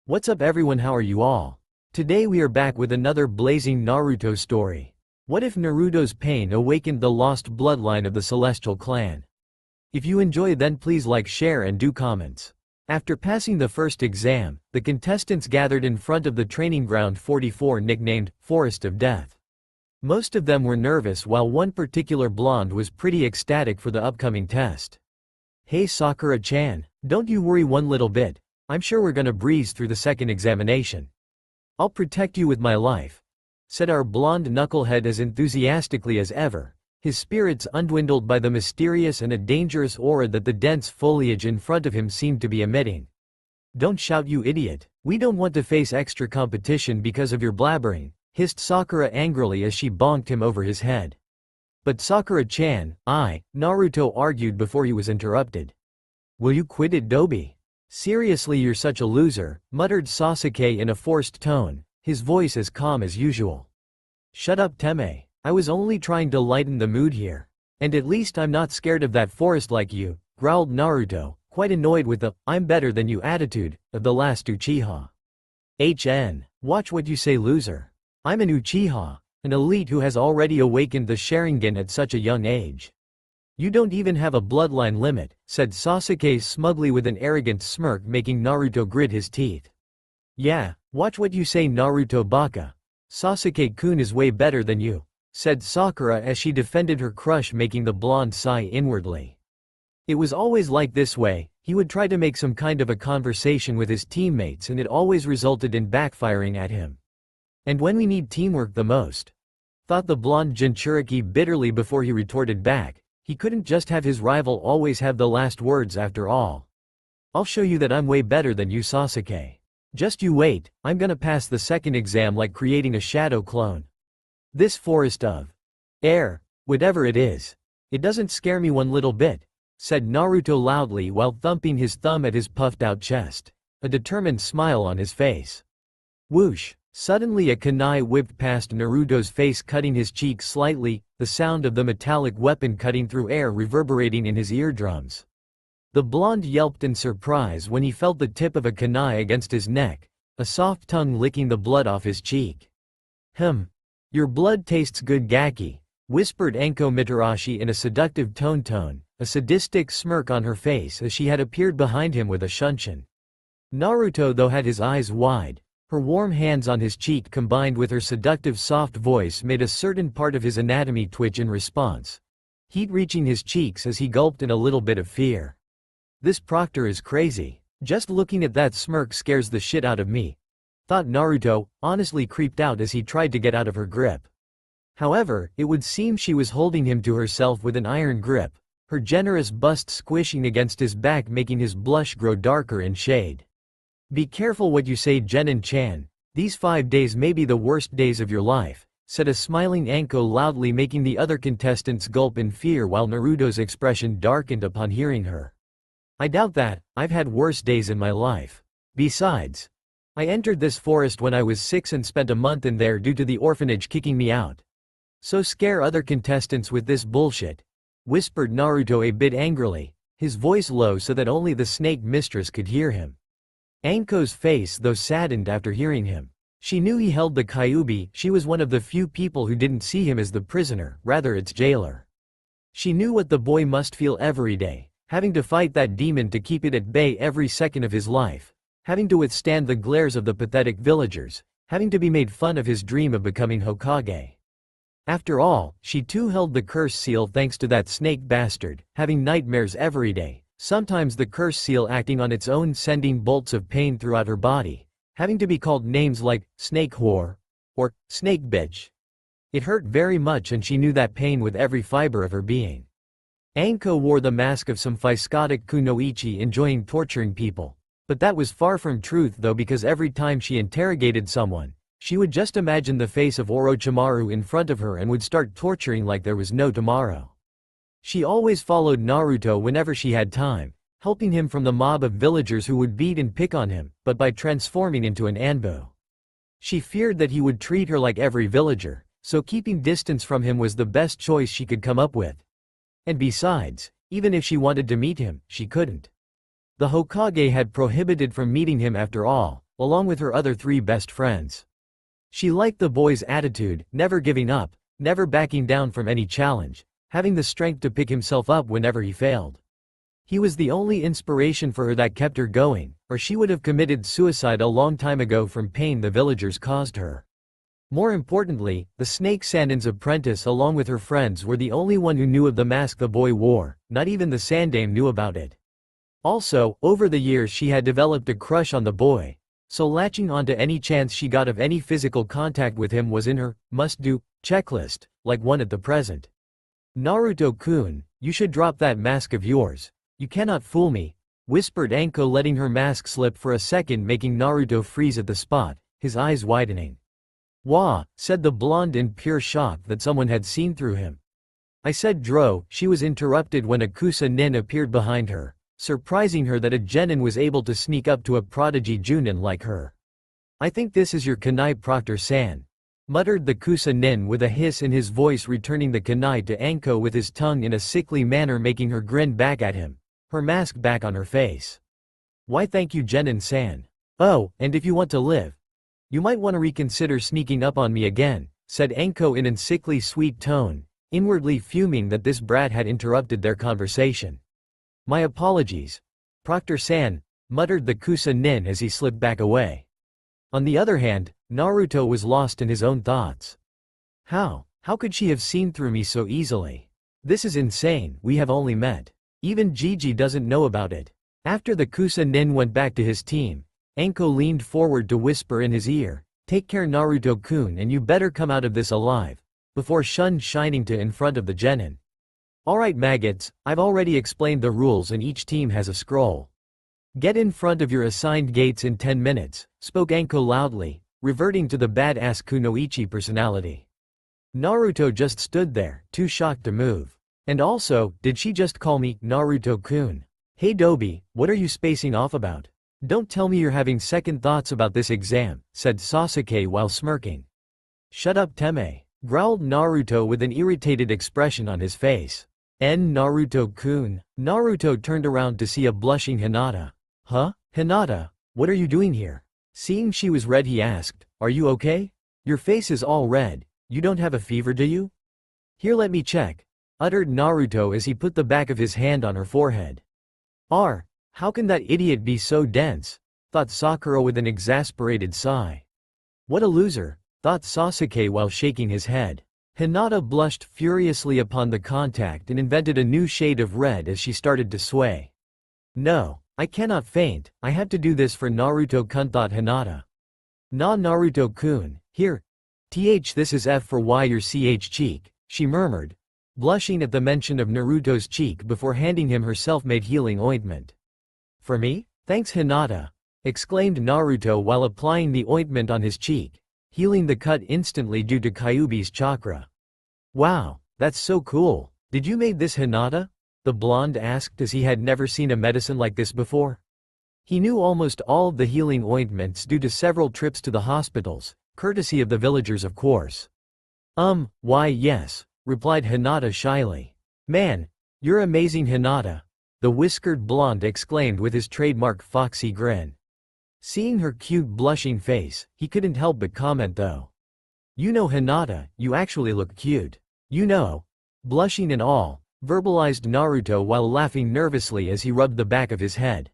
What's up everyone, how are you all? Today we are back with another blazing Naruto story. What if Naruto's pain awakened the lost bloodline of the Celestial clan? If you enjoy, then please like, share and do comments. After passing the first exam, the contestants gathered in front of the training ground 44 nicknamed Forest of Death. Most of them were nervous while one particular blonde was pretty ecstatic for the upcoming test. Hey Sakura-chan, don't you worry one little bit. I'm sure we're gonna breeze through the second examination. I'll protect you with my life, said our blonde knucklehead as enthusiastically as ever, his spirits undwindled by the mysterious and a dangerous aura that the dense foliage in front of him seemed to be emitting. Don't shout, you idiot. We don't want to face extra competition because of your blabbering, hissed Sakura angrily as she bonked him over his head. But Sakura-chan, Naruto argued before he was interrupted. Will you quit it, Dobi? Seriously, you're such a loser, muttered Sasuke in a forced tone, his voice as calm as usual. Shut up, Teme. I was only trying to lighten the mood here. And at least I'm not scared of that forest like you, growled Naruto, quite annoyed with the "I'm better than you" attitude of the last Uchiha. Watch what you say, loser. I'm an Uchiha, an elite who has already awakened the Sharingan at such a young age. You don't even have a bloodline limit, said Sasuke smugly with an arrogant smirk, making Naruto grit his teeth. Yeah, watch what you say, Naruto baka. Sasuke-kun is way better than you, said Sakura as she defended her crush, making the blonde sigh inwardly. It was always like this way, he would try to make some kind of a conversation with his teammates and it always resulted in backfiring at him. And when we need teamwork the most, thought the blonde Jinchuriki bitterly before he retorted back, he couldn't just have his rival always have the last words after all. I'll show you that I'm way better than you, Sasuke. Just you wait, I'm gonna pass the second exam like creating a shadow clone. This forest of air, whatever it is, it doesn't scare me one little bit, said Naruto loudly while thumping his thumb at his puffed out chest, a determined smile on his face. Whoosh! Suddenly a kunai whipped past Naruto's face, cutting his cheek slightly, the sound of the metallic weapon cutting through air reverberating in his eardrums. The blonde yelped in surprise when he felt the tip of a kunai against his neck, a soft tongue licking the blood off his cheek. Your blood tastes good, Gaki, whispered Anko Mitarashi in a seductive tone, a sadistic smirk on her face as she had appeared behind him with a shunshin. Naruto though had his eyes wide. Her warm hands on his cheek combined with her seductive soft voice made a certain part of his anatomy twitch in response, heat reaching his cheeks as he gulped in a little bit of fear. This Proctor is crazy. Just looking at that smirk scares the shit out of me, thought Naruto, honestly creeped out as he tried to get out of her grip. However, it would seem she was holding him to herself with an iron grip, her generous bust squishing against his back, making his blush grow darker in shade. Be careful what you say, Genin-chan. These 5 days may be the worst days of your life, said a smiling Anko loudly, making the other contestants gulp in fear while Naruto's expression darkened upon hearing her. I doubt that. I've had worse days in my life. Besides, I entered this forest when I was 6 and spent a month in there due to the orphanage kicking me out. So scare other contestants with this bullshit, whispered Naruto a bit angrily, his voice low so that only the snake mistress could hear him. Anko's face though saddened after hearing him. She knew he held the Kyuubi, she was one of the few people who didn't see him as the prisoner, rather its jailer. She knew what the boy must feel every day, having to fight that demon to keep it at bay every second of his life, having to withstand the glares of the pathetic villagers, having to be made fun of his dream of becoming Hokage. After all, she too held the curse seal thanks to that snake bastard, having nightmares every day. Sometimes the curse seal acting on its own, sending bolts of pain throughout her body, having to be called names like snake whore or snake bitch. It hurt very much and she knew that pain with every fiber of her being. Anko wore the mask of some psychotic kunoichi enjoying torturing people, but that was far from truth though, because every time she interrogated someone, she would just imagine the face of Orochimaru in front of her and would start torturing like there was no tomorrow. She always followed Naruto whenever she had time, helping him from the mob of villagers who would beat and pick on him, but by transforming into an Anbu. She feared that he would treat her like every villager, so keeping distance from him was the best choice she could come up with. And besides, even if she wanted to meet him, she couldn't. The Hokage had prohibited from meeting him after all, along with her other 3 best friends. She liked the boy's attitude, never giving up, never backing down from any challenge, having the strength to pick himself up whenever he failed. He was the only inspiration for her that kept her going, or she would have committed suicide a long time ago from pain the villagers caused her. More importantly, the Snake Sandan's apprentice along with her friends were the only one who knew of the mask the boy wore, not even the Sandame knew about it. Also, over the years she had developed a crush on the boy, so latching onto any chance she got of any physical contact with him was in her must-do checklist, like one at the present. "Naruto-kun, you should drop that mask of yours. You cannot fool me," whispered Anko, letting her mask slip for a second, making Naruto freeze at the spot, his eyes widening. "Wah," said the blonde in pure shock that someone had seen through him. "I said Dro," she was interrupted when a Kusa nin appeared behind her, surprising her that a genin was able to sneak up to a prodigy Junin like her. "I think this is your kunai Proctor-san," muttered the Kusa nin with a hiss in his voice, returning the kunai to Anko with his tongue in a sickly manner, making her grin back at him, her mask back on her face. "Why thank you, Genin-san. Oh, and if you want to live, you might want to reconsider sneaking up on me again," said Anko in an sickly sweet tone, inwardly fuming that this brat had interrupted their conversation. "My apologies, Proctor-san," muttered the Kusa nin as he slipped back away. On the other hand, Naruto was lost in his own thoughts. How could she have seen through me so easily? This is insane, we have only met. Even Gigi doesn't know about it. After the Kusa nin went back to his team, Anko leaned forward to whisper in his ear, "Take care, Naruto-kun, and you better come out of this alive," before shining to in front of the genin. "Alright maggots, I've already explained the rules and each team has a scroll. Get in front of your assigned gates in 10 minutes, spoke Anko loudly, reverting to the badass Kunoichi personality. Naruto just stood there, too shocked to move. And also, did she just call me Naruto-kun? Hey Dobi, what are you spacing off about? Don't tell me you're having second thoughts about this exam, said Sasuke while smirking. Shut up Teme, growled Naruto with an irritated expression on his face. Naruto-kun. Naruto turned around to see a blushing Hinata. Huh? Hinata, what are you doing here? Seeing she was red he asked, are you okay? Your face is all red, you don't have a fever do you? Here let me check, uttered Naruto as he put the back of his hand on her forehead. How can that idiot be so dense? Thought Sakura with an exasperated sigh. What a loser, thought Sasuke while shaking his head. Hinata blushed furiously upon the contact and invented a new shade of red as she started to sway. No, I cannot faint, I have to do this for Naruto-kun, thought Hinata. Naruto-kun, here. This is F for Y your ch cheek, she murmured, blushing at the mention of Naruto's cheek before handing him her self-made healing ointment. For me? Thanks Hinata, exclaimed Naruto while applying the ointment on his cheek, healing the cut instantly due to Kyuubi's chakra. Wow, that's so cool. Did you make this Hinata? The blonde asked as he had never seen a medicine like this before. He knew almost all of the healing ointments due to several trips to the hospitals, courtesy of the villagers of course. Why yes, replied Hinata shyly. Man, you're amazing Hinata, the whiskered blonde exclaimed with his trademark foxy grin. Seeing her cute blushing face, he couldn't help but comment though. You know Hinata, you actually look cute. You know. Blushing and all, verbalized Naruto while laughing nervously as he rubbed the back of his head.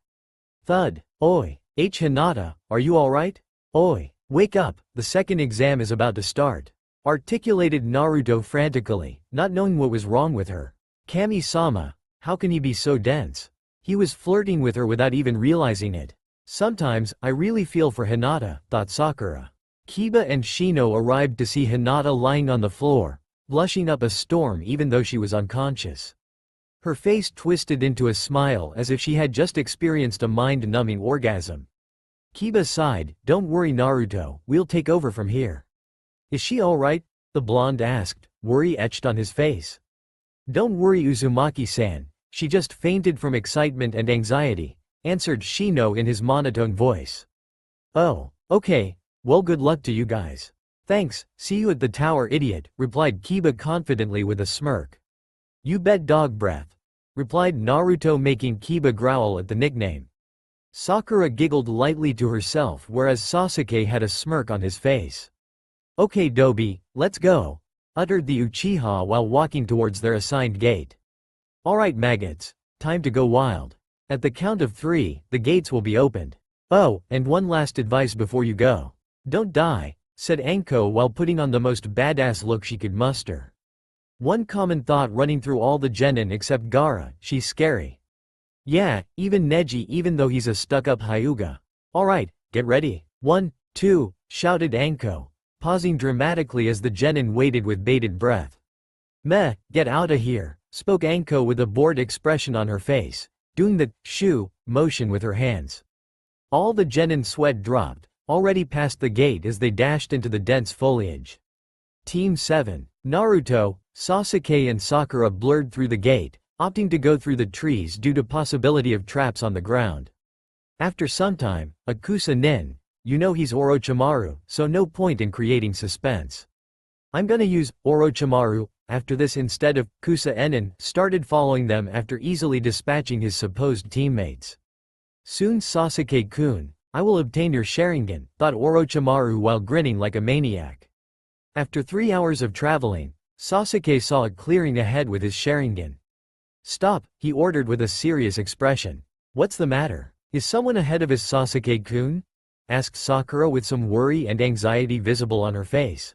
Thud, oi, Hinata, are you alright? Oi, wake up, the second exam is about to start. Articulated Naruto frantically, not knowing what was wrong with her. Kami-sama, how can he be so dense? He was flirting with her without even realizing it. Sometimes, I really feel for Hinata, thought Sakura. Kiba and Shino arrived to see Hinata lying on the floor, blushing up a storm even though she was unconscious. Her face twisted into a smile as if she had just experienced a mind-numbing orgasm. Kiba sighed, don't worry Naruto, we'll take over from here. Is she alright? The blonde asked, worry etched on his face. Don't worry Uzumaki-san, she just fainted from excitement and anxiety, answered Shino in his monotone voice. Oh, okay, well good luck to you guys. Thanks, see you at the tower idiot, replied Kiba confidently with a smirk. You bet dog breath, replied Naruto making Kiba growl at the nickname. Sakura giggled lightly to herself whereas Sasuke had a smirk on his face. "Okay Dobi, let's go," uttered the Uchiha while walking towards their assigned gate. "Alright maggots, time to go wild. At the count of 3, the gates will be opened. Oh, and one last advice before you go. Don't die," said Anko while putting on the most badass look she could muster. One common thought running through all the genin except Gaara, she's scary. Yeah, even Neji even though he's a stuck-up Hyuga. "Alright, get ready. 1, 2, shouted Anko, pausing dramatically as the genin waited with bated breath. "Meh, get outta here," spoke Anko with a bored expression on her face, doing the shoo motion with her hands. All the genin sweat dropped, already past the gate as they dashed into the dense foliage. Team 7, Naruto, Sasuke and Sakura blurred through the gate, opting to go through the trees due to possibility of traps on the ground. After some time, Akusa Nin, you know he's Orochimaru, so no point in creating suspense. I'm gonna use Orochimaru after this instead of Kusa Enin started following them after easily dispatching his supposed teammates. Soon Sasuke-kun, I will obtain your Sharingan, thought Orochimaru while grinning like a maniac. After 3 hours of traveling, Sasuke saw a clearing ahead with his Sharingan. "Stop," he ordered with a serious expression. "What's the matter? Is someone ahead of us Sasuke-kun?" asked Sakura with some worry and anxiety visible on her face.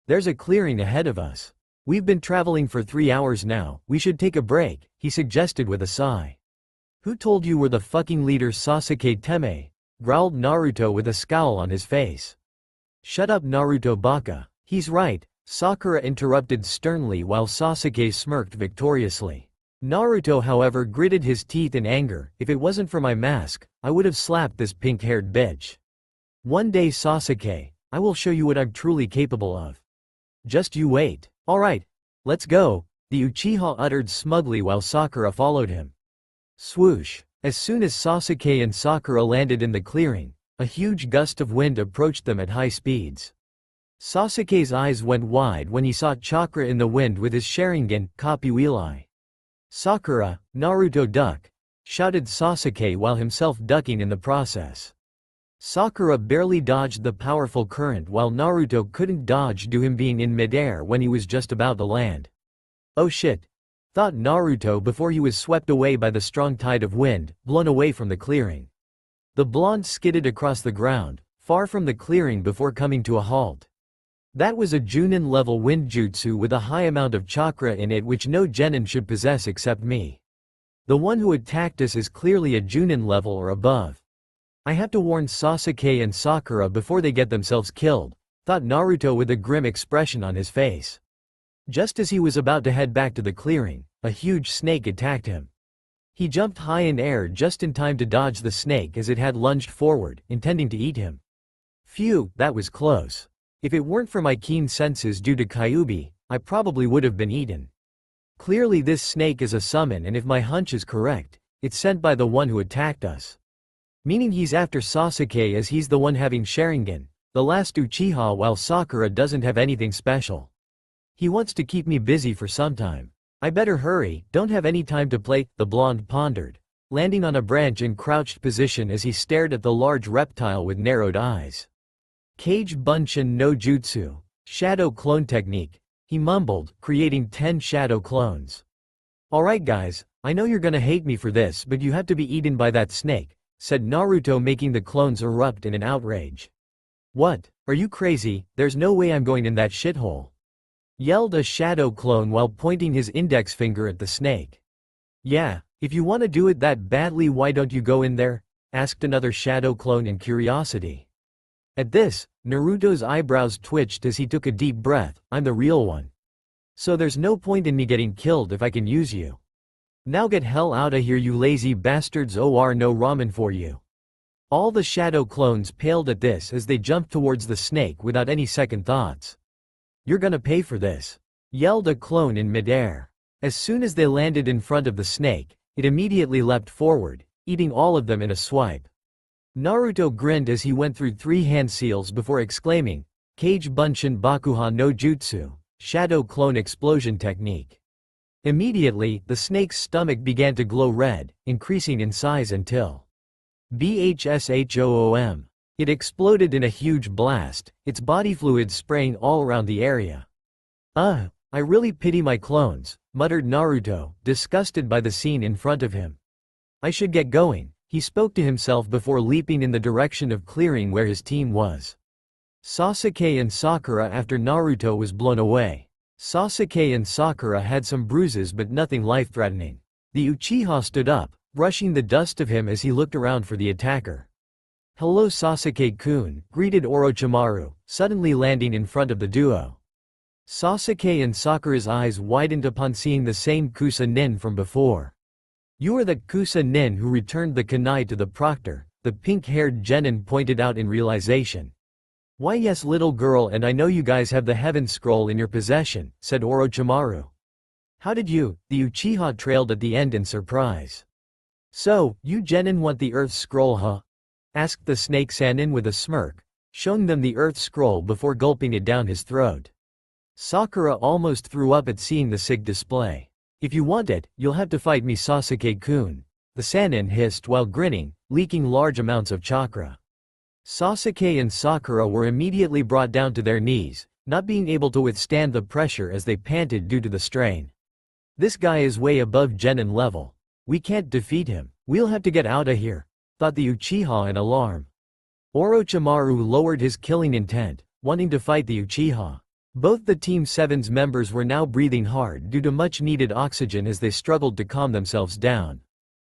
"There's a clearing ahead of us. We've been traveling for 3 hours now, we should take a break," he suggested with a sigh. "Who told you we're the fucking leader Sasuke Teme?" growled Naruto with a scowl on his face. "Shut up Naruto baka, he's right," Sakura interrupted sternly while Sasuke smirked victoriously. Naruto however gritted his teeth in anger, "If it wasn't for my mask, I would have slapped this pink-haired bitch. One day Sasuke, I will show you what I'm truly capable of. Just you wait." "Alright, let's go," the Uchiha uttered smugly while Sakura followed him. Swoosh. As soon as Sasuke and Sakura landed in the clearing, a huge gust of wind approached them at high speeds. Sasuke's eyes went wide when he saw Chakra in the wind with his Sharingan, Kapuilai. "Sakura, Naruto duck," shouted Sasuke while himself ducking in the process. Sakura barely dodged the powerful current while Naruto couldn't dodge due to him being in midair when he was just about to land. "Oh shit," thought Naruto before he was swept away by the strong tide of wind, blown away from the clearing. The blonde skidded across the ground, far from the clearing before coming to a halt. That was a Junin level wind jutsu with a high amount of chakra in it which no genin should possess except me. The one who attacked us is clearly a Junin level or above. I have to warn Sasuke and Sakura before they get themselves killed, thought Naruto with a grim expression on his face. Just as he was about to head back to the clearing, a huge snake attacked him. He jumped high in air just in time to dodge the snake as it had lunged forward, intending to eat him. Phew, that was close. If it weren't for my keen senses due to Kyuubi, I probably would have been eaten. Clearly this snake is a summon and if my hunch is correct, it's sent by the one who attacked us. Meaning he's after Sasuke as he's the one having Sharingan, the last Uchiha while Sakura doesn't have anything special. He wants to keep me busy for some time. I better hurry, don't have any time to play, the blonde pondered, landing on a branch in crouched position as he stared at the large reptile with narrowed eyes. Kage Bunshin no Jutsu, shadow clone technique, he mumbled, creating 10 shadow clones. "Alright guys, I know you're gonna hate me for this but you have to be eaten by that snake," said Naruto making the clones erupt in an outrage. "What? Are you crazy? There's no way I'm going in that shithole," yelled a shadow clone while pointing his index finger at the snake. "Yeah, if you want to do it that badly why don't you go in there?" asked another shadow clone in curiosity. At this, Naruto's eyebrows twitched as he took a deep breath. "I'm the real one. So there's no point in me getting killed if I can use you. Now get hell outta here you lazy bastards or no ramen for you." All the shadow clones paled at this as they jumped towards the snake without any second thoughts. "You're gonna pay for this," yelled a clone in midair. As soon as they landed in front of the snake, it immediately leapt forward, eating all of them in a swipe. Naruto grinned as he went through 3 hand seals before exclaiming, "Kage Bunshin Bakuha no Jutsu, shadow clone explosion technique." Immediately, the snake's stomach began to glow red, increasing in size until BHSHOOM. It exploded in a huge blast, its body fluids spraying all around the area. I really pity my clones, muttered Naruto, disgusted by the scene in front of him. I should get going, he spoke to himself before leaping in the direction of clearing where his team was. Sasuke and Sakura after Naruto was blown away. Sasuke and Sakura had some bruises but nothing life-threatening. The Uchiha stood up, brushing the dust of him as he looked around for the attacker. Hello Sasuke-kun, greeted Orochimaru, suddenly landing in front of the duo. Sasuke and Sakura's eyes widened upon seeing the same Kusa Nin from before. You are the Kusa Nin who returned the kunai to the proctor, the pink-haired genin pointed out in realization. Why yes little girl, and I know you guys have the heaven scroll in your possession, said Orochimaru. How did you? The Uchiha trailed at the end in surprise. So, you genin want the earth scroll huh? Asked the snake Sannin with a smirk, showing them the earth scroll before gulping it down his throat. Sakura almost threw up at seeing the SIG display. If you want it, you'll have to fight me Sasuke-kun, the Sannin hissed while grinning, leaking large amounts of chakra. Sasuke and Sakura were immediately brought down to their knees, not being able to withstand the pressure as they panted due to the strain. This guy is way above genin level. We can't defeat him, we'll have to get outta here, thought the Uchiha in alarm. Orochimaru lowered his killing intent, wanting to fight the Uchiha. Both the Team 7's members were now breathing hard due to much needed oxygen as they struggled to calm themselves down.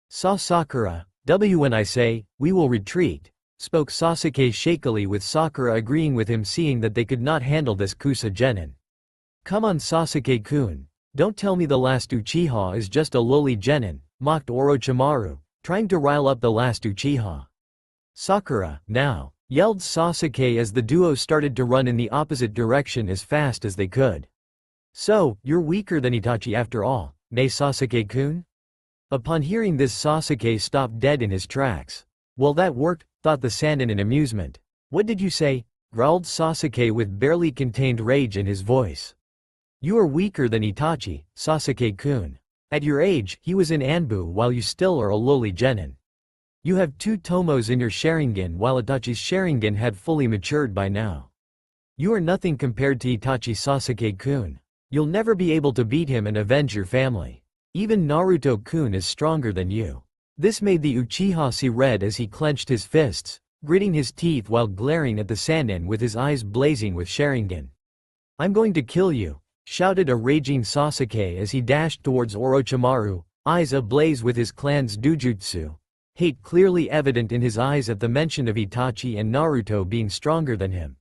Sakura, when I say, we will retreat, spoke Sasuke shakily with Sakura agreeing with him seeing that they could not handle this Kusa genin. Come on Sasuke-kun, don't tell me the last Uchiha is just a lowly genin, mocked Orochimaru, trying to rile up the last Uchiha. Sakura, now, yelled Sasuke as the duo started to run in the opposite direction as fast as they could. So, you're weaker than Itachi after all, nay Sasuke-kun? Upon hearing this Sasuke stopped dead in his tracks. Well that worked, thought the Sannin in amusement. What did you say? Growled Sasuke with barely contained rage in his voice. You are weaker than Itachi, Sasuke-kun. At your age, he was in Anbu while you still are a lowly genin. You have 2 tomos in your Sharingan while Itachi's Sharingan had fully matured by now. You are nothing compared to Itachi Sasuke-kun. You'll never be able to beat him and avenge your family. Even Naruto-kun is stronger than you. This made the Uchiha see red as he clenched his fists, gritting his teeth while glaring at the Sannin with his eyes blazing with Sharingan. I'm going to kill you, shouted a raging Sasuke as he dashed towards Orochimaru, eyes ablaze with his clan's dujutsu. Hate clearly evident in his eyes at the mention of Itachi and Naruto being stronger than him.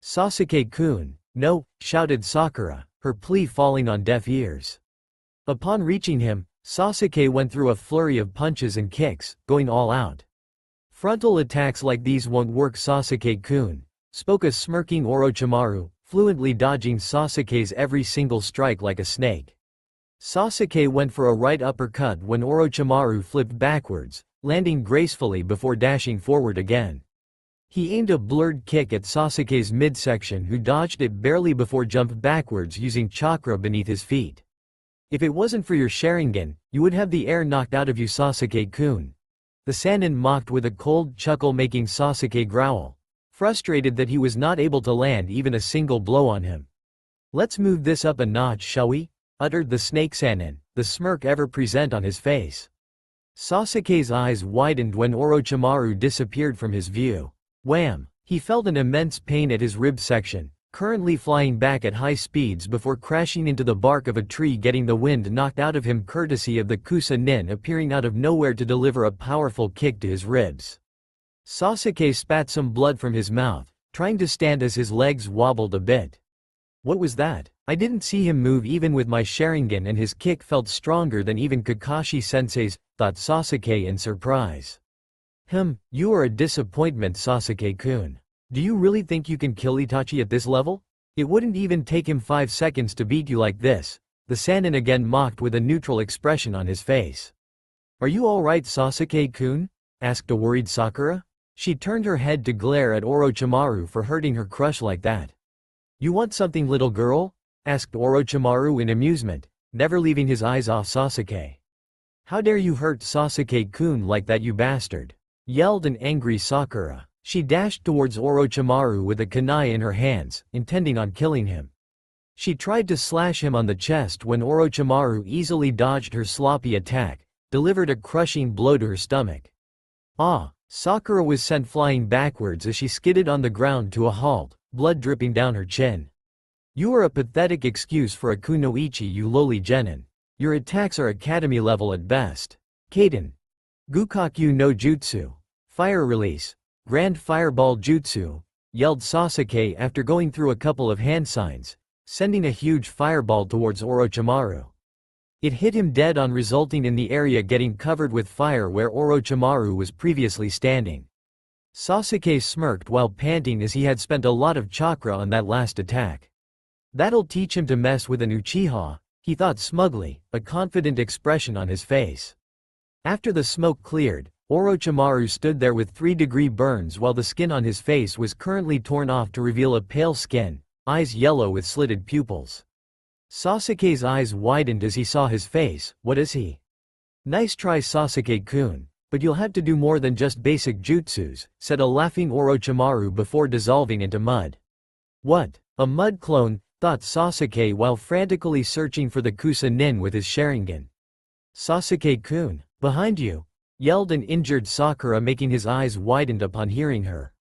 Sasuke-kun, no, shouted Sakura, her plea falling on deaf ears. Upon reaching him, Sasuke went through a flurry of punches and kicks, going all out. Frontal attacks like these won't work Sasuke-kun, spoke a smirking Orochimaru, fluently dodging Sasuke's every single strike like a snake. Sasuke went for a right uppercut when Orochimaru flipped backwards, landing gracefully before dashing forward again. He aimed a blurred kick at Sasuke's midsection who dodged it barely before jumped backwards using chakra beneath his feet. If it wasn't for your Sharingan, you would have the air knocked out of you Sasuke-kun. The Sannin mocked with a cold chuckle making Sasuke growl, frustrated that he was not able to land even a single blow on him. Let's move this up a notch shall we? Uttered the snake Sannin, the smirk ever present on his face. Sasuke's eyes widened when Orochimaru disappeared from his view. Wham! He felt an immense pain at his rib section, currently flying back at high speeds before crashing into the bark of a tree getting the wind knocked out of him courtesy of the Kusa Nin appearing out of nowhere to deliver a powerful kick to his ribs. Sasuke spat some blood from his mouth, trying to stand as his legs wobbled a bit. What was that? I didn't see him move even with my Sharingan and his kick felt stronger than even Kakashi-sensei's, thought Sasuke in surprise. You are a disappointment Sasuke-kun. Do you really think you can kill Itachi at this level? It wouldn't even take him 5 seconds to beat you like this, the Sannin again mocked with a neutral expression on his face. Are you alright Sasuke-kun? Asked a worried Sakura. She turned her head to glare at Orochimaru for hurting her crush like that. You want something little girl? Asked Orochimaru in amusement, never leaving his eyes off Sasuke. How dare you hurt Sasuke-kun like that you bastard? yelled an angry Sakura. She dashed towards Orochimaru with a kunai in her hands, intending on killing him. She tried to slash him on the chest when Orochimaru easily dodged her sloppy attack, delivered a crushing blow to her stomach. Ah! Sakura was sent flying backwards as she skidded on the ground to a halt, blood dripping down her chin. You are a pathetic excuse for a kunoichi, you lowly genin. Your attacks are academy level at best. Kaden. Gukakyu no Jutsu. Fire release. Grand Fireball Jutsu, yelled Sasuke after going through a couple of hand signs, sending a huge fireball towards Orochimaru. It hit him dead on, resulting in the area getting covered with fire where Orochimaru was previously standing. Sasuke smirked while panting as he had spent a lot of chakra on that last attack. That'll teach him to mess with an Uchiha, he thought smugly, a confident expression on his face. After the smoke cleared, Orochimaru stood there with 3-degree burns while the skin on his face was currently torn off to reveal a pale skin, eyes yellow with slitted pupils. Sasuke's eyes widened as he saw his face. What is he? Nice try, Sasuke-kun, but you'll have to do more than just basic jutsus, said a laughing Orochimaru before dissolving into mud. What? A mud clone, thought Sasuke while frantically searching for the Kusa-nin with his Sharingan. Sasuke-kun, behind you, yelled an injured Sakura, making his eyes widened upon hearing her.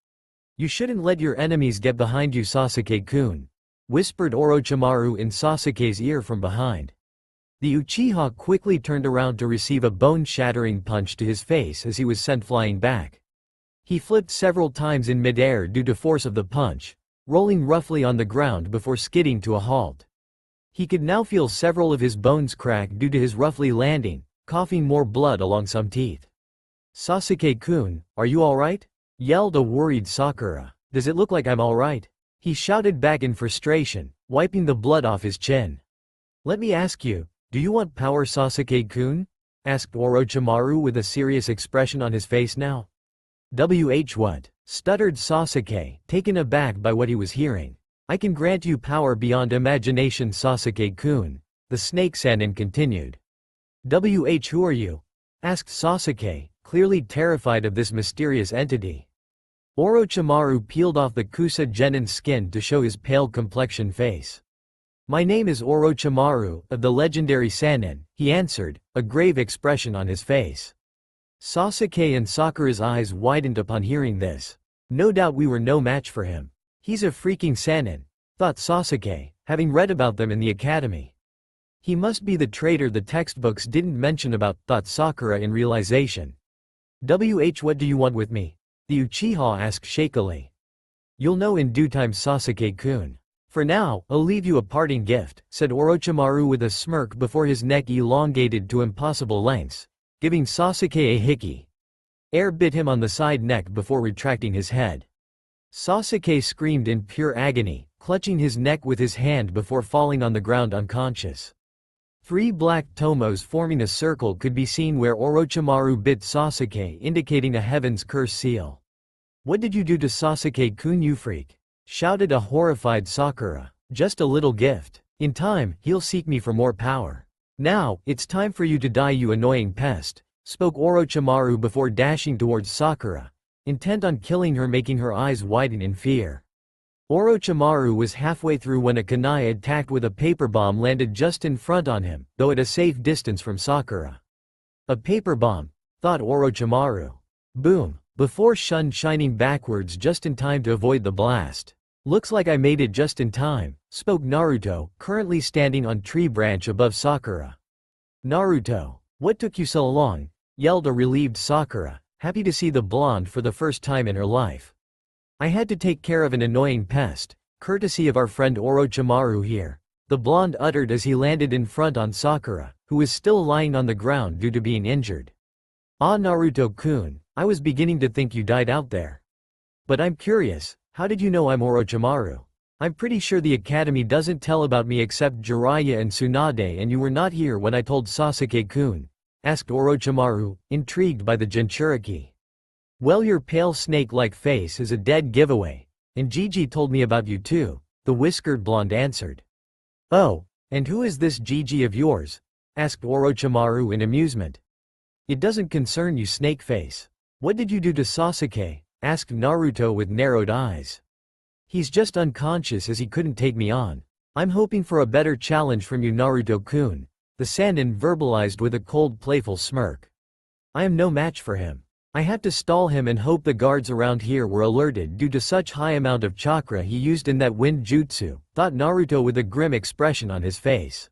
You shouldn't let your enemies get behind you, Sasuke-kun, whispered Orochimaru in Sasuke's ear from behind. The Uchiha quickly turned around to receive a bone-shattering punch to his face as he was sent flying back. He flipped several times in midair due to force of the punch, rolling roughly on the ground before skidding to a halt. He could now feel several of his bones crack due to his roughly landing, coughing more blood along some teeth. Sasuke-kun, are you alright? Yelled a worried Sakura. Does it look like I'm alright? He shouted back in frustration, wiping the blood off his chin. Let me ask you, do you want power, Sasuke-kun? Asked Orochimaru with a serious expression on his face now. What? Stuttered Sasuke, taken aback by what he was hearing. I can grant you power beyond imagination, Sasuke-kun, the snake Sannin continued. Who are you? Asked Sasuke, clearly terrified of this mysterious entity. Orochimaru peeled off the Kusa Genin's skin to show his pale complexion face. My name is Orochimaru, of the legendary Sannin, he answered, a grave expression on his face. Sasuke and Sakura's eyes widened upon hearing this. No doubt we were no match for him. He's a freaking Sannin, thought Sasuke, having read about them in the academy. He must be the traitor the textbooks didn't mention about, thought Sakura in realization. What do you want with me? The Uchiha asked shakily. You'll know in due time, Sasuke-kun. For now, I'll leave you a parting gift, said Orochimaru with a smirk before his neck elongated to impossible lengths, giving Sasuke a hickey. Air bit him on the side neck before retracting his head. Sasuke screamed in pure agony, clutching his neck with his hand before falling on the ground unconscious. 3 black tomos forming a circle could be seen where Orochimaru bit Sasuke, indicating a heaven's curse seal. What did you do to Sasuke-kun, you freak? Shouted a horrified Sakura. Just a little gift. In time, he'll seek me for more power. Now, it's time for you to die, you annoying pest, spoke Orochimaru before dashing towards Sakura, intent on killing her, making her eyes widen in fear. Orochimaru was halfway through when a kunai attacked with a paper bomb landed just in front on him, though at a safe distance from Sakura. A paper bomb, thought Orochimaru. Boom, before shining backwards just in time to avoid the blast. Looks like I made it just in time, spoke Naruto, currently standing on tree branch above Sakura. Naruto, what took you so long? Yelled a relieved Sakura, happy to see the blonde for the first time in her life. I had to take care of an annoying pest, courtesy of our friend Orochimaru here, the blonde uttered as he landed in front on Sakura, who was still lying on the ground due to being injured. Ah, Naruto-kun, I was beginning to think you died out there. But I'm curious, how did you know I'm Orochimaru? I'm pretty sure the academy doesn't tell about me except Jiraiya and Tsunade, and you were not here when I told Sasuke-kun, asked Orochimaru, intrigued by the Jinchuriki. Well, your pale snake-like face is a dead giveaway, and Gigi told me about you too, the whiskered blonde answered. Oh, and who is this Gigi of yours? Asked Orochimaru in amusement. It doesn't concern you, snake face. What did you do to Sasuke? Asked Naruto with narrowed eyes. He's just unconscious as he couldn't take me on. I'm hoping for a better challenge from you, Naruto-kun, the Sannin verbalized with a cold playful smirk. I am no match for him. I had to stall him and hope the guards around here were alerted due to such high amount of chakra he used in that wind jutsu, thought Naruto with a grim expression on his face.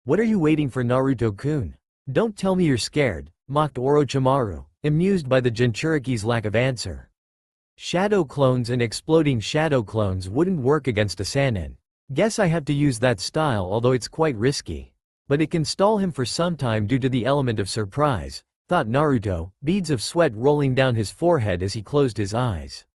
What are you waiting for, Naruto-kun? Don't tell me you're scared, mocked Orochimaru, amused by the Jinchuriki's lack of answer. Shadow clones and exploding shadow clones wouldn't work against a Sannin. Guess I have to use that style, although it's quite risky. But it can stall him for some time due to the element of surprise, thought Naruto, beads of sweat rolling down his forehead as he closed his eyes.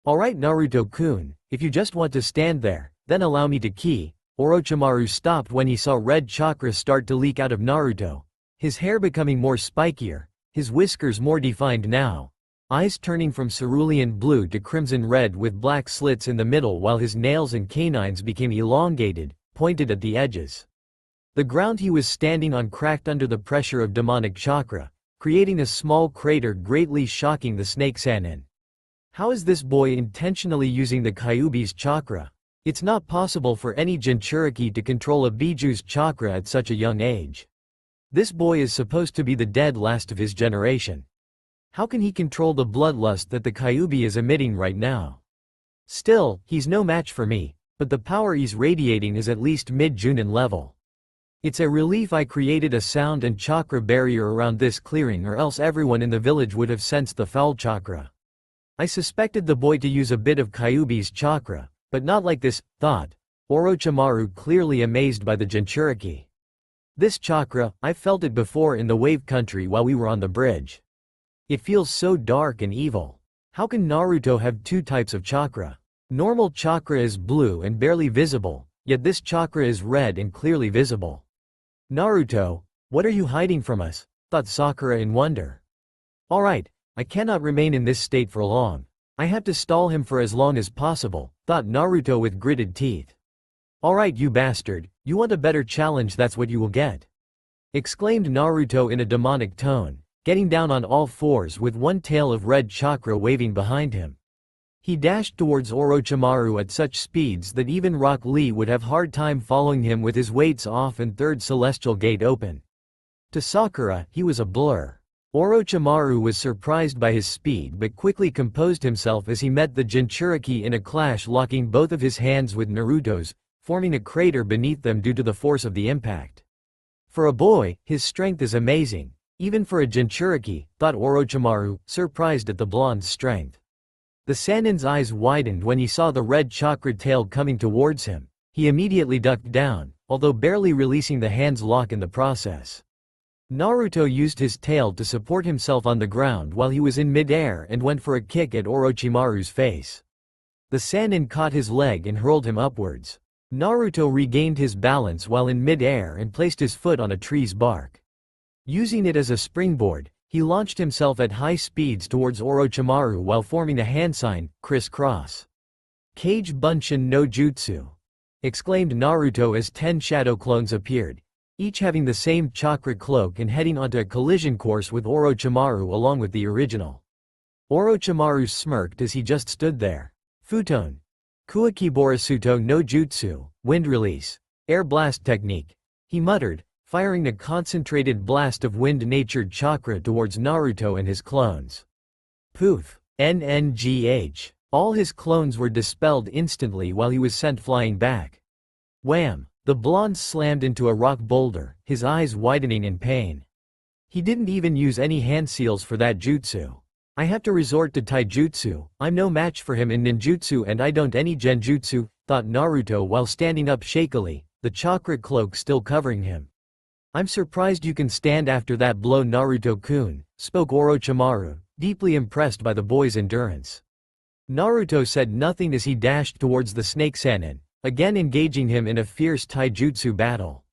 Alright, Naruto-kun, if you just want to stand there, then allow me to ki. Orochimaru stopped when he saw red chakra start to leak out of Naruto, his hair becoming more spikier, his whiskers more defined now, eyes turning from cerulean blue to crimson red with black slits in the middle, while his nails and canines became elongated, pointed at the edges. The ground he was standing on cracked under the pressure of demonic chakra, creating a small crater greatly shocking the snake Sannin. How is this boy intentionally using the Kyuubi's chakra? It's not possible for any Jinchuriki to control a Bijuu's chakra at such a young age. This boy is supposed to be the dead last of his generation. How can he control the bloodlust that the Kyuubi is emitting right now? Still, he's no match for me, but the power he's radiating is at least mid-Junin level. It's a relief I created a sound and chakra barrier around this clearing, or else everyone in the village would have sensed the foul chakra. I suspected the boy to use a bit of Kyuubi's chakra, but not like this, thought Orochimaru, clearly amazed by the Jinchuriki. This chakra, I felt it before in the wave country while we were on the bridge. It feels so dark and evil. How can Naruto have two types of chakra? Normal chakra is blue and barely visible, yet this chakra is red and clearly visible. Naruto, what are you hiding from us? Thought Sakura in wonder. Alright, I cannot remain in this state for long. I have to stall him for as long as possible, thought Naruto with gritted teeth. Alright, you bastard, you want a better challenge, that's what you will get. Exclaimed Naruto in a demonic tone, getting down on all fours with one tail of red chakra waving behind him. He dashed towards Orochimaru at such speeds that even Rock Lee would have hard time following him with his weights off and third celestial gate open. To Sakura, he was a blur. Orochimaru was surprised by his speed but quickly composed himself as he met the Jinchuriki in a clash, locking both of his hands with Naruto's, forming a crater beneath them due to the force of the impact. For a boy, his strength is amazing, even for a Jinchuriki, thought Orochimaru, surprised at the blonde's strength. The Sannin's eyes widened when he saw the red chakra tail coming towards him. He immediately ducked down, although barely releasing the hand's lock in the process. Naruto used his tail to support himself on the ground while he was in mid-air and went for a kick at Orochimaru's face. The Sannin caught his leg and hurled him upwards. Naruto regained his balance while in mid-air and placed his foot on a tree's bark. Using it as a springboard, he launched himself at high speeds towards Orochimaru while forming a hand sign, criss-cross. Kage Bunshin no Jutsu! Exclaimed Naruto as 10 shadow clones appeared, each having the same chakra cloak and heading onto a collision course with Orochimaru along with the original. Orochimaru smirked as he just stood there. Futon. Kuakiborisuto no Jutsu, wind release. Air blast technique. He muttered, firing a concentrated blast of wind-natured chakra towards Naruto and his clones. Poof. NNGH. All his clones were dispelled instantly while he was sent flying back. Wham! The blonde slammed into a rock boulder, his eyes widening in pain. He didn't even use any hand seals for that jutsu. I have to resort to taijutsu. I'm no match for him in ninjutsu and I don't any genjutsu, thought Naruto while standing up shakily, the chakra cloak still covering him. I'm surprised you can stand after that blow, Naruto-kun, spoke Orochimaru, deeply impressed by the boy's endurance. Naruto said nothing as he dashed towards the snake Sannin, again engaging him in a fierce taijutsu battle.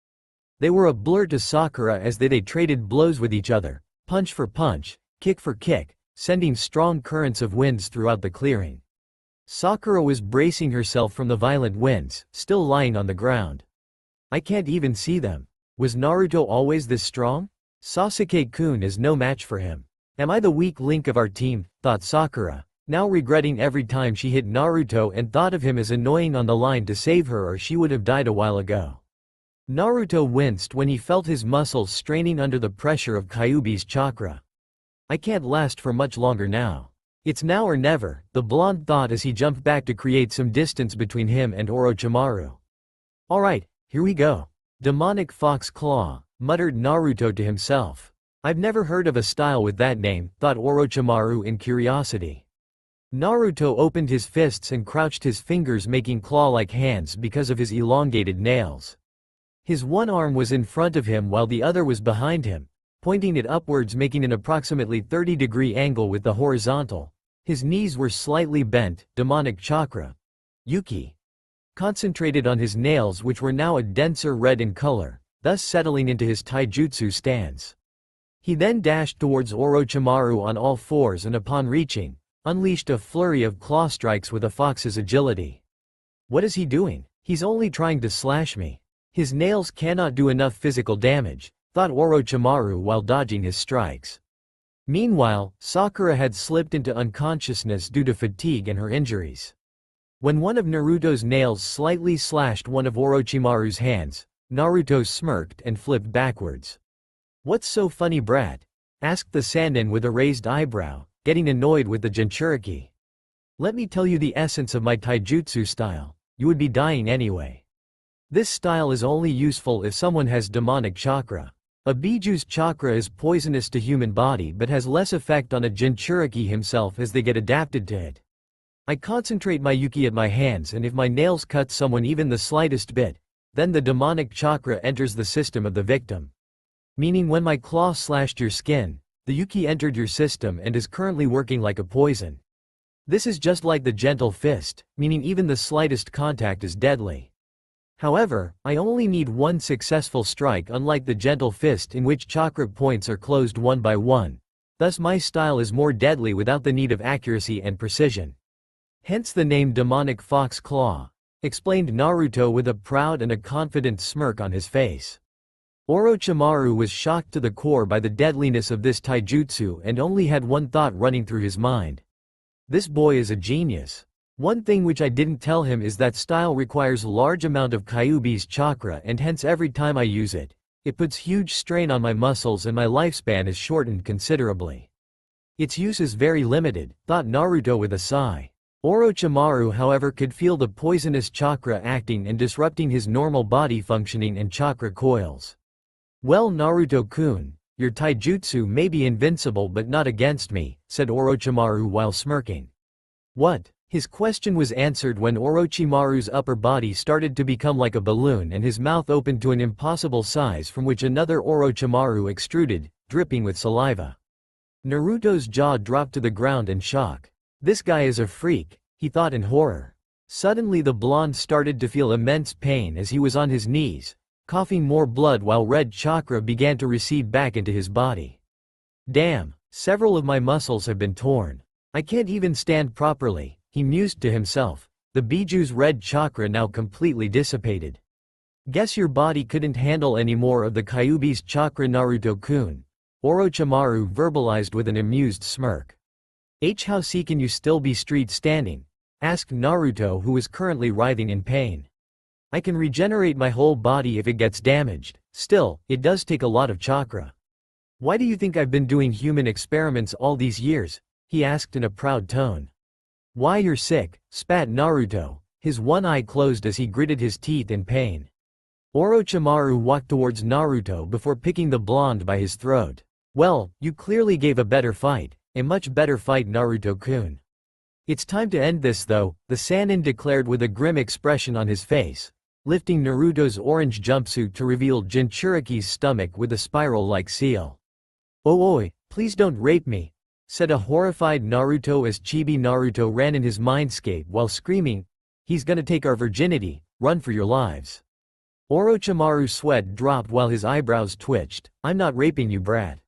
They were a blur to Sakura as they traded blows with each other, punch for punch, kick for kick, sending strong currents of winds throughout the clearing. Sakura was bracing herself from the violent winds, still lying on the ground. I can't even see them. Was Naruto always this strong? Sasuke-kun is no match for him. Am I the weak link of our team, thought Sakura, now regretting every time she hit Naruto and thought of him as annoying on the line to save her or she would have died a while ago. Naruto winced when he felt his muscles straining under the pressure of Kyuubi's chakra. I can't last for much longer now. It's now or never, the blonde thought as he jumped back to create some distance between him and Orochimaru. Alright, here we go. Demonic Fox Claw, muttered Naruto to himself. I've never heard of a style with that name, thought Orochimaru in curiosity. Naruto opened his fists and crouched his fingers making claw-like hands because of his elongated nails. His one arm was in front of him while the other was behind him, pointing it upwards making an approximately 30-degree angle with the horizontal. His knees were slightly bent, demonic chakra, Yuki, concentrated on his nails which were now a denser red in color, thus settling into his taijutsu stance. He then dashed towards Orochimaru on all fours and upon reaching, unleashed a flurry of claw strikes with a fox's agility. What is he doing? He's only trying to slash me. His nails cannot do enough physical damage, thought Orochimaru while dodging his strikes. Meanwhile, Sakura had slipped into unconsciousness due to fatigue and her injuries. When one of Naruto's nails slightly slashed one of Orochimaru's hands, Naruto smirked and flipped backwards. What's so funny, brat? Asked the Sannin with a raised eyebrow, getting annoyed with the Jinchuriki. Let me tell you the essence of my taijutsu style. You would be dying anyway. This style is only useful if someone has demonic chakra. A Biju's chakra is poisonous to human body but has less effect on a Jinchuriki himself as they get adapted to it. I concentrate my Yuki at my hands and if my nails cut someone even the slightest bit, then the demonic chakra enters the system of the victim. Meaning when my claw slashed your skin, the Yuki entered your system and is currently working like a poison. This is just like the gentle fist, meaning even the slightest contact is deadly. However, I only need one successful strike unlike the gentle fist in which chakra points are closed one by one. Thus my style is more deadly without the need of accuracy and precision. Hence the name Demonic Fox Claw, explained Naruto with a proud and a confident smirk on his face. Orochimaru was shocked to the core by the deadliness of this taijutsu and only had one thought running through his mind. This boy is a genius. One thing which I didn't tell him is that style requires large amount of Kyuubi's chakra and hence every time I use it, it puts huge strain on my muscles and my lifespan is shortened considerably. Its use is very limited, thought Naruto with a sigh. Orochimaru however could feel the poisonous chakra acting and disrupting his normal body functioning and chakra coils. Well Naruto-kun, your taijutsu may be invincible but not against me, said Orochimaru while smirking. What? His question was answered when Orochimaru's upper body started to become like a balloon and his mouth opened to an impossible size from which another Orochimaru extruded, dripping with saliva. Naruto's jaw dropped to the ground in shock. This guy is a freak, he thought in horror. Suddenly the blonde started to feel immense pain as he was on his knees, coughing more blood while red chakra began to recede back into his body. Damn, several of my muscles have been torn. I can't even stand properly, he mused to himself, the Biju's red chakra now completely dissipated. Guess your body couldn't handle any more of the Kyuubi's chakra Naruto-kun, Orochimaru verbalized with an amused smirk. How can you still be street standing? Asked Naruto who was currently writhing in pain. I can regenerate my whole body if it gets damaged, still, it does take a lot of chakra. Why do you think I've been doing human experiments all these years? He asked in a proud tone. Why you're sick, spat Naruto, his one eye closed as he gritted his teeth in pain. Orochimaru walked towards Naruto before picking the blonde by his throat. Well, you clearly gave a better fight, a much better fight Naruto-kun. It's time to end this though, the Sannin declared with a grim expression on his face, lifting Naruto's orange jumpsuit to reveal Jinchuriki's stomach with a spiral-like seal. Oh oi, please don't rape me, said a horrified Naruto as Chibi Naruto ran in his mindscape while screaming, he's gonna take our virginity, run for your lives. Orochimaru's sweat dropped while his eyebrows twitched, I'm not raping you brat.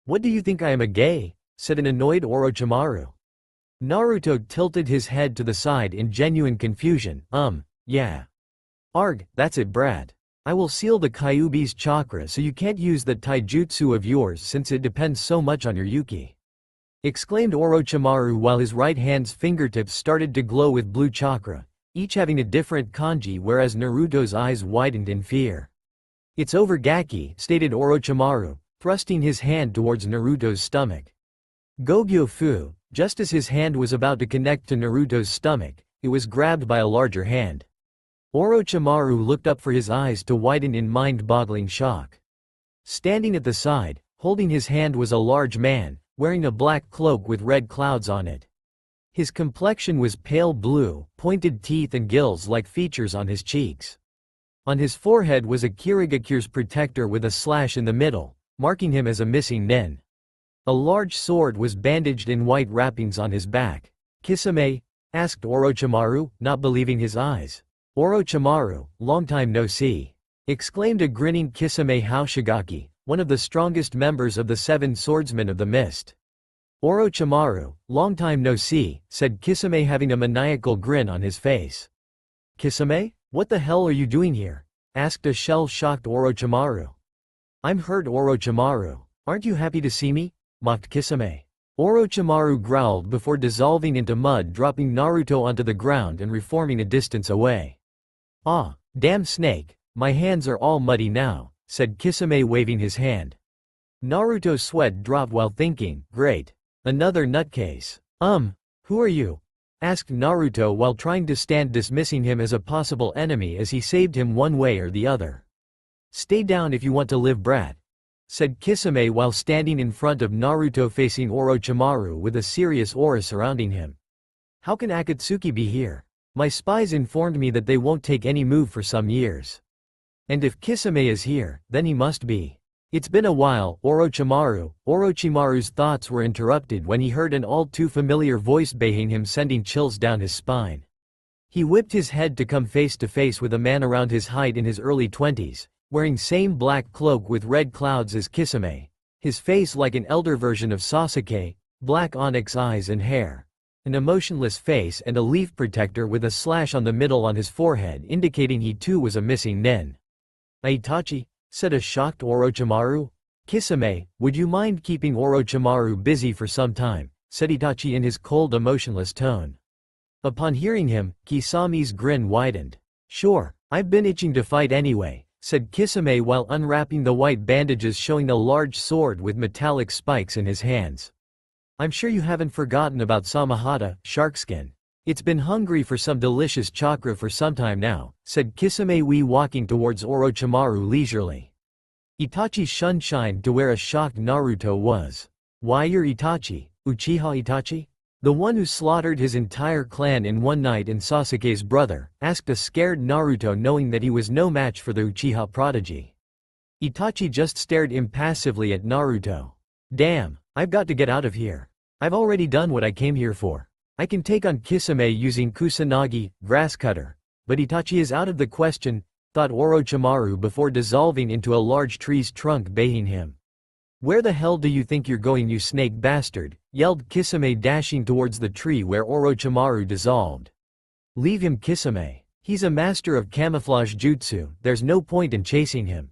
What do you think I am a gay? Said an annoyed Orochimaru. Naruto tilted his head to the side in genuine confusion, yeah. Arg, that's it brat. I will seal the Kyuubi's chakra so you can't use that taijutsu of yours since it depends so much on your Yuki. exclaimed Orochimaru while his right hand's fingertips started to glow with blue chakra, each having a different kanji, whereas Naruto's eyes widened in fear. "It's over, Gaki," stated Orochimaru, thrusting his hand towards Naruto's stomach. Gogyo Fu, just as his hand was about to connect to Naruto's stomach, it was grabbed by a larger hand. Orochimaru looked up for his eyes to widen in mind-boggling shock. Standing at the side, holding his hand was a large man, wearing a black cloak with red clouds on it. His complexion was pale blue, pointed teeth and gills-like features on his cheeks. On his forehead was a Kirigakure's protector with a slash in the middle, marking him as a missing nin. A large sword was bandaged in white wrappings on his back. "Kisame?" asked Orochimaru, not believing his eyes. "Orochimaru, long time no see," exclaimed a grinning Kisame Hoshigaki, one of the strongest members of the 7 Swordsmen of the Mist. "Orochimaru, long time no see," said Kisame, having a maniacal grin on his face. "Kisame? What the hell are you doing here?" asked a shell-shocked Orochimaru. "I'm hurt, Orochimaru. Aren't you happy to see me?" mocked Kisame. Orochimaru growled before dissolving into mud, dropping Naruto onto the ground and reforming a distance away. "Ah, damn snake, my hands are all muddy now," said Kisame, waving his hand. Naruto's sweat dropped while thinking, "Great. Another nutcase. Who are you?" asked Naruto while trying to stand, dismissing him as a possible enemy as he saved him one way or the other. "Stay down if you want to live, brat," said Kisame while standing in front of Naruto facing Orochimaru with a serious aura surrounding him. "How can Akatsuki be here? My spies informed me that they won't take any move for some years. And if Kisame is here, then he must be. It's been a while, Orochimaru." Orochimaru's thoughts were interrupted when he heard an all too familiar voice baying him, sending chills down his spine. He whipped his head to come face to face with a man around his height in his early 20s, wearing same black cloak with red clouds as Kisame, his face like an elder version of Sasuke, black onyx eyes and hair, an emotionless face and a leaf protector with a slash on the middle on his forehead indicating he too was a missing nin. "Itachi?" said a shocked Orochimaru. "Kisame, would you mind keeping Orochimaru busy for some time?" said Itachi in his cold, emotionless tone. Upon hearing him, Kisame's grin widened. "Sure, I've been itching to fight anyway," said Kisame while unwrapping the white bandages, showing a large sword with metallic spikes in his hands. "I'm sure you haven't forgotten about Samahata, Sharkskin. It's been hungry for some delicious chakra for some time now," said Kisame, walking towards Orochimaru leisurely. Itachi shined to where a shocked Naruto was. "Why, you're Itachi, Uchiha Itachi? The one who slaughtered his entire clan in one night and Sasuke's brother?" asked a scared Naruto, knowing that he was no match for the Uchiha prodigy. Itachi just stared impassively at Naruto. "Damn, I've got to get out of here. I've already done what I came here for. I can take on Kisame using Kusanagi, grass cutter. But Itachi is out of the question," thought Orochimaru before dissolving into a large tree's trunk, baying him. "Where the hell do you think you're going, you snake bastard?" yelled Kisame, dashing towards the tree where Orochimaru dissolved. "Leave him, Kisame. He's a master of camouflage jutsu, there's no point in chasing him.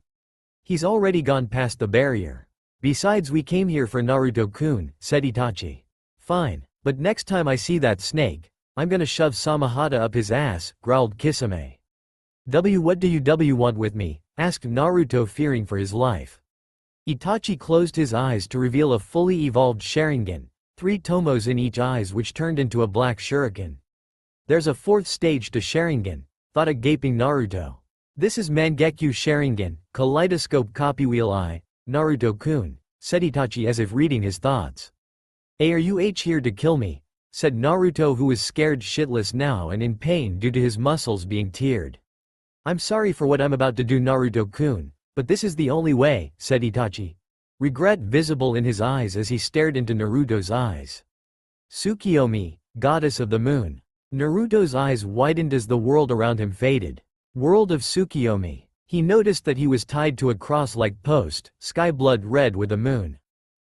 He's already gone past the barrier. Besides, we came here for Naruto-kun," said Itachi. "Fine, but next time I see that snake, I'm gonna shove Samahata up his ass," growled Kisame. What do you want with me?" asked Naruto, fearing for his life. Itachi closed his eyes to reveal a fully evolved Sharingan, 3 tomos in each eyes, which turned into a black shuriken. "There's a 4th stage to Sharingan," thought a gaping Naruto. "This is Mangekyo Sharingan, Kaleidoscope Copywheel Eye, Naruto-kun," said Itachi as if reading his thoughts. "Are you here to kill me?" said Naruto, who was scared shitless now and in pain due to his muscles being teared. "I'm sorry for what I'm about to do, Naruto-kun, but this is the only way," said Itachi. Regret visible in his eyes as he stared into Naruto's eyes. "Tsukiyomi, goddess of the moon." Naruto's eyes widened as the world around him faded. World of Tsukiyomi. He noticed that he was tied to a cross-like post, sky blood red with a moon.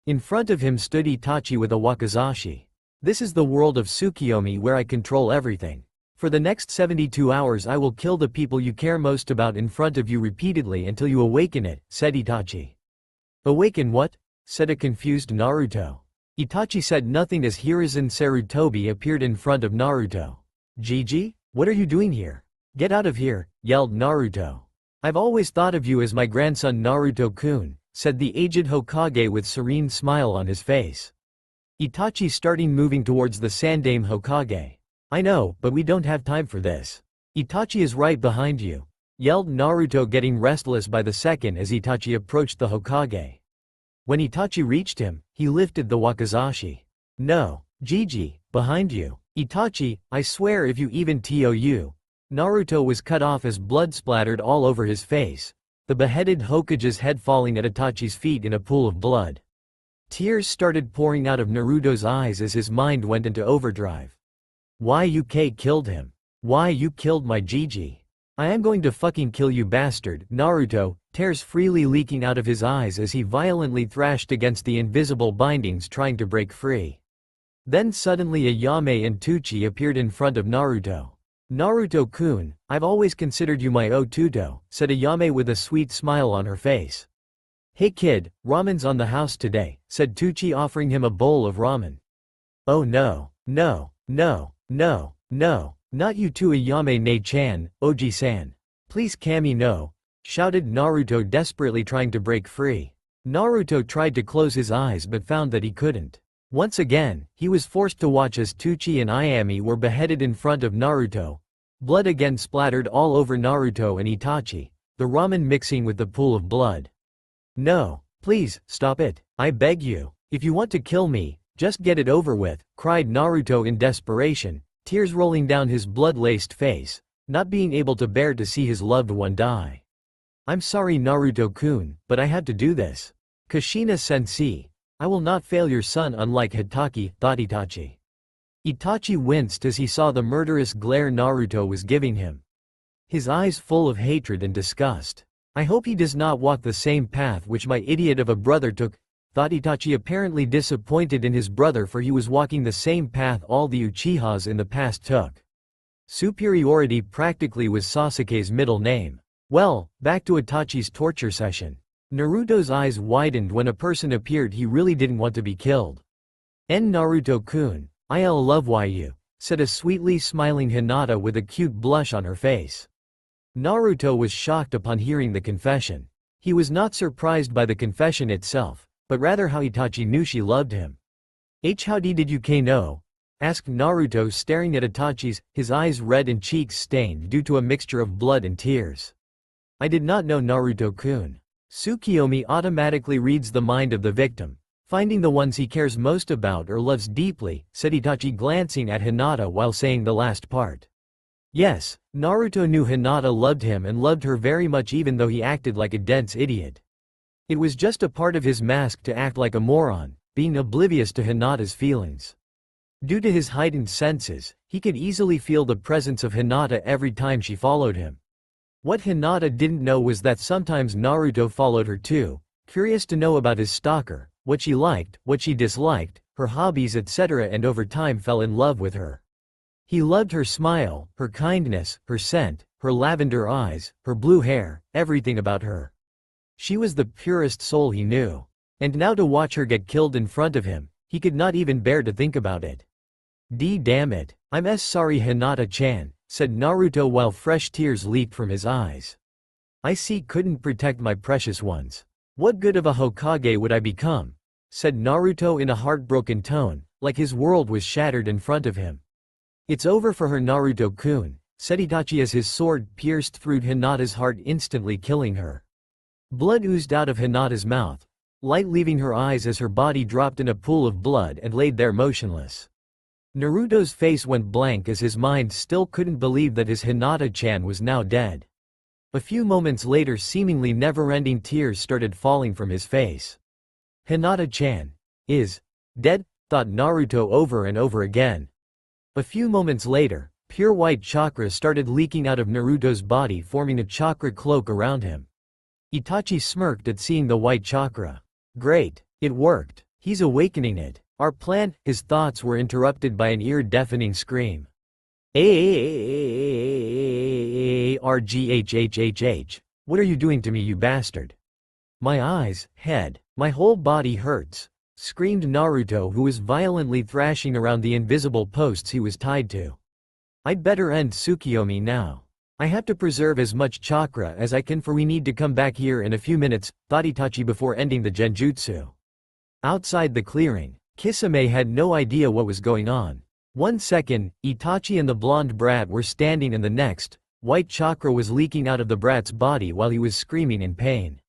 In front of him stood Itachi with a wakizashi. "This is the world of Tsukiyomi, where I control everything. For the next 72 hours I will kill the people you care most about in front of you repeatedly until you awaken it," said Itachi. "Awaken what?" said a confused Naruto. Itachi said nothing as Hiruzen Sarutobi appeared in front of Naruto. Gigi? What are you doing here? Get out of here, yelled Naruto. I've always thought of you as my grandson Naruto-kun, said the aged Hokage with serene smile on his face. Itachi started moving towards the Sandaime Hokage. I know, but we don't have time for this. Itachi is right behind you, yelled Naruto, getting restless by the second as Itachi approached the Hokage. When Itachi reached him, he lifted the wakizashi. No, Gigi, behind you. Itachi, I swear if you even TOU. Naruto was cut off as blood splattered all over his face, the beheaded Hokage's head falling at Itachi's feet in a pool of blood. Tears started pouring out of Naruto's eyes as his mind went into overdrive. Why you killed him? Why you killed my Gigi? I am going to fucking kill you bastard, Naruto, tears freely leaking out of his eyes as he violently thrashed against the invisible bindings trying to break free. Then suddenly Ayame and Teuchi appeared in front of Naruto. Naruto-kun, I've always considered you my Otuto, said Ayame with a sweet smile on her face. Hey kid, ramen's on the house today, said Teuchi, offering him a bowl of ramen. Oh no, no, no, no, no, not you too, Ayame-ne-chan, Oji-san. Please Kami no, shouted Naruto, desperately trying to break free. Naruto tried to close his eyes but found that he couldn't. Once again, he was forced to watch as Teuchi and Ayame were beheaded in front of Naruto. Blood again splattered all over Naruto and Itachi, the ramen mixing with the pool of blood. No, please, stop it, I beg you. If you want to kill me, just get it over with, cried Naruto in desperation, tears rolling down his blood-laced face, not being able to bear to see his loved one die. I'm sorry Naruto-kun, but I had to do this. Kushina-sensei, I will not fail your son unlike Hitaki, thought Itachi. Itachi winced as he saw the murderous glare Naruto was giving him. His eyes full of hatred and disgust. I hope he does not walk the same path which my idiot of a brother took, thought Itachi, apparently disappointed in his brother, for he was walking the same path all the Uchihas in the past took. Superiority practically was Sasuke's middle name. Well, back to Itachi's torture session. Naruto's eyes widened when a person appeared he really didn't want to be killed. Naruto-kun, I'll love you, said a sweetly smiling Hinata with a cute blush on her face. Naruto was shocked upon hearing the confession. He was not surprised by the confession itself, but rather how Itachi knew she loved him. How did you know? Asked Naruto, staring at Itachi's, his eyes red and cheeks stained due to a mixture of blood and tears. I did not know, Naruto-kun. Tsukiyomi automatically reads the mind of the victim, finding the ones he cares most about or loves deeply, said Itachi, glancing at Hinata while saying the last part. Yes, Naruto knew Hinata loved him and loved her very much, even though he acted like a dense idiot. It was just a part of his mask to act like a moron, being oblivious to Hinata's feelings. Due to his heightened senses, he could easily feel the presence of Hinata every time she followed him. What Hinata didn't know was that sometimes Naruto followed her too, curious to know about his stalker, what she liked, what she disliked, her hobbies, etc., and over time fell in love with her. He loved her smile, her kindness, her scent, her lavender eyes, her blue hair, everything about her. She was the purest soul he knew. And now to watch her get killed in front of him, he could not even bear to think about it. Damn it, I'm sorry Hinata-chan, said Naruto while fresh tears leaked from his eyes. I couldn't protect my precious ones. What good of a Hokage would I become? Said Naruto in a heartbroken tone, like his world was shattered in front of him. It's over for her, Naruto-kun, said Itachi as his sword pierced through Hinata's heart, instantly killing her. Blood oozed out of Hinata's mouth, light leaving her eyes as her body dropped in a pool of blood and laid there motionless. Naruto's face went blank as his mind still couldn't believe that his Hinata-chan was now dead. A few moments later, seemingly never-ending tears started falling from his face. Hinata-chan is dead, thought Naruto over and over again. A few moments later, pure white chakra started leaking out of Naruto's body, forming a chakra cloak around him. Itachi smirked at seeing the white chakra. Great, it worked. He's awakening it. Our plan. His thoughts were interrupted by an ear-deafening scream. Arghhhh. What are you doing to me, you bastard? My eyes, head, my whole body hurts. screamed Naruto, who was violently thrashing around the invisible posts he was tied to. I'd better end Tsukiyomi now. I have to preserve as much chakra as I can, for we need to come back here in a few minutes, thought Itachi before ending the genjutsu. Outside the clearing, Kisame had no idea what was going on. 1 second, Itachi and the blonde brat were standing, and the next, white chakra was leaking out of the brat's body while he was screaming in pain.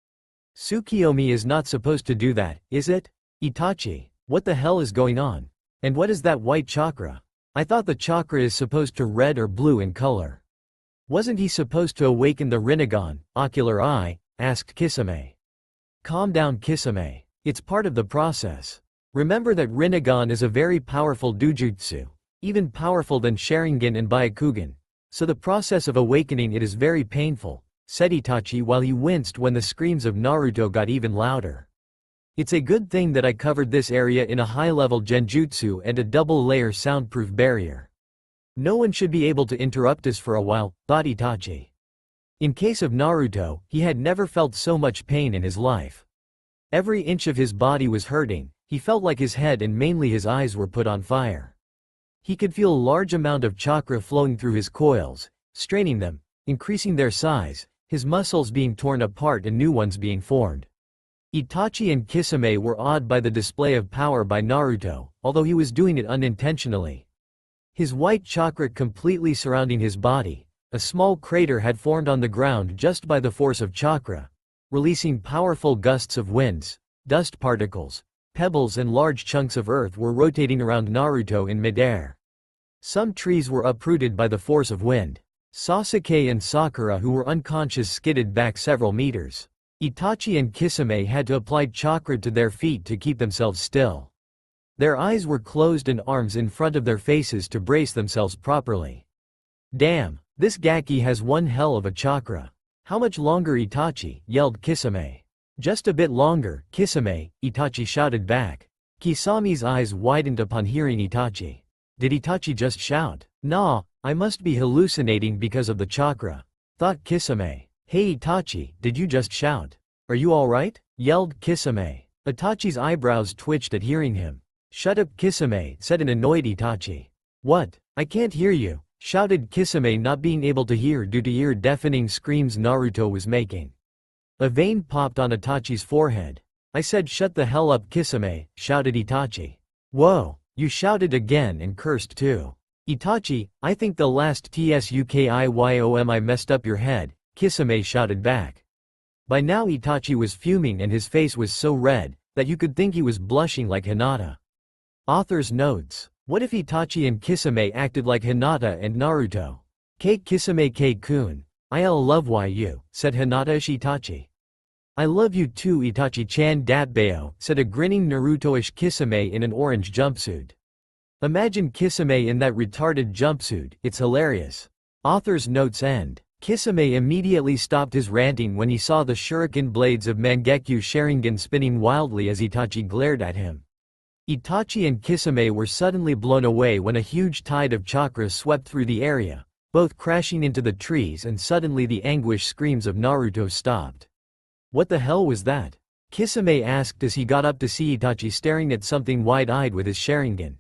Tsukiyomi is not supposed to do that, is it? Itachi, what the hell is going on? And what is that white chakra? I thought the chakra is supposed to red or blue in color. Wasn't he supposed to awaken the Rinnegan, ocular eye? Asked Kisame. Calm down, Kisame. It's part of the process. Remember that Rinnegan is a very powerful dojutsu, even powerful than Sharingan and Byakugan. So the process of awakening it is very painful, said Itachi while he winced when the screams of Naruto got even louder. It's a good thing that I covered this area in a high-level genjutsu and a double-layer soundproof barrier. No one should be able to interrupt us for a while, thought Itachi. In case of Naruto, he had never felt so much pain in his life. Every inch of his body was hurting, he felt like his head and mainly his eyes were put on fire. He could feel a large amount of chakra flowing through his coils, straining them, increasing their size, his muscles being torn apart and new ones being formed. Itachi and Kisame were awed by the display of power by Naruto, although he was doing it unintentionally. His white chakra completely surrounding his body, a small crater had formed on the ground just by the force of chakra, releasing powerful gusts of winds, dust particles, pebbles and large chunks of earth were rotating around Naruto in midair. Some trees were uprooted by the force of wind. Sasuke and Sakura, who were unconscious, skidded back several meters. Itachi and Kisame had to apply chakra to their feet to keep themselves still. Their eyes were closed and arms in front of their faces to brace themselves properly. Damn, this Gaki has one hell of a chakra. How much longer, Itachi? Yelled Kisame. Just a bit longer, Kisame, Itachi shouted back. Kisame's eyes widened upon hearing Itachi. Did Itachi just shout? Nah, I must be hallucinating because of the chakra, thought Kisame. Hey Itachi, did you just shout? Are you alright? Yelled Kisame. Itachi's eyebrows twitched at hearing him. Shut up, Kisame, said an annoyed Itachi. What? I can't hear you, shouted Kisame, not being able to hear due to ear-deafening screams Naruto was making. A vein popped on Itachi's forehead. I said shut the hell up, Kisame, shouted Itachi. Whoa, you shouted again and cursed too. Itachi, I think the last Tsukiyomi messed up your head, Kisame shouted back. By now Itachi was fuming and his face was so red that you could think he was blushing like Hinata. Author's notes. What if Itachi and Kisame acted like Hinata and Naruto? Kisame Kun. I'll love you, said Hinata-ish Itachi. I love you too, Itachi-chan datbeo, said a grinning Naruto-ish Kisame in an orange jumpsuit. Imagine Kisame in that retarded jumpsuit, it's hilarious. Author's notes end. Kisame immediately stopped his ranting when he saw the shuriken blades of Mangekyo Sharingan spinning wildly as Itachi glared at him. Itachi and Kisame were suddenly blown away when a huge tide of chakra swept through the area, both crashing into the trees, and suddenly the anguish screams of Naruto stopped. What the hell was that? Kisame asked as he got up to see Itachi staring at something wide-eyed with his Sharingan.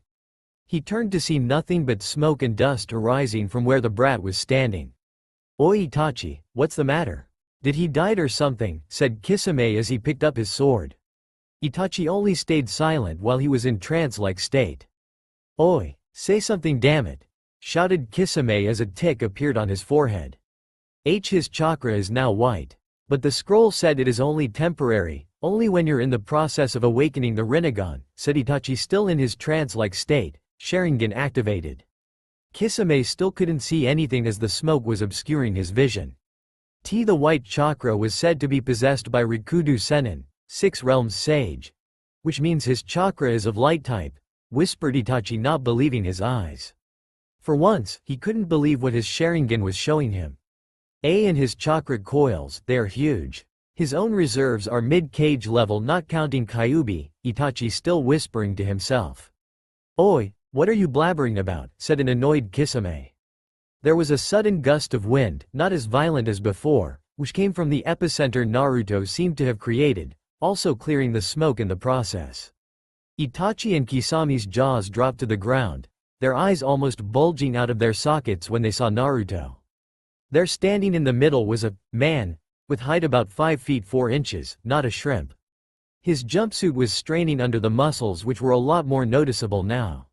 He turned to see nothing but smoke and dust arising from where the brat was standing. Oi Itachi, what's the matter? Did he die or something? Said Kisame as he picked up his sword. Itachi only stayed silent while he was in trance-like state. Oi, say something, damn it, shouted Kisame as a tick appeared on his forehead. His chakra is now white. But the scroll said it is only temporary, only when you're in the process of awakening the Rinnegan, said Itachi, still in his trance-like state, Sharingan activated. Kisame still couldn't see anything as the smoke was obscuring his vision. The white chakra was said to be possessed by Rikudo Sennin, 6 realms sage. Which means his chakra is of light type, whispered Itachi, not believing his eyes. For once, he couldn't believe what his Sharingan was showing him. And his chakra coils, they are huge. His own reserves are mid-cage level, not counting Kyuubi, Itachi still whispering to himself. Oi, what are you blabbering about? Said an annoyed Kisame. There was a sudden gust of wind, not as violent as before, which came from the epicenter Naruto seemed to have created, also clearing the smoke in the process. Itachi and Kisami's jaws dropped to the ground, their eyes almost bulging out of their sockets when they saw Naruto. There standing in the middle was a man, with height about 5 feet 4 inches, not a shrimp. His jumpsuit was straining under the muscles which were a lot more noticeable now.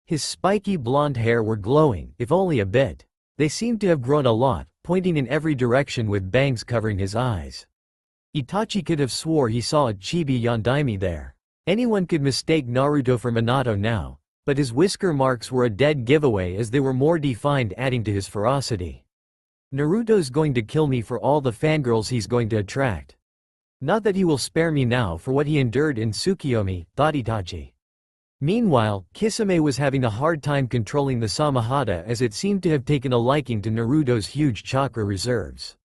His spiky blonde hair were glowing, if only a bit. They seemed to have grown a lot, pointing in every direction with bangs covering his eyes. Itachi could have swore he saw a chibi Yondaime there. Anyone could mistake Naruto for Minato now, but his whisker marks were a dead giveaway as they were more defined, adding to his ferocity. Naruto's going to kill me for all the fangirls he's going to attract. Not that he will spare me now for what he endured in Tsukiyomi, thought Itachi. Meanwhile, Kisame was having a hard time controlling the Samahata as it seemed to have taken a liking to Naruto's huge chakra reserves.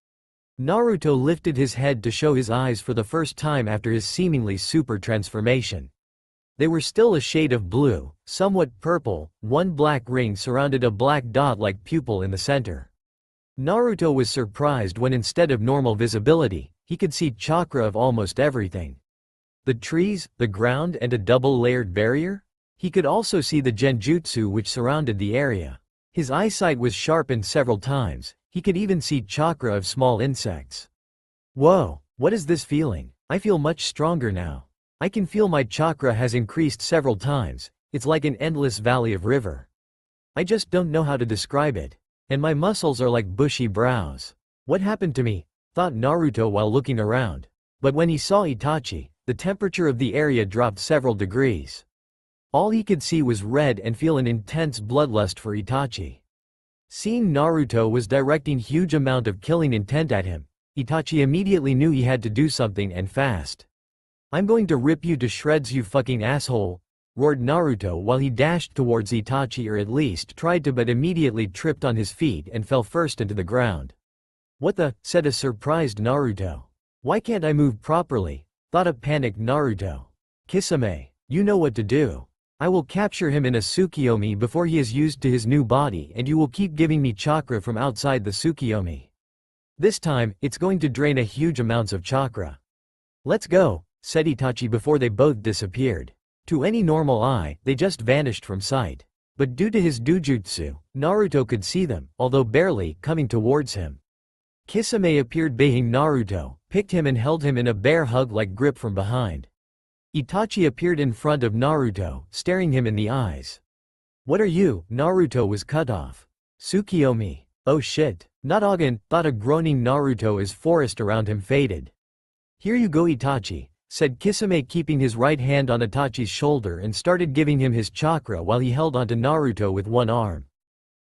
Naruto lifted his head to show his eyes for the first time after his seemingly super transformation. They were still a shade of blue, somewhat purple, one black ring surrounded a black dot-like pupil in the center. Naruto was surprised when instead of normal visibility, he could see chakra of almost everything. The trees, the ground, and a double-layered barrier? He could also see the genjutsu which surrounded the area. His eyesight was sharpened several times, he could even see chakra of small insects. Whoa, what is this feeling? I feel much stronger now. I can feel my chakra has increased several times, it's like an endless valley of river. I just don't know how to describe it. And my muscles are like bushy brows. What happened to me? Thought Naruto while looking around. But when he saw Itachi, the temperature of the area dropped several degrees. All he could see was red and feel an intense bloodlust for Itachi. Seeing Naruto was directing huge amount of killing intent at him, Itachi immediately knew he had to do something and fast. I'm going to rip you to shreds, you fucking asshole, roared Naruto while he dashed towards Itachi, or at least tried to, but immediately tripped on his feet and fell first into the ground. What the, said a surprised Naruto. Why can't I move properly? Thought a panicked Naruto. Kisame, you know what to do. I will capture him in a Tsukiyomi before he is used to his new body, and you will keep giving me chakra from outside the Tsukiyomi. This time, it's going to drain a huge amounts of chakra. Let's go, said Itachi before they both disappeared. To any normal eye, they just vanished from sight. But due to his dujutsu, Naruto could see them, although barely, coming towards him. Kisame appeared baying Naruto, picked him and held him in a bear hug-like grip from behind. Itachi appeared in front of Naruto, staring him in the eyes. What are you? Naruto was cut off. Tsukiyomi. Oh shit. Not Agen, thought a groaning Naruto as forest around him faded. Here you go, Itachi, said Kisame, keeping his right hand on Itachi's shoulder and started giving him his chakra while he held onto Naruto with one arm.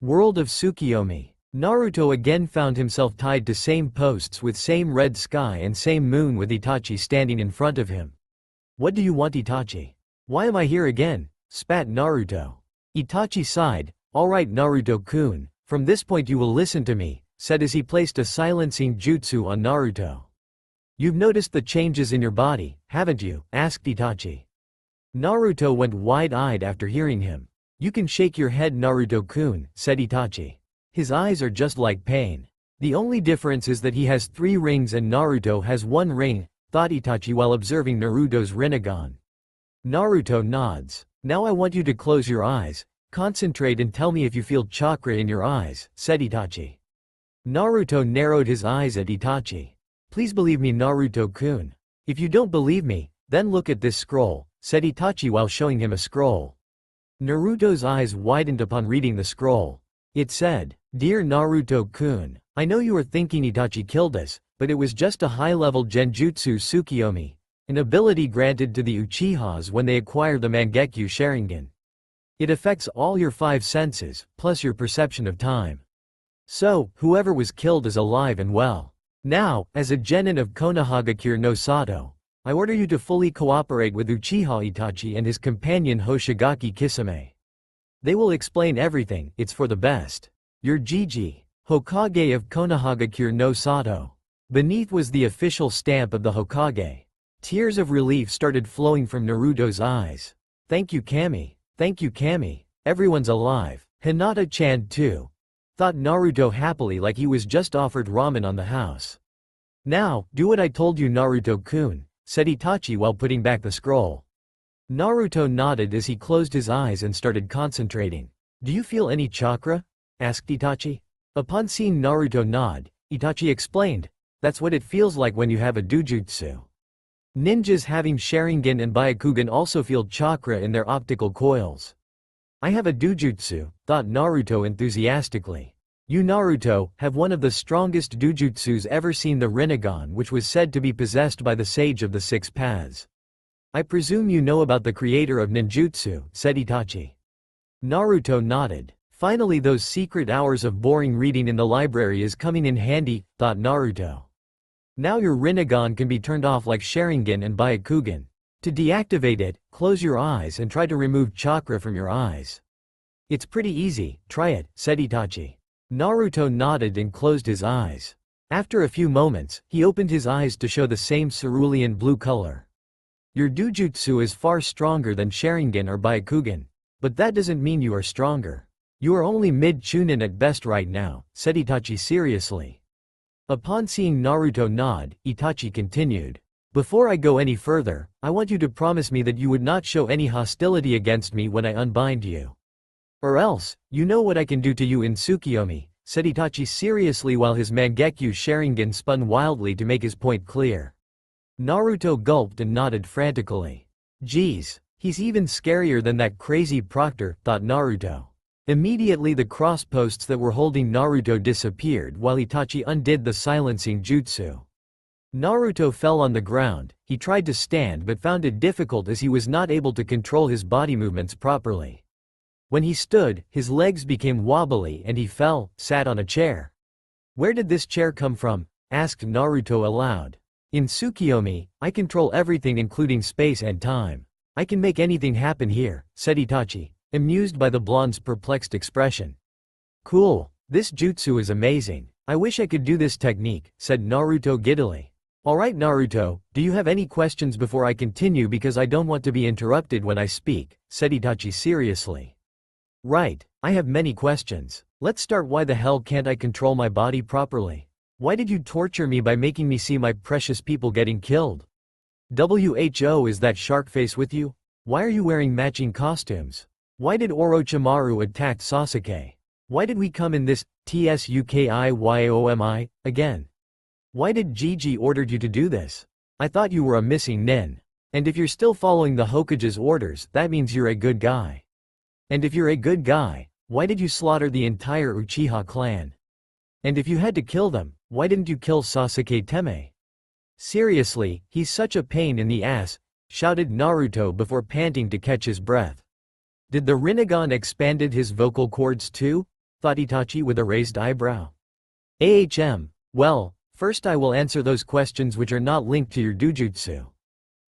World of Tsukiyomi. Naruto again found himself tied to same posts with same red sky and same moon with Itachi standing in front of him. What do you want, Itachi? Why am I here again? Spat Naruto. Itachi sighed. Alright Naruto-kun, from this point you will listen to me, said as he placed a silencing jutsu on Naruto. You've noticed the changes in your body, haven't you? Asked Itachi. Naruto went wide-eyed after hearing him. You can shake your head, Naruto-kun, said Itachi. His eyes are just like pain. The only difference is that he has 3 rings and Naruto has 1 ring, thought Itachi while observing Naruto's Rinnegan. Naruto nods. Now I want you to close your eyes, concentrate and tell me if you feel chakra in your eyes, said Itachi. Naruto narrowed his eyes at Itachi. Please believe me, Naruto-kun. If you don't believe me, then look at this scroll, said Itachi while showing him a scroll. Naruto's eyes widened upon reading the scroll. It said, Dear Naruto-kun, I know you are thinking Itachi killed us, but it was just a high-level genjutsu Tsukiyomi, an ability granted to the Uchihas when they acquire the Mangekyo Sharingan. It affects all your 5 senses, plus your perception of time. So, whoever was killed is alive and well. Now, as a genin of Konohagakure no Sato, I order you to fully cooperate with Uchiha Itachi and his companion Hoshigaki Kisame. They will explain everything, it's for the best. Your Jiji, Hokage of Konohagakure no Sato. Beneath was the official stamp of the Hokage. Tears of relief started flowing from Naruto's eyes. Thank you Kami, everyone's alive. Hinata-chan too. Thought Naruto happily like he was just offered ramen on the house. Now, do what I told you Naruto-kun, said Itachi while putting back the scroll. Naruto nodded as he closed his eyes and started concentrating. "Do you feel any chakra?" asked Itachi. Upon seeing Naruto nod, Itachi explained, "That's what it feels like when you have a dujutsu. Ninjas having Sharingan and Byakugan also feel chakra in their optical coils." "I have a dujutsu," thought Naruto enthusiastically. "You Naruto, have one of the strongest dujutsus ever seen, the Rinnegan, which was said to be possessed by the Sage of the Six Paths. I presume you know about the creator of ninjutsu," said Itachi. Naruto nodded. Finally, those secret hours of boring reading in the library is coming in handy, thought Naruto. Now your Rinnegan can be turned off like Sharingan and Byakugan. To deactivate it, close your eyes and try to remove chakra from your eyes. "It's pretty easy, try it," said Itachi. Naruto nodded and closed his eyes. After a few moments, he opened his eyes to show the same cerulean blue color. "Your dujutsu is far stronger than Sharingan or Byakugan. But that doesn't mean you are stronger. You are only mid-chunin at best right now," said Itachi seriously. Upon seeing Naruto nod, Itachi continued. "Before I go any further, I want you to promise me that you would not show any hostility against me when I unbind you. Or else, you know what I can do to you in Tsukiyomi," said Itachi seriously while his Mangekyo Sharingan spun wildly to make his point clear. Naruto gulped and nodded frantically. "Geez, he's even scarier than that crazy proctor," thought Naruto. Immediately the crossposts that were holding Naruto disappeared while Itachi undid the silencing jutsu. Naruto fell on the ground. He tried to stand but found it difficult as he was not able to control his body movements properly. When he stood, his legs became wobbly and he sat on a chair. "Where did this chair come from?" asked Naruto aloud. "In Tsukiyomi, I control everything including space and time. I can make anything happen here," said Itachi, amused by the blonde's perplexed expression. "Cool, this jutsu is amazing. I wish I could do this technique," said Naruto giddily. "Alright Naruto, do you have any questions before I continue, because I don't want to be interrupted when I speak," said Itachi seriously. "Right, I have many questions. Let's start. Why the hell can't I control my body properly? Why did you torture me by making me see my precious people getting killed? Who is that shark face with you? Why are you wearing matching costumes? Why did Orochimaru attack Sasuke? Why did we come in this Tsukiyomi again? Why did Gigi ordered you to do this? I thought you were a missing nin. And if you're still following the Hokage's orders, that means you're a good guy. And if you're a good guy, why did you slaughter the entire Uchiha clan? And if you had to kill them, why didn't you kill Sasuke Teme? Seriously, he's such a pain in the ass," shouted Naruto before panting to catch his breath. "Did the Rinnegan expanded his vocal cords too?" thought Itachi with a raised eyebrow. Well, first I will answer those questions which are not linked to your dujutsu.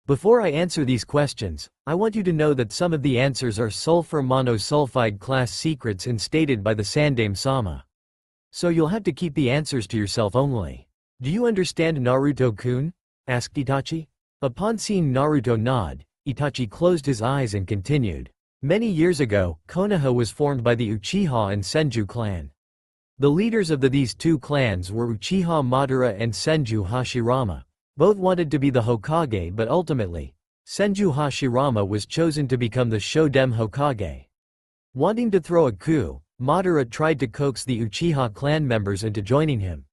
Before I answer these questions, I want you to know that some of the answers are sulfur monosulfide class secrets instated by the Sandaime-sama. So you'll have to keep the answers to yourself only. "Do you understand, Naruto-kun?" asked Itachi. Upon seeing Naruto nod, Itachi closed his eyes and continued. "Many years ago, Konoha was formed by the Uchiha and Senju clan. The leaders of these two clans were Uchiha Madara and Senju Hashirama. Both wanted to be the Hokage, but ultimately, Senju Hashirama was chosen to become the Shoden Hokage. Wanting to throw a coup, Madara tried to coax the Uchiha clan members into joining him.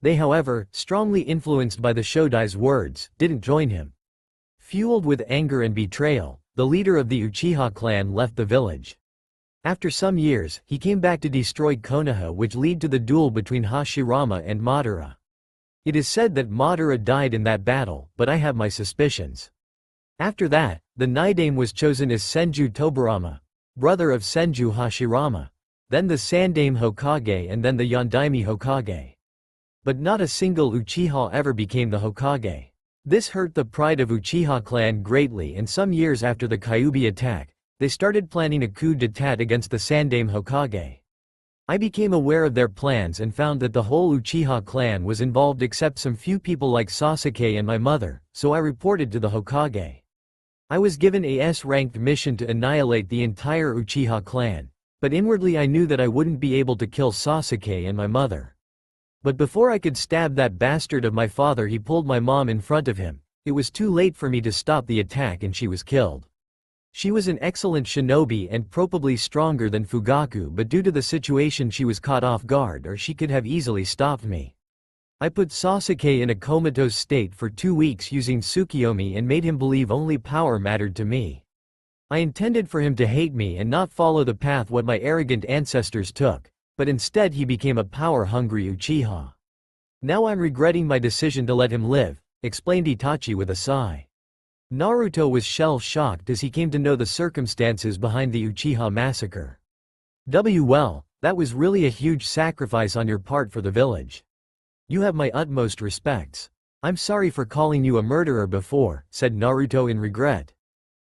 They, however, strongly influenced by the Shodai's words, didn't join him. Fueled with anger and betrayal, the leader of the Uchiha clan left the village. After some years, he came back to destroy Konoha, which led to the duel between Hashirama and Madara. It is said that Madara died in that battle, but I have my suspicions. After that, the Nidaime was chosen as Senju Tobirama, brother of Senju Hashirama, then the Sandaime Hokage, and then the Yondaime Hokage. But not a single Uchiha ever became the Hokage. This hurt the pride of Uchiha clan greatly, and some years after the Kyuubi attack, they started planning a coup d'etat against the Sandaime Hokage. I became aware of their plans and found that the whole Uchiha clan was involved except some few people like Sasuke and my mother, so I reported to the Hokage. I was given a S-ranked mission to annihilate the entire Uchiha clan, but inwardly I knew that I wouldn't be able to kill Sasuke and my mother. But before I could stab that bastard of my father, he pulled my mom in front of him. It was too late for me to stop the attack and she was killed. She was an excellent shinobi and probably stronger than Fugaku, but due to the situation she was caught off guard, or she could have easily stopped me. I put Sasuke in a comatose state for 2 weeks using Tsukiyomi and made him believe only power mattered to me. I intended for him to hate me and not follow the path what my arrogant ancestors took, but instead he became a power-hungry Uchiha. Now I'm regretting my decision to let him live, explained Itachi with a sigh. Naruto was shell-shocked as he came to know the circumstances behind the Uchiha massacre. Well, that was really a huge sacrifice on your part for the village. You have my utmost respects. I'm sorry for calling you a murderer before, said Naruto in regret.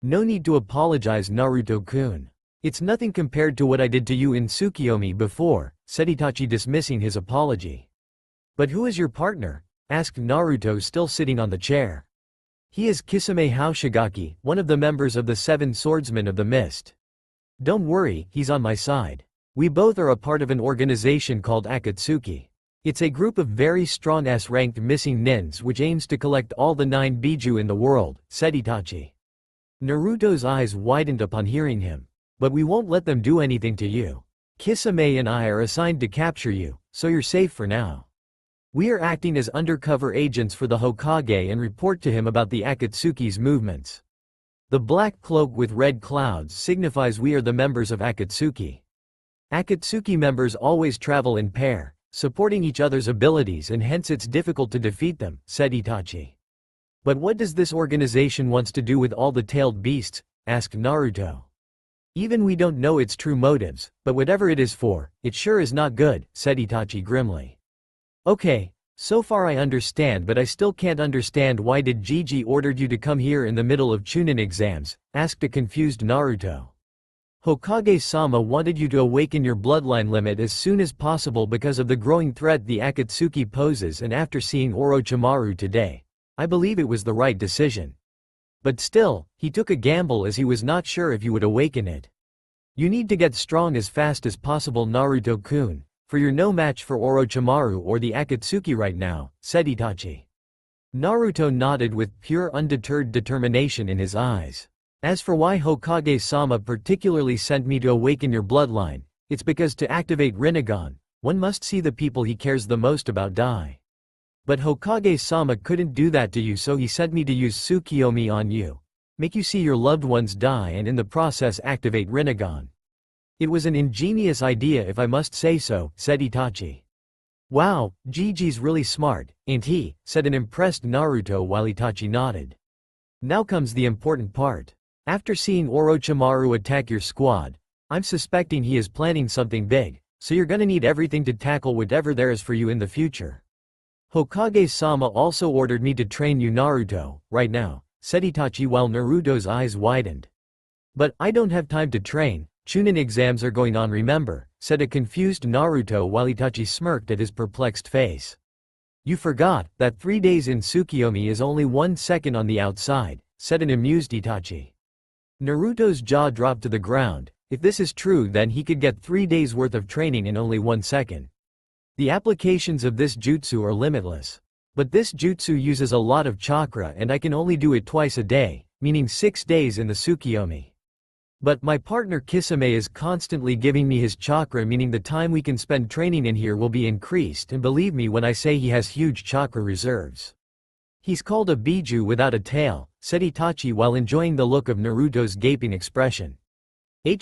No need to apologize, Naruto-kun. It's nothing compared to what I did to you in Tsukiyomi before, said Itachi, dismissing his apology. But who is your partner? Asked Naruto, still sitting on the chair. He is Kisame Hoshigaki, one of the members of the 7 Swordsmen of the Mist. Don't worry, he's on my side. We both are a part of an organization called Akatsuki. It's a group of very strong S-ranked missing nins which aims to collect all the 9 Biju in the world, said Itachi. Naruto's eyes widened upon hearing him. But we won't let them do anything to you. Kisame and I are assigned to capture you, so you're safe for now. We are acting as undercover agents for the Hokage and report to him about the Akatsuki's movements. The black cloak with red clouds signifies we are the members of Akatsuki. Akatsuki members always travel in pair, supporting each other's abilities, and hence it's difficult to defeat them, said Itachi. But what does this organization wants to do with all the tailed beasts? Asked Naruto. Even we don't know its true motives, but whatever it is for, it sure is not good, said Itachi grimly. Okay, so far I understand, but I still can't understand why did Jiji ordered you to come here in the middle of Chunin exams, asked a confused Naruto. Hokage-sama wanted you to awaken your bloodline limit as soon as possible because of the growing threat the Akatsuki poses, and after seeing Orochimaru today, I believe it was the right decision. But still, he took a gamble as he was not sure if you would awaken it. You need to get strong as fast as possible, Naruto-kun, for you're no match for Orochimaru or the Akatsuki right now, said Itachi. Naruto nodded with pure undeterred determination in his eyes. As for why Hokage-sama particularly sent me to awaken your bloodline, it's because to activate Rinnegan, one must see the people he cares the most about die. But Hokage-sama couldn't do that to you, so he sent me to use Tsukiyomi on you, make you see your loved ones die and in the process activate Rinnegan. It was an ingenious idea if I must say so, said Itachi. Wow, Jiji's really smart, ain't he? Said an impressed Naruto while Itachi nodded. Now comes the important part. After seeing Orochimaru attack your squad, I'm suspecting he is planning something big, so you're gonna need everything to tackle whatever there is for you in the future. Hokage-sama also ordered me to train you, Naruto, right now, said Itachi while Naruto's eyes widened. But I don't have time to train. Chunin exams are going on, remember, said a confused Naruto while Itachi smirked at his perplexed face. You forgot that 3 days in Tsukiyomi is only 1 second on the outside, said an amused Itachi. Naruto's jaw dropped to the ground. If this is true, then he could get 3 days worth of training in only 1 second. The applications of this jutsu are limitless. But this jutsu uses a lot of chakra and I can only do it twice a day, meaning 6 days in the Tsukiyomi. But my partner Kisame is constantly giving me his chakra, meaning the time we can spend training in here will be increased, and believe me when I say he has huge chakra reserves. He's called a Biju without a tail, said Itachi while enjoying the look of Naruto's gaping expression.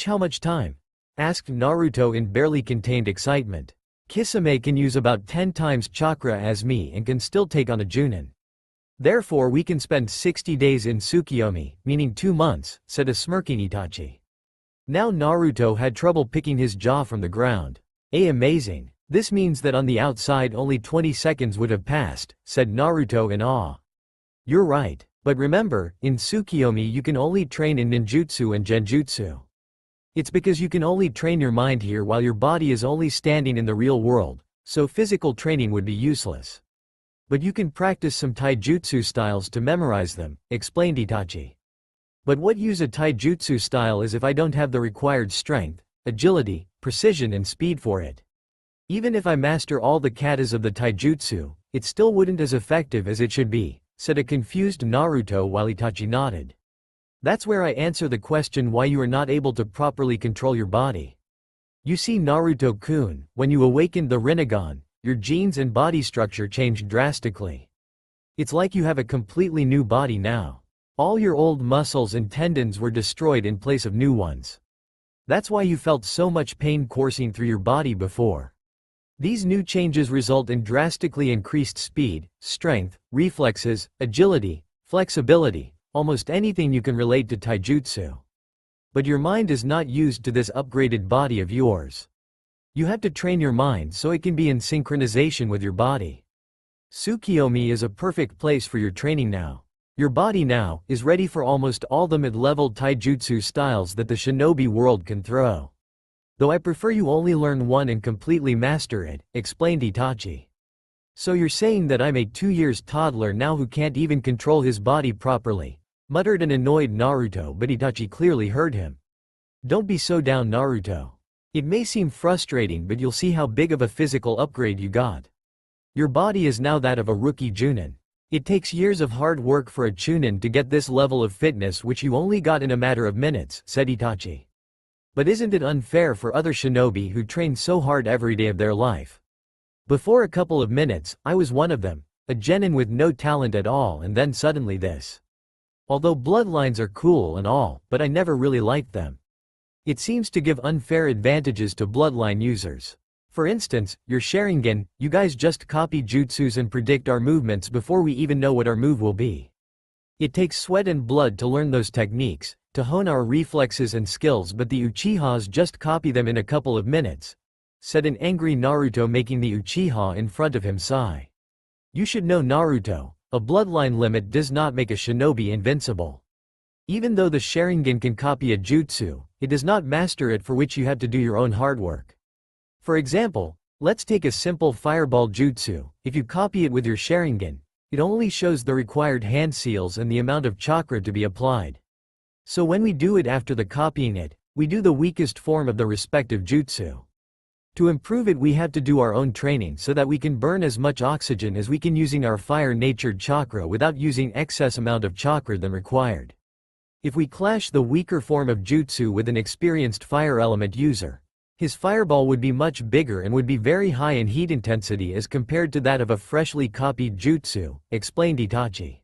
How much time? Asked Naruto in barely contained excitement. Kisame can use about 10 times chakra as me and can still take on a Junin. Therefore we can spend 60 days in Tsukiyomi, meaning 2 months, said a smirking Itachi. Now Naruto had trouble picking his jaw from the ground. Amazing. This means that on the outside only 20 seconds would have passed, said Naruto in awe. You're right, but remember, in Tsukiyomi you can only train in ninjutsu and genjutsu. It's because you can only train your mind here while your body is only standing in the real world, so physical training would be useless. But you can practice some taijutsu styles to memorize them, explained Itachi. But what use a taijutsu style is if I don't have the required strength, agility, precision and speed for it? Even if I master all the katas of the taijutsu, it still wouldn't as effective as it should be, said a confused Naruto while Itachi nodded. That's where I answer the question why you are not able to properly control your body. You see Naruto-kun, when you awakened the Rinnegan, your genes and body structure changed drastically. It's like you have a completely new body now. All your old muscles and tendons were destroyed in place of new ones. That's why you felt so much pain coursing through your body before. These new changes result in drastically increased speed, strength, reflexes, agility, flexibility, almost anything you can relate to taijutsu. But your mind is not used to this upgraded body of yours. You have to train your mind so it can be in synchronization with your body. Tsukiyomi is a perfect place for your training now. Your body now is ready for almost all the mid-level taijutsu styles that the shinobi world can throw. Though I prefer you only learn one and completely master it, explained Itachi. So you're saying that I'm a 2 years toddler now who can't even control his body properly, muttered an annoyed Naruto, but Itachi clearly heard him. Don't be so down, Naruto. It may seem frustrating, but you'll see how big of a physical upgrade you got. Your body is now that of a rookie Chunin. It takes years of hard work for a Chunin to get this level of fitness, which you only got in a matter of minutes, said Itachi. But isn't it unfair for other shinobi who train so hard every day of their life? Before a couple of minutes, I was one of them, a genin with no talent at all, and then suddenly this. Although bloodlines are cool and all, but I never really liked them. It seems to give unfair advantages to bloodline users. For instance, your Sharingan, you guys just copy jutsus and predict our movements before we even know what our move will be. It takes sweat and blood to learn those techniques, to hone our reflexes and skills, but the Uchihas just copy them in a couple of minutes, said an angry Naruto, making the Uchiha in front of him sigh. You should know, Naruto, a bloodline limit does not make a shinobi invincible. Even though the Sharingan can copy a jutsu, it does not master it, for which you have to do your own hard work. For example, let's take a simple fireball jutsu. If you copy it with your Sharingan, it only shows the required hand seals and the amount of chakra to be applied. So when we do it after the copying it, we do the weakest form of the respective jutsu. To improve it, we have to do our own training so that we can burn as much oxygen as we can using our fire-natured chakra without using excess amount of chakra than required. If we clash the weaker form of jutsu with an experienced fire element user, his fireball would be much bigger and would be very high in heat intensity as compared to that of a freshly copied jutsu, explained Itachi.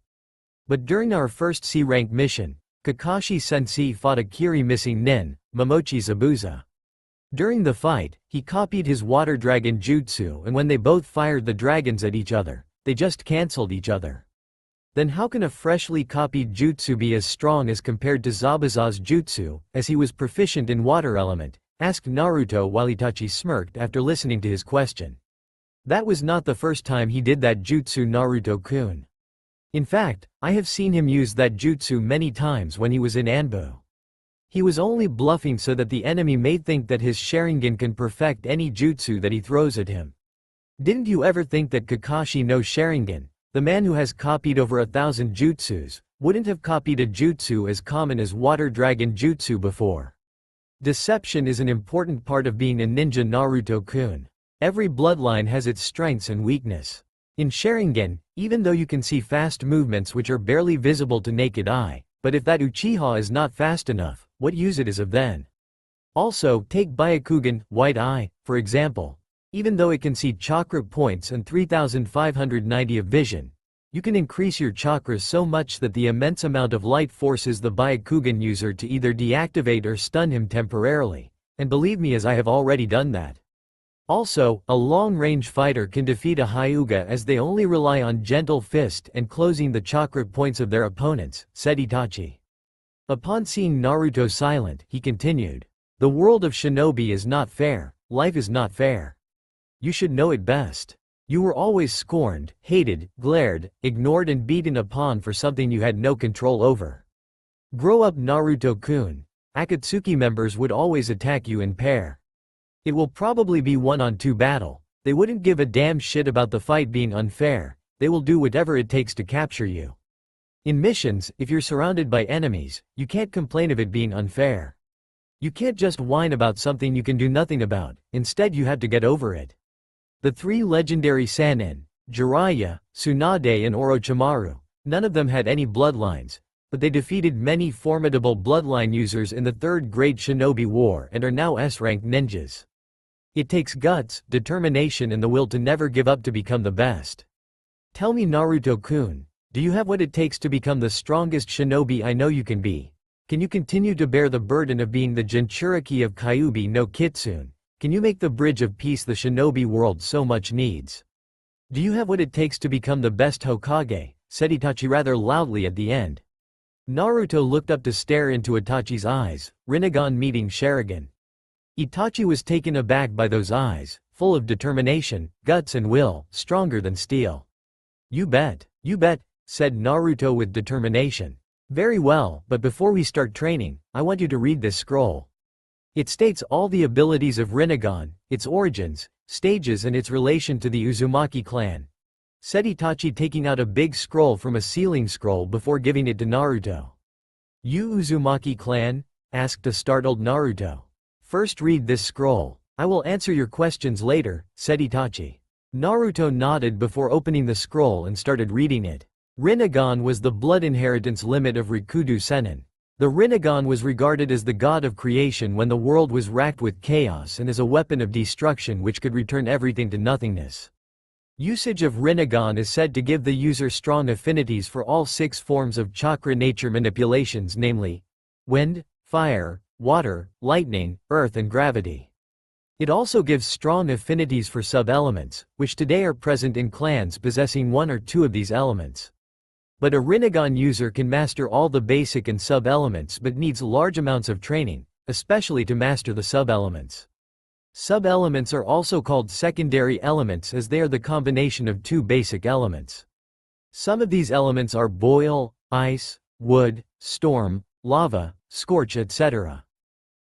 But during our first C-rank mission, Kakashi-sensei fought a Kiri missing nin, Momochi Zabuza. During the fight, he copied his water dragon jutsu, and when they both fired the dragons at each other, they just cancelled each other. Then how can a freshly copied jutsu be as strong as compared to Zabuza's jutsu, as he was proficient in water element? Asked Naruto, while Itachi smirked after listening to his question. That was not the first time he did that jutsu, Naruto-kun. In fact, I have seen him use that jutsu many times when he was in Anbu. He was only bluffing so that the enemy may think that his Sharingan can perfect any jutsu that he throws at him. Didn't you ever think that Kakashi no Sharingan, the man who has copied over 1,000 jutsus, wouldn't have copied a jutsu as common as water dragon jutsu before? Deception is an important part of being a ninja, Naruto-kun. Every bloodline has its strengths and weakness. In Sharingan, even though you can see fast movements which are barely visible to naked eye, but if that Uchiha is not fast enough, what use it is of then? Also, take Byakugan, White Eye, for example. Even though it can see chakra points and 3,590 of vision, you can increase your chakras so much that the immense amount of light forces the Byakugan user to either deactivate or stun him temporarily, and believe me, as I have already done that. Also, a long-range fighter can defeat a Hyuga as they only rely on gentle fist and closing the chakra points of their opponents, said Itachi. Upon seeing Naruto silent, he continued. The world of shinobi is not fair, life is not fair. You should know it best. You were always scorned, hated, glared, ignored and beaten upon for something you had no control over. Grow up, Naruto-kun. Akatsuki members would always attack you in pair. It will probably be 1-on-2 battle. They wouldn't give a damn shit about the fight being unfair. They will do whatever it takes to capture you. In missions, if you're surrounded by enemies, you can't complain of it being unfair. You can't just whine about something you can do nothing about, instead you have to get over it. The 3 legendary Sannin, Jiraiya, Tsunade and Orochimaru, none of them had any bloodlines, but they defeated many formidable Bloodline users in the Third Great Shinobi War and are now S-rank ninjas. It takes guts, determination and the will to never give up to become the best. Tell me Naruto-kun, do you have what it takes to become the strongest shinobi I know you can be? Can you continue to bear the burden of being the Jinchuriki of Kyuubi no Kitsune? Can you make the bridge of peace the shinobi world so much needs? Do you have what it takes to become the best Hokage? Said Itachi rather loudly at the end. Naruto looked up to stare into Itachi's eyes, Rinnegan meeting Sharingan. Itachi was taken aback by those eyes, full of determination, guts and will, stronger than steel. You bet, said Naruto with determination. Very well, but before we start training, I want you to read this scroll. It states all the abilities of Rinnegan, its origins, stages and its relation to the Uzumaki clan, said Itachi taking out a big scroll from a ceiling scroll before giving it to Naruto. You Uzumaki clan? Asked a startled Naruto. First read this scroll. I will answer your questions later, said Itachi. Naruto nodded before opening the scroll and started reading it. Rinnegan was the blood inheritance limit of Rikudo Sennin. The Rinnegan was regarded as the god of creation when the world was racked with chaos and as a weapon of destruction which could return everything to nothingness. Usage of Rinnegan is said to give the user strong affinities for all 6 forms of chakra nature manipulations, namely wind, fire, water, lightning, earth and gravity. It also gives strong affinities for sub-elements, which today are present in clans possessing 1 or 2 of these elements. But a Rinnegan user can master all the basic and sub-elements but needs large amounts of training, especially to master the sub-elements. Sub-elements are also called secondary elements as they are the combination of 2 basic elements. Some of these elements are boil, ice, wood, storm, lava, scorch, etc.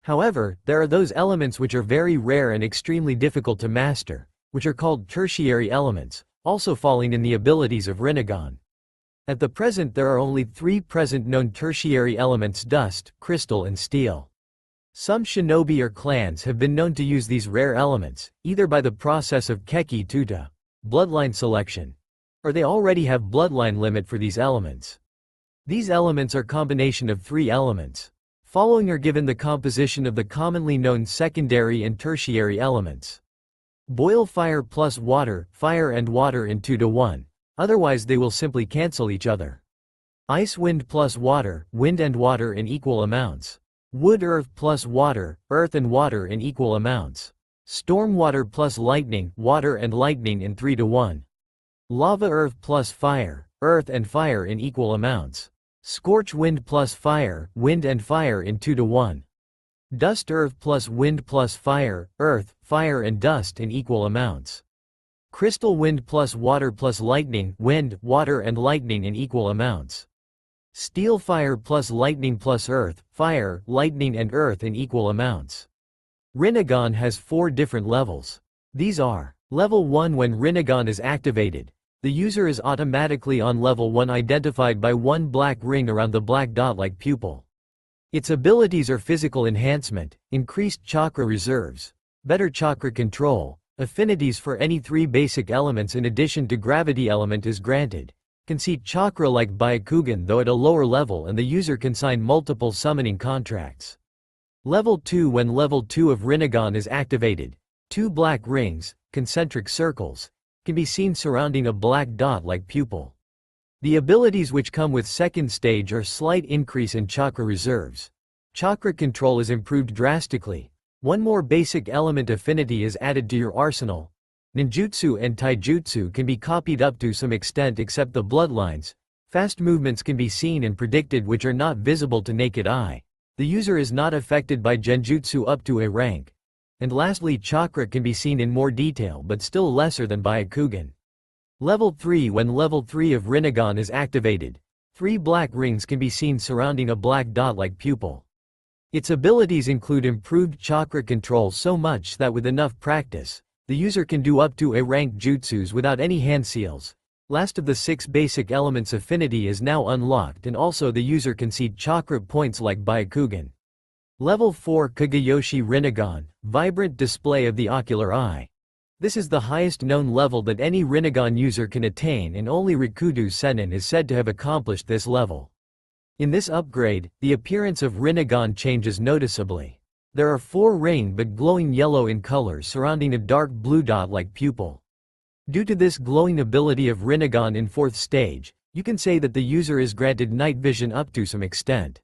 However, there are those elements which are very rare and extremely difficult to master, which are called tertiary elements, also falling in the abilities of Rinnegan. At the present there are only 3 present known tertiary elements: dust, crystal and steel. Some shinobi or clans have been known to use these rare elements, either by the process of Keki Tuta, bloodline selection, or they already have bloodline limit for these elements. These elements are combination of 3 elements. Following are given the composition of the commonly known secondary and tertiary elements. Boil fire plus water, fire and water in 2-to-1. Otherwise they will simply cancel each other. Ice wind plus water, wind and water in equal amounts. Wood earth plus water, earth and water in equal amounts. Storm water plus lightning, water and lightning in 3-to-1. Lava earth plus fire, earth and fire in equal amounts. Scorch wind plus fire, wind and fire in 2-to-1. Dust earth plus wind plus fire, earth, fire and dust in equal amounts. Crystal wind plus water plus lightning, wind, water and lightning in equal amounts. Steel fire plus lightning plus earth, fire, lightning and earth in equal amounts. Rinnegan has 4 different levels. These are: Level 1. When Rinnegan is activated, the user is automatically on Level 1 identified by 1 black ring around the black dot-like pupil. Its abilities are physical enhancement, increased chakra reserves, better chakra control, affinities for any 3 basic elements in addition to gravity element is granted. Can see chakra like Byakugan though at a lower level, and the user can sign multiple summoning contracts. Level 2. When Level 2 of Rinnegan is activated, 2 black rings, concentric circles, can be seen surrounding a black dot-like pupil. The abilities which come with second stage are slight increase in chakra reserves. Chakra control is improved drastically. 1 more basic element affinity is added to your arsenal. Ninjutsu and taijutsu can be copied up to some extent except the bloodlines. Fast movements can be seen and predicted which are not visible to naked eye. The user is not affected by genjutsu up to a rank. And lastly, chakra can be seen in more detail but still lesser than Byakugan. Level 3. When Level 3 of Rinnegan is activated, 3 black rings can be seen surrounding a black dot-like pupil. Its abilities include improved chakra control so much that with enough practice, the user can do up to a rank jutsus without any hand seals. Last of the 6 basic elements affinity is now unlocked, and also the user can see chakra points like Byakugan. Level 4. Kagayoshi Rinnegan, vibrant display of the ocular eye. This is the highest known level that any Rinnegan user can attain, and only Rikudo Sennin is said to have accomplished this level. In this upgrade, the appearance of Rinnegan changes noticeably. There are 4 ring but glowing yellow in color surrounding a dark blue dot-like pupil. Due to this glowing ability of Rinnegan in 4th stage, you can say that the user is granted night vision up to some extent.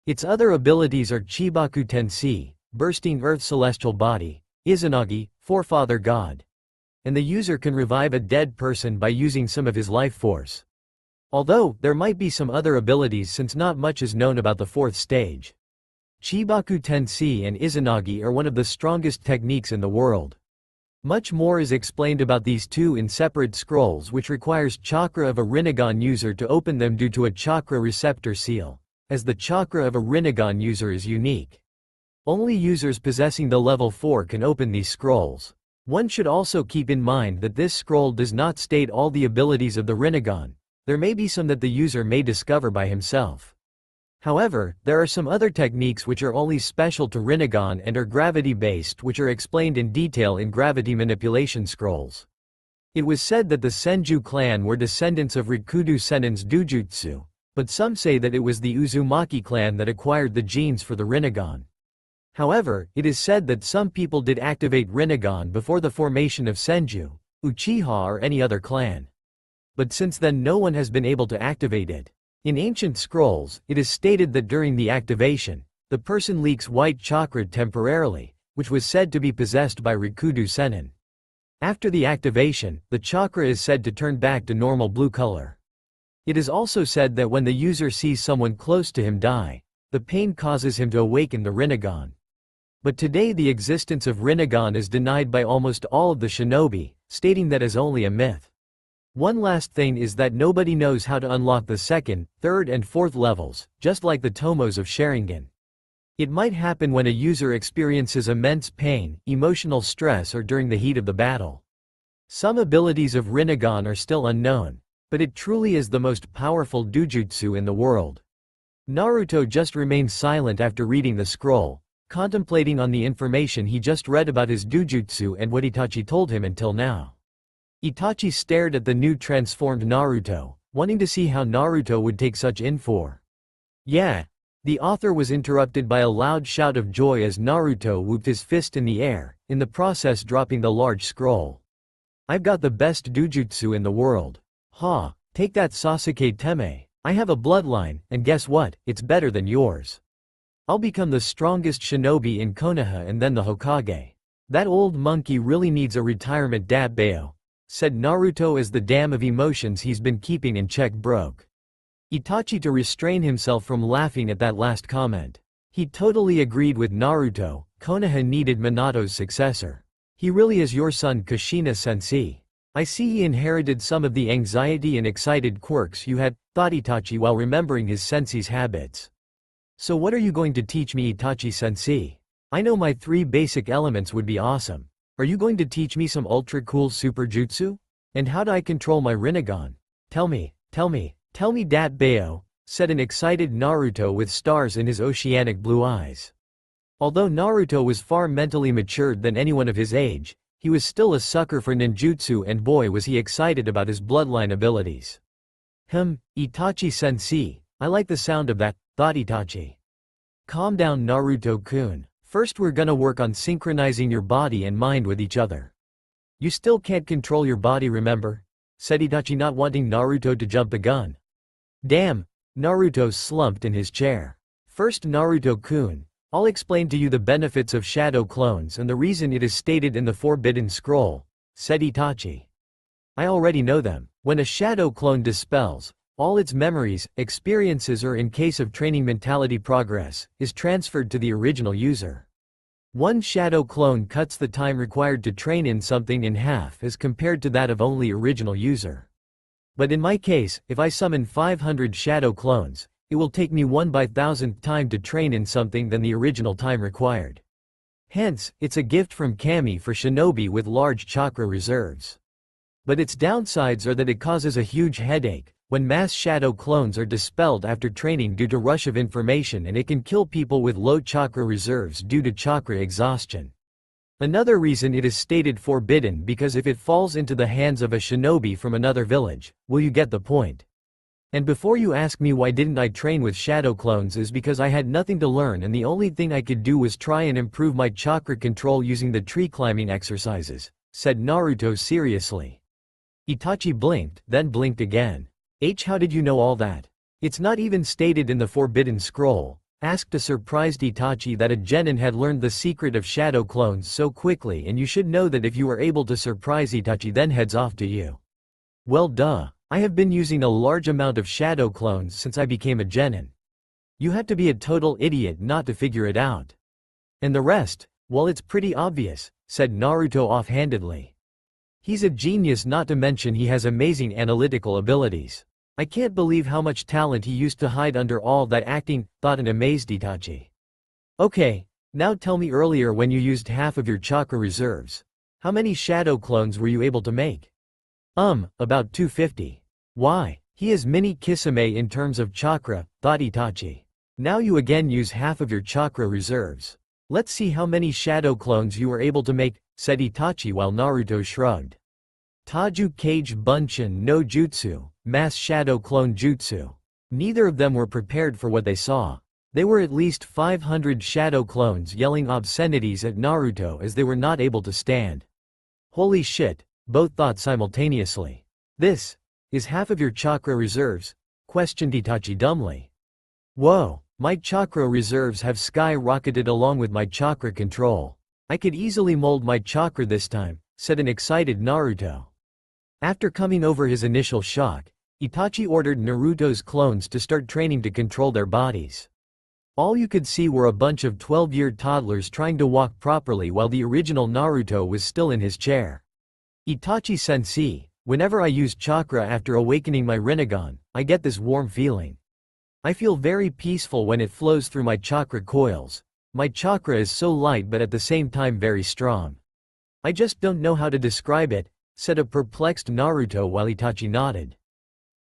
Its other abilities are Chibaku Tensei, bursting Earth celestial body, Izanagi, forefather god. And the user can revive a dead person by using some of his life force. Although, there might be some other abilities since not much is known about the 4th stage. Chibaku Tensei and Izanagi are one of the strongest techniques in the world. Much more is explained about these two in separate scrolls, which requires chakra of a Rinnegan user to open them due to a chakra receptor seal, as the chakra of a Rinnegan user is unique. Only users possessing the level 4 can open these scrolls. One should also keep in mind that this scroll does not state all the abilities of the Rinnegan. There may be some that the user may discover by himself. However, there are some other techniques which are only special to Rinnegan and are gravity-based, which are explained in detail in gravity manipulation scrolls. It was said that the Senju clan were descendants of Rikudo Sennin's Dujutsu, but some say that it was the Uzumaki clan that acquired the genes for the Rinnegan. However, it is said that some people did activate Rinnegan before the formation of Senju, Uchiha or any other clan. But since then no one has been able to activate it. In ancient scrolls, it is stated that during the activation, the person leaks white chakra temporarily, which was said to be possessed by Rikudo Sennin. After the activation, the chakra is said to turn back to normal blue color. It is also said that when the user sees someone close to him die, the pain causes him to awaken the Rinnegan. But today the existence of Rinnegan is denied by almost all of the shinobi, stating that as only a myth. One last thing is that nobody knows how to unlock the 2nd, 3rd and 4th levels, just like the tomos of Sharingan. It might happen when a user experiences immense pain, emotional stress or during the heat of the battle. Some abilities of Rinnegan are still unknown, but it truly is the most powerful dujutsu in the world. Naruto just remained silent after reading the scroll, contemplating on the information he just read about his dujutsu and what Itachi told him until now. Itachi stared at the new transformed Naruto, wanting to see how Naruto would take such info. Yeah. The author was interrupted by a loud shout of joy as Naruto whooped his fist in the air, in the process dropping the large scroll. I've got the best dujutsu in the world. Ha, take that Sasuke Teme. I have a bloodline, and guess what, it's better than yours. I'll become the strongest shinobi in Konoha and then the Hokage. That old monkey really needs a retirement, Dabbao, said Naruto as the dam of emotions he's been keeping in check broke. Itachi to restrain himself from laughing at that last comment. He totally agreed with Naruto. Konoha needed Minato's successor. He really is your son Kushina sensei. I see he inherited some of the anxiety and excited quirks you had, thought Itachi while remembering his sensei's habits. So what are you going to teach me, Itachi sensei? I know my 3 basic elements would be awesome. Are you going to teach me some ultra cool super jutsu? And how do I control my Rinnegan? Tell me, Dabbao, said an excited Naruto with stars in his oceanic blue eyes. Although Naruto was far mentally matured than anyone of his age, he was still a sucker for ninjutsu, and boy was he excited about his bloodline abilities. Itachi sensei, I like the sound of that, thought Itachi. Calm down, Naruto-kun. First we're gonna work on synchronizing your body and mind with each other. You still can't control your body, remember? Said Itachi, not wanting Naruto to jump the gun. Damn, Naruto slumped in his chair. First, Naruto-kun, I'll explain to you the benefits of shadow clones and the reason it is stated in the Forbidden Scroll, said Itachi. I already know them. When a shadow clone dispels, all its memories, experiences or in case of training mentality progress, is transferred to the original user. One shadow clone cuts the time required to train in something in half as compared to that of only original user. But in my case, if I summon 500 shadow clones, it will take me 1/1000th time to train in something than the original time required. Hence, it's a gift from Kami for shinobi with large chakra reserves. But its downsides are that it causes a huge headache when mass shadow clones are dispelled after training due to rush of information, and it can kill people with low chakra reserves due to chakra exhaustion. Another reason it is stated forbidden because if it falls into the hands of a shinobi from another village, will you get the point? And before you ask me why didn't I train with shadow clones is because I had nothing to learn and the only thing I could do was try and improve my chakra control using the tree climbing exercises, said Naruto seriously. Itachi blinked, then blinked again. How did you know all that? It's not even stated in the Forbidden Scroll, asked a surprised Itachi that a genin had learned the secret of shadow clones so quickly, and you should know that if you were able to surprise Itachi then heads off to you. Well duh, I have been using a large amount of shadow clones since I became a genin. You had to be a total idiot not to figure it out. And the rest, well it's pretty obvious, said Naruto offhandedly. He's a genius, not to mention he has amazing analytical abilities. I can't believe how much talent he used to hide under all that acting, thought an amazed Itachi. Okay, now tell me earlier when you used half of your chakra reserves. How many shadow clones were you able to make? About 250. Why, he is mini Kisame in terms of chakra, thought Itachi. Now you again use half of your chakra reserves. Let's see how many shadow clones you were able to make, said Itachi while Naruto shrugged. Taju Kage Bunshin no Jutsu, Mass Shadow Clone Jutsu. Neither of them were prepared for what they saw. They were at least 500 shadow clones yelling obscenities at Naruto as they were not able to stand. Holy shit, both thought simultaneously. This is half of your chakra reserves? Questioned Itachi dumbly. Whoa, my chakra reserves have skyrocketed along with my chakra control. I could easily mold my chakra this time, said an excited Naruto. After coming over his initial shock, Itachi ordered Naruto's clones to start training to control their bodies. All you could see were a bunch of 12-year toddlers trying to walk properly while the original Naruto was still in his chair. Itachi-sensei, whenever I use chakra after awakening my Rinnegan, I get this warm feeling. I feel very peaceful when it flows through my chakra coils. My chakra is so light but at the same time very strong. I just don't know how to describe it, said a perplexed Naruto while Itachi nodded.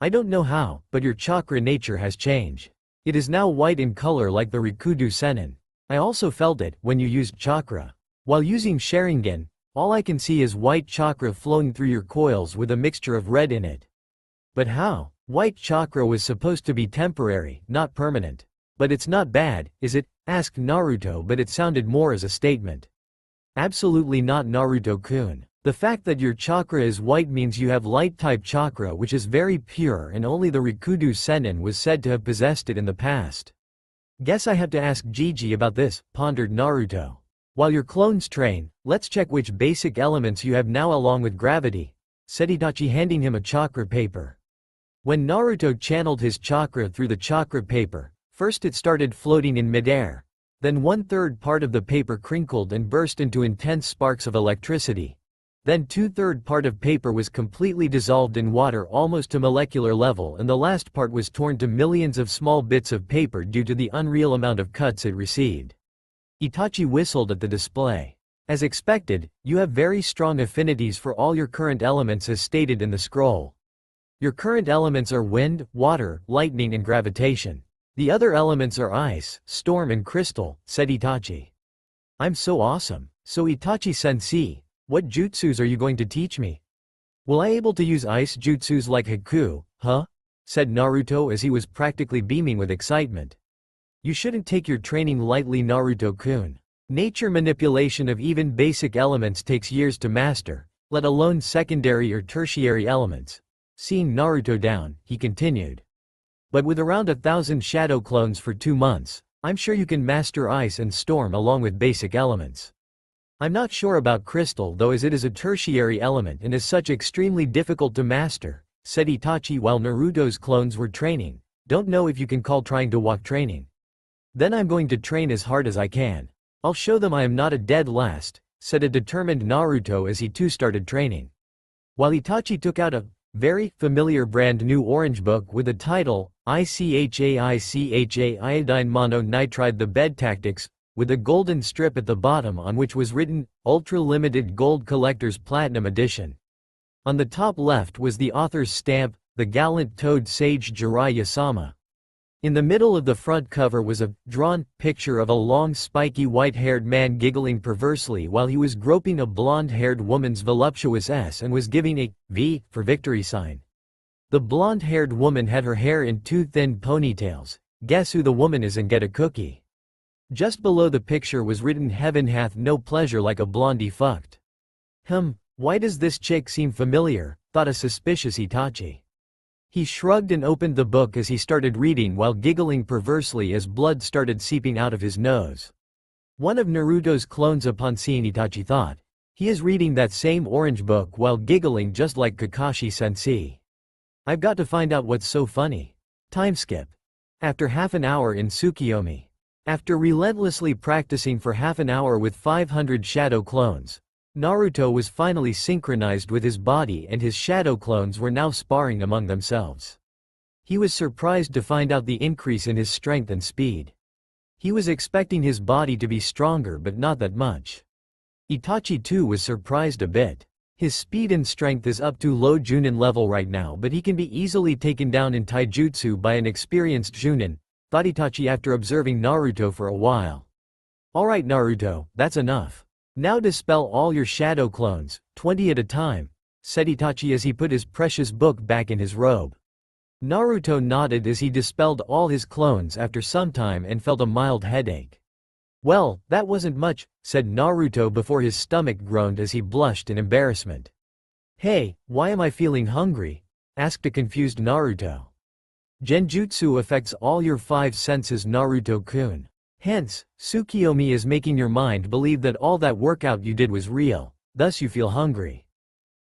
I don't know how, but your chakra nature has changed. It is now white in color like the Rikudo Sennin. I also felt it when you used chakra. While using Sharingan, all I can see is white chakra flowing through your coils with a mixture of red in it. But how? White chakra was supposed to be temporary, not permanent. But it's not bad, is it? Asked Naruto, but it sounded more as a statement. Absolutely not, Naruto-kun. The fact that your chakra is white means you have light-type chakra, which is very pure, and only the Rikudo Sennin was said to have possessed it in the past. Guess I have to ask Gigi about this, pondered Naruto. While your clones train, let's check which basic elements you have now along with gravity, said Itachi, handing him a chakra paper. When Naruto channeled his chakra through the chakra paper, first it started floating in midair. Then 1/3 part of the paper crinkled and burst into intense sparks of electricity. Then 2/3 part of paper was completely dissolved in water almost to molecular level, and the last part was torn to millions of small bits of paper due to the unreal amount of cuts it received. Itachi whistled at the display. As expected, you have very strong affinities for all your current elements as stated in the scroll. Your current elements are wind, water, lightning and gravitation. The other elements are ice, storm and crystal, said Itachi. I'm so awesome. So Itachi-sensei, what jutsus are you going to teach me? Will I able to use ice jutsus like Haku, huh? Said Naruto as he was practically beaming with excitement. You shouldn't take your training lightly, Naruto-kun. Nature manipulation of even basic elements takes years to master, let alone secondary or tertiary elements. Seeing Naruto down, he continued. But with around 1,000 shadow clones for 2 months, I'm sure you can master ice and storm along with basic elements. I'm not sure about crystal though, as it is a tertiary element and is such extremely difficult to master, said Itachi while Naruto's clones were training. Don't know if you can call trying to walk training. Then I'm going to train as hard as I can. I'll show them I am not a dead last, said a determined Naruto as he too started training. While Itachi took out a very familiar brand new orange book with the title, ICHA Iodine Mono-Nitride The Bed Tactics, with a golden strip at the bottom on which was written, Ultra Limited Gold Collector's Platinum Edition. On the top left was the author's stamp, The Gallant Toad Sage Jiraiya-sama. In the middle of the front cover was a drawn picture of a long spiky white-haired man giggling perversely while he was groping a blonde-haired woman's voluptuous S and was giving a V for victory sign. The blonde-haired woman had her hair in two thin ponytails. Guess who the woman is and get a cookie. Just below the picture was written "Heaven hath no pleasure like a blondie fucked." Why does this chick seem familiar, thought a suspicious Itachi. He shrugged and opened the book as he started reading while giggling perversely as blood started seeping out of his nose. One of Naruto's clones, upon seeing Itachi, thought, he is reading that same orange book while giggling just like Kakashi-sensei. I've got to find out what's so funny. Time skip. After half an hour in Tsukiyomi. After relentlessly practicing for half an hour with 500 shadow clones, Naruto was finally synchronized with his body and his shadow clones were now sparring among themselves. He was surprised to find out the increase in his strength and speed. He was expecting his body to be stronger but not that much. Itachi too was surprised a bit. His speed and strength is up to low Junin level right now, but he can be easily taken down in taijutsu by an experienced Junin, thought Itachi after observing Naruto for a while. Alright Naruto, that's enough. Now dispel all your shadow clones, 20 at a time, said Itachi as he put his precious book back in his robe. Naruto nodded as he dispelled all his clones after some time and felt a mild headache. Well, that wasn't much, said Naruto before his stomach groaned as he blushed in embarrassment. Hey, why am I feeling hungry? Asked a confused Naruto. Genjutsu affects all your 5 senses, Naruto-kun. Hence, Tsukiyomi is making your mind believe that all that workout you did was real, thus you feel hungry.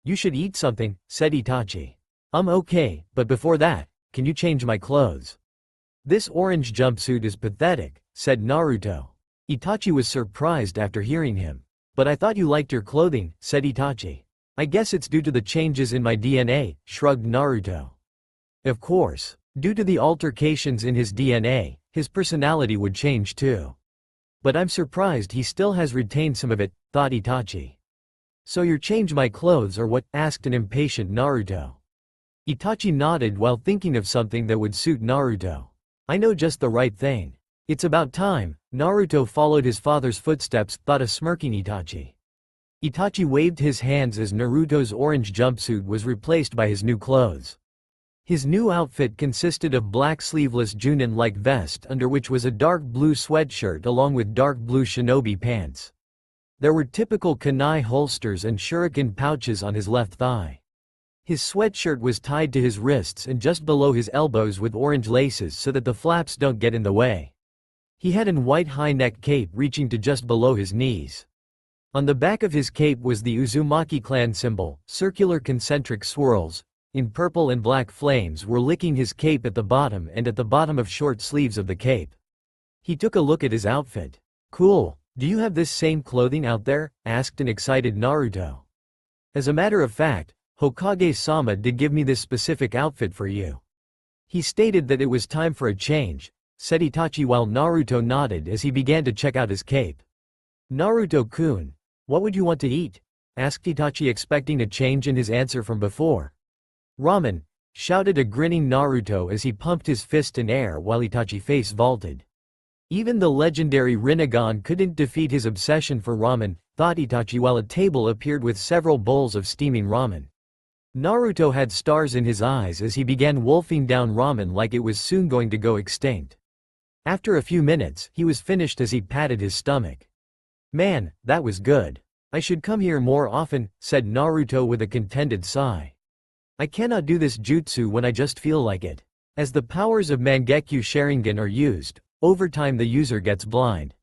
You should eat something, said Itachi. Okay, but before that, can you change my clothes? This orange jumpsuit is pathetic, said Naruto. Itachi was surprised after hearing him. But I thought you liked your clothing, said Itachi. I guess it's due to the changes in my DNA, shrugged Naruto. Of course, due to the altercations in his DNA, his personality would change too. But I'm surprised he still has retained some of it, thought Itachi. So you're change my clothes or what? Asked an impatient Naruto. Itachi nodded while thinking of something that would suit Naruto. I know just the right thing. It's about time. Naruto followed his father's footsteps, thought a smirking Itachi. Itachi waved his hands as Naruto's orange jumpsuit was replaced by his new clothes. His new outfit consisted of black sleeveless Junin-like vest under which was a dark blue sweatshirt along with dark blue shinobi pants. There were typical kunai holsters and shuriken pouches on his left thigh. His sweatshirt was tied to his wrists and just below his elbows with orange laces so that the flaps don't get in the way. He had an white high-neck cape reaching to just below his knees. On the back of his cape was the Uzumaki clan symbol, circular concentric swirls, in purple and black flames were licking his cape at the bottom and at the bottom of short sleeves of the cape. He took a look at his outfit. Cool, do you have this same clothing out there? Asked an excited Naruto. As a matter of fact, Hokage-sama did give me this specific outfit for you. He stated that it was time for a change, said Itachi while Naruto nodded as he began to check out his cape. Naruto-kun, what would you want to eat? Asked Itachi, expecting a change in his answer from before. Ramen, shouted a grinning Naruto as he pumped his fist in air while Itachi face vaulted. Even the legendary Rinnegan couldn't defeat his obsession for ramen, thought Itachi while a table appeared with several bowls of steaming ramen. Naruto had stars in his eyes as he began wolfing down ramen like it was soon going to go extinct. After a few minutes, he was finished as he patted his stomach. Man, that was good. I should come here more often, said Naruto with a contented sigh. I cannot do this jutsu when I just feel like it. As the powers of Mangekyo Sharingan are used, over time the user gets blind.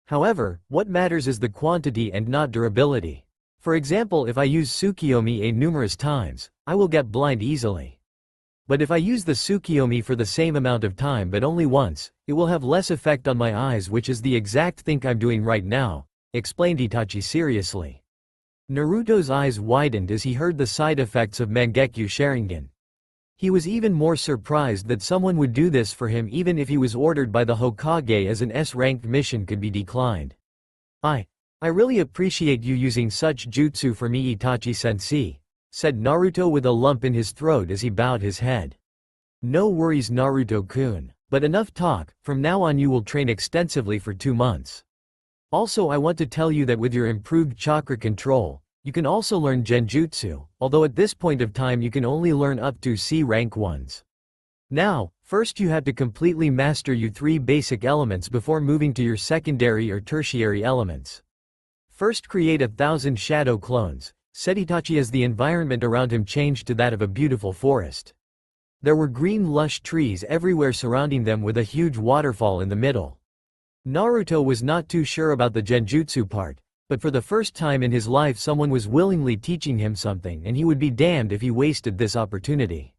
However, what matters is the quantity and not durability. For example, if I use Tsukiyomi numerous times, I will get blind easily. But if I use the Tsukiyomi for the same amount of time but only once, it will have less effect on my eyes, which is the exact thing I'm doing right now, explained Itachi seriously. Naruto's eyes widened as he heard the side effects of Mangekyo Sharingan. He was even more surprised that someone would do this for him even if he was ordered by the Hokage, as an S-ranked mission could be declined. I really appreciate you using such jutsu for me, Itachi-sensei, said Naruto with a lump in his throat as he bowed his head. No worries Naruto-kun, but enough talk, from now on you will train extensively for 2 months. Also, I want to tell you that with your improved chakra control, You can also learn genjutsu, although at this point of time you can only learn up to C rank ones. Now, first you have to completely master your 3 basic elements before moving to your secondary or tertiary elements. First, create 1,000 shadow clones, set Itachi as the environment around him changed to that of a beautiful forest. There were green lush trees everywhere surrounding them with a huge waterfall in the middle. Naruto was not too sure about the genjutsu part, but for the first time in his life someone was willingly teaching him something and he would be damned if he wasted this opportunity.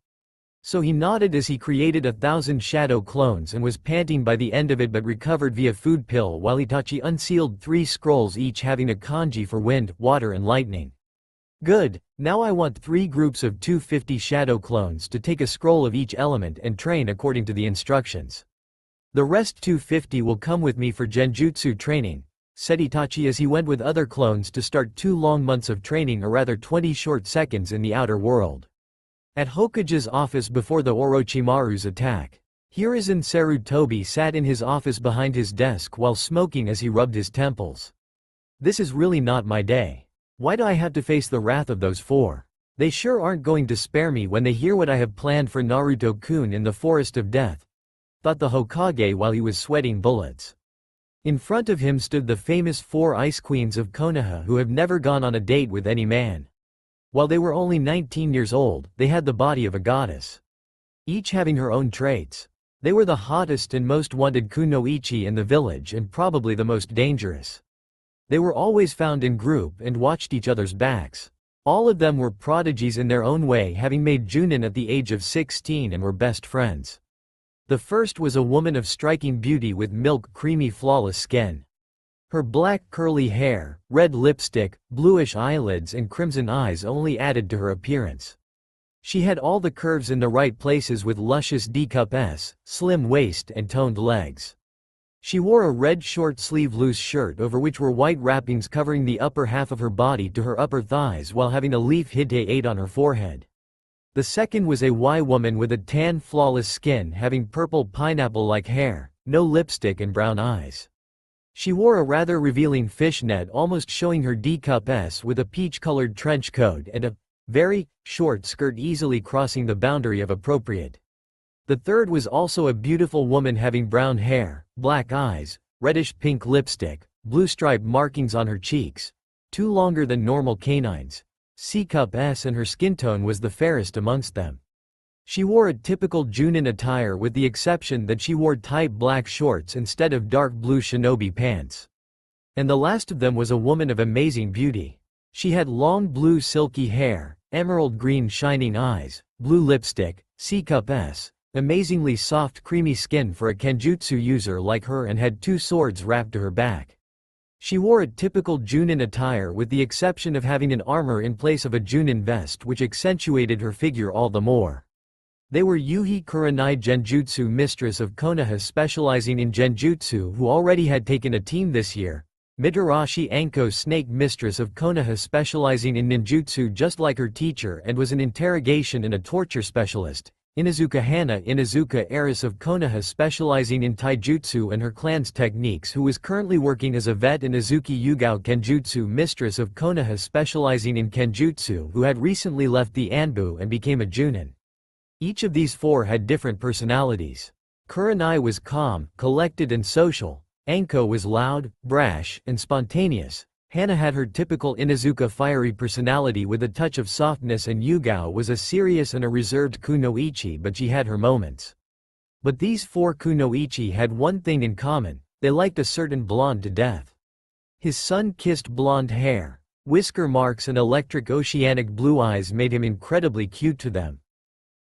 So he nodded as he created 1,000 shadow clones and was panting by the end of it but recovered via food pill while Itachi unsealed 3 scrolls each having a kanji for wind, water and lightning. Good, now I want 3 groups of 250 shadow clones to take a scroll of each element and train according to the instructions. The rest 250 will come with me for genjutsu training, said Itachi as he went with other clones to start 2 long months of training or rather 20 short seconds in the outer world. At Hokage's office before the Orochimaru's attack, Hiruzen Sarutobi sat in his office behind his desk while smoking as he rubbed his temples. This is really not my day. Why do I have to face the wrath of those 4? They sure aren't going to spare me when they hear what I have planned for Naruto-kun in the Forest of Death, thought the Hokage while he was sweating bullets. In front of him stood the famous 4 ice queens of Konoha who have never gone on a date with any man. While they were only 19 years old, they had the body of a goddess. Each having her own traits. They were the hottest and most wanted kunoichi in the village and probably the most dangerous. They were always found in group and watched each other's backs. All of them were prodigies in their own way, having made Junin at the age of 16 and were best friends. The first was a woman of striking beauty with milk creamy flawless skin. Her black curly hair, red lipstick, bluish eyelids and crimson eyes only added to her appearance. She had all the curves in the right places with luscious D-cup S, slim waist and toned legs. She wore a red short-sleeve loose shirt over which were white wrappings covering the upper half of her body to her upper thighs while having a leaf hide on her forehead. The second was a Y woman with a tan flawless skin having purple pineapple-like hair, no lipstick and brown eyes. She wore a rather revealing fishnet almost showing her D-cup S with a peach-colored trench coat and a very short skirt easily crossing the boundary of appropriate. The third was also a beautiful woman having brown hair, black eyes, reddish-pink lipstick, blue stripe markings on her cheeks, 2 longer than normal canines, C-cup S and her skin tone was the fairest amongst them. She wore a typical Junin attire with the exception that she wore tight black shorts instead of dark blue shinobi pants. And the last of them was a woman of amazing beauty. She had long blue silky hair, emerald green shining eyes, blue lipstick, C-cup S, amazingly soft creamy skin for a kenjutsu user like her and had 2 swords wrapped to her back. She wore a typical Junin attire with the exception of having an armor in place of a Junin vest which accentuated her figure all the more. They were Yuhi Kurenai Genjutsu mistress of Konoha specializing in Genjutsu who already had taken a team this year, Mitarashi Anko snake mistress of Konoha specializing in ninjutsu just like her teacher and was an interrogation and a torture specialist, Inuzuka Hana Inuzuka heiress of Konoha specializing in taijutsu and her clan's techniques who was currently working as a vet, and Izuki Yugao Kenjutsu mistress of Konoha specializing in kenjutsu who had recently left the Anbu and became a Junin. Each of these 4 had different personalities. Kurenai was calm, collected and social, Anko was loud, brash, and spontaneous, Hana had her typical Inuzuka fiery personality with a touch of softness, and Yugao was a serious and a reserved kunoichi but she had her moments. But these 4 kunoichi had one thing in common, they liked a certain blonde to death. His sun-kissed blonde hair, whisker marks and electric oceanic blue eyes made him incredibly cute to them.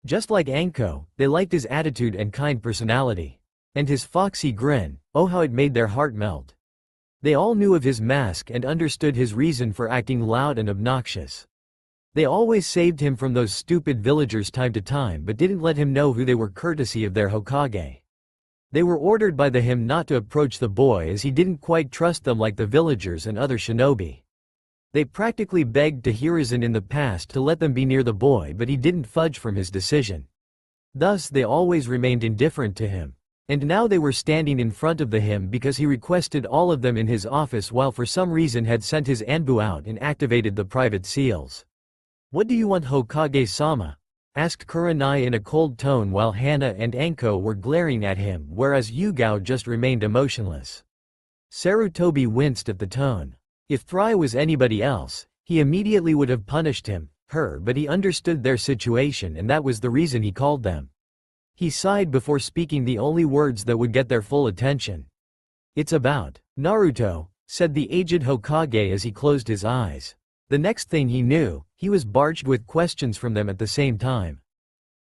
Just like Anko, they liked his attitude and kind personality. And his foxy grin, oh how it made their heart melt. They all knew of his mask and understood his reason for acting loud and obnoxious. They always saved him from those stupid villagers time to time but didn't let him know who they were courtesy of their Hokage. They were ordered by him not to approach the boy as he didn't quite trust them like the villagers and other shinobi. They practically begged to Hiruzen in the past to let them be near the boy but he didn't fudge from his decision. Thus they always remained indifferent to him. And now they were standing in front of him because he requested all of them in his office while for some reason had sent his Anbu out and activated the private seals. "What do you want, Hokage-sama?" asked Kurenai in a cold tone while Hana and Anko were glaring at him whereas Yugao just remained emotionless. Sarutobi winced at the tone. If Thrai was anybody else, he immediately would have punished him, her, but he understood their situation and that was the reason he called them. He sighed before speaking the only words that would get their full attention. "It's about Naruto," said the aged Hokage as he closed his eyes. The next thing he knew, he was barged with questions from them at the same time.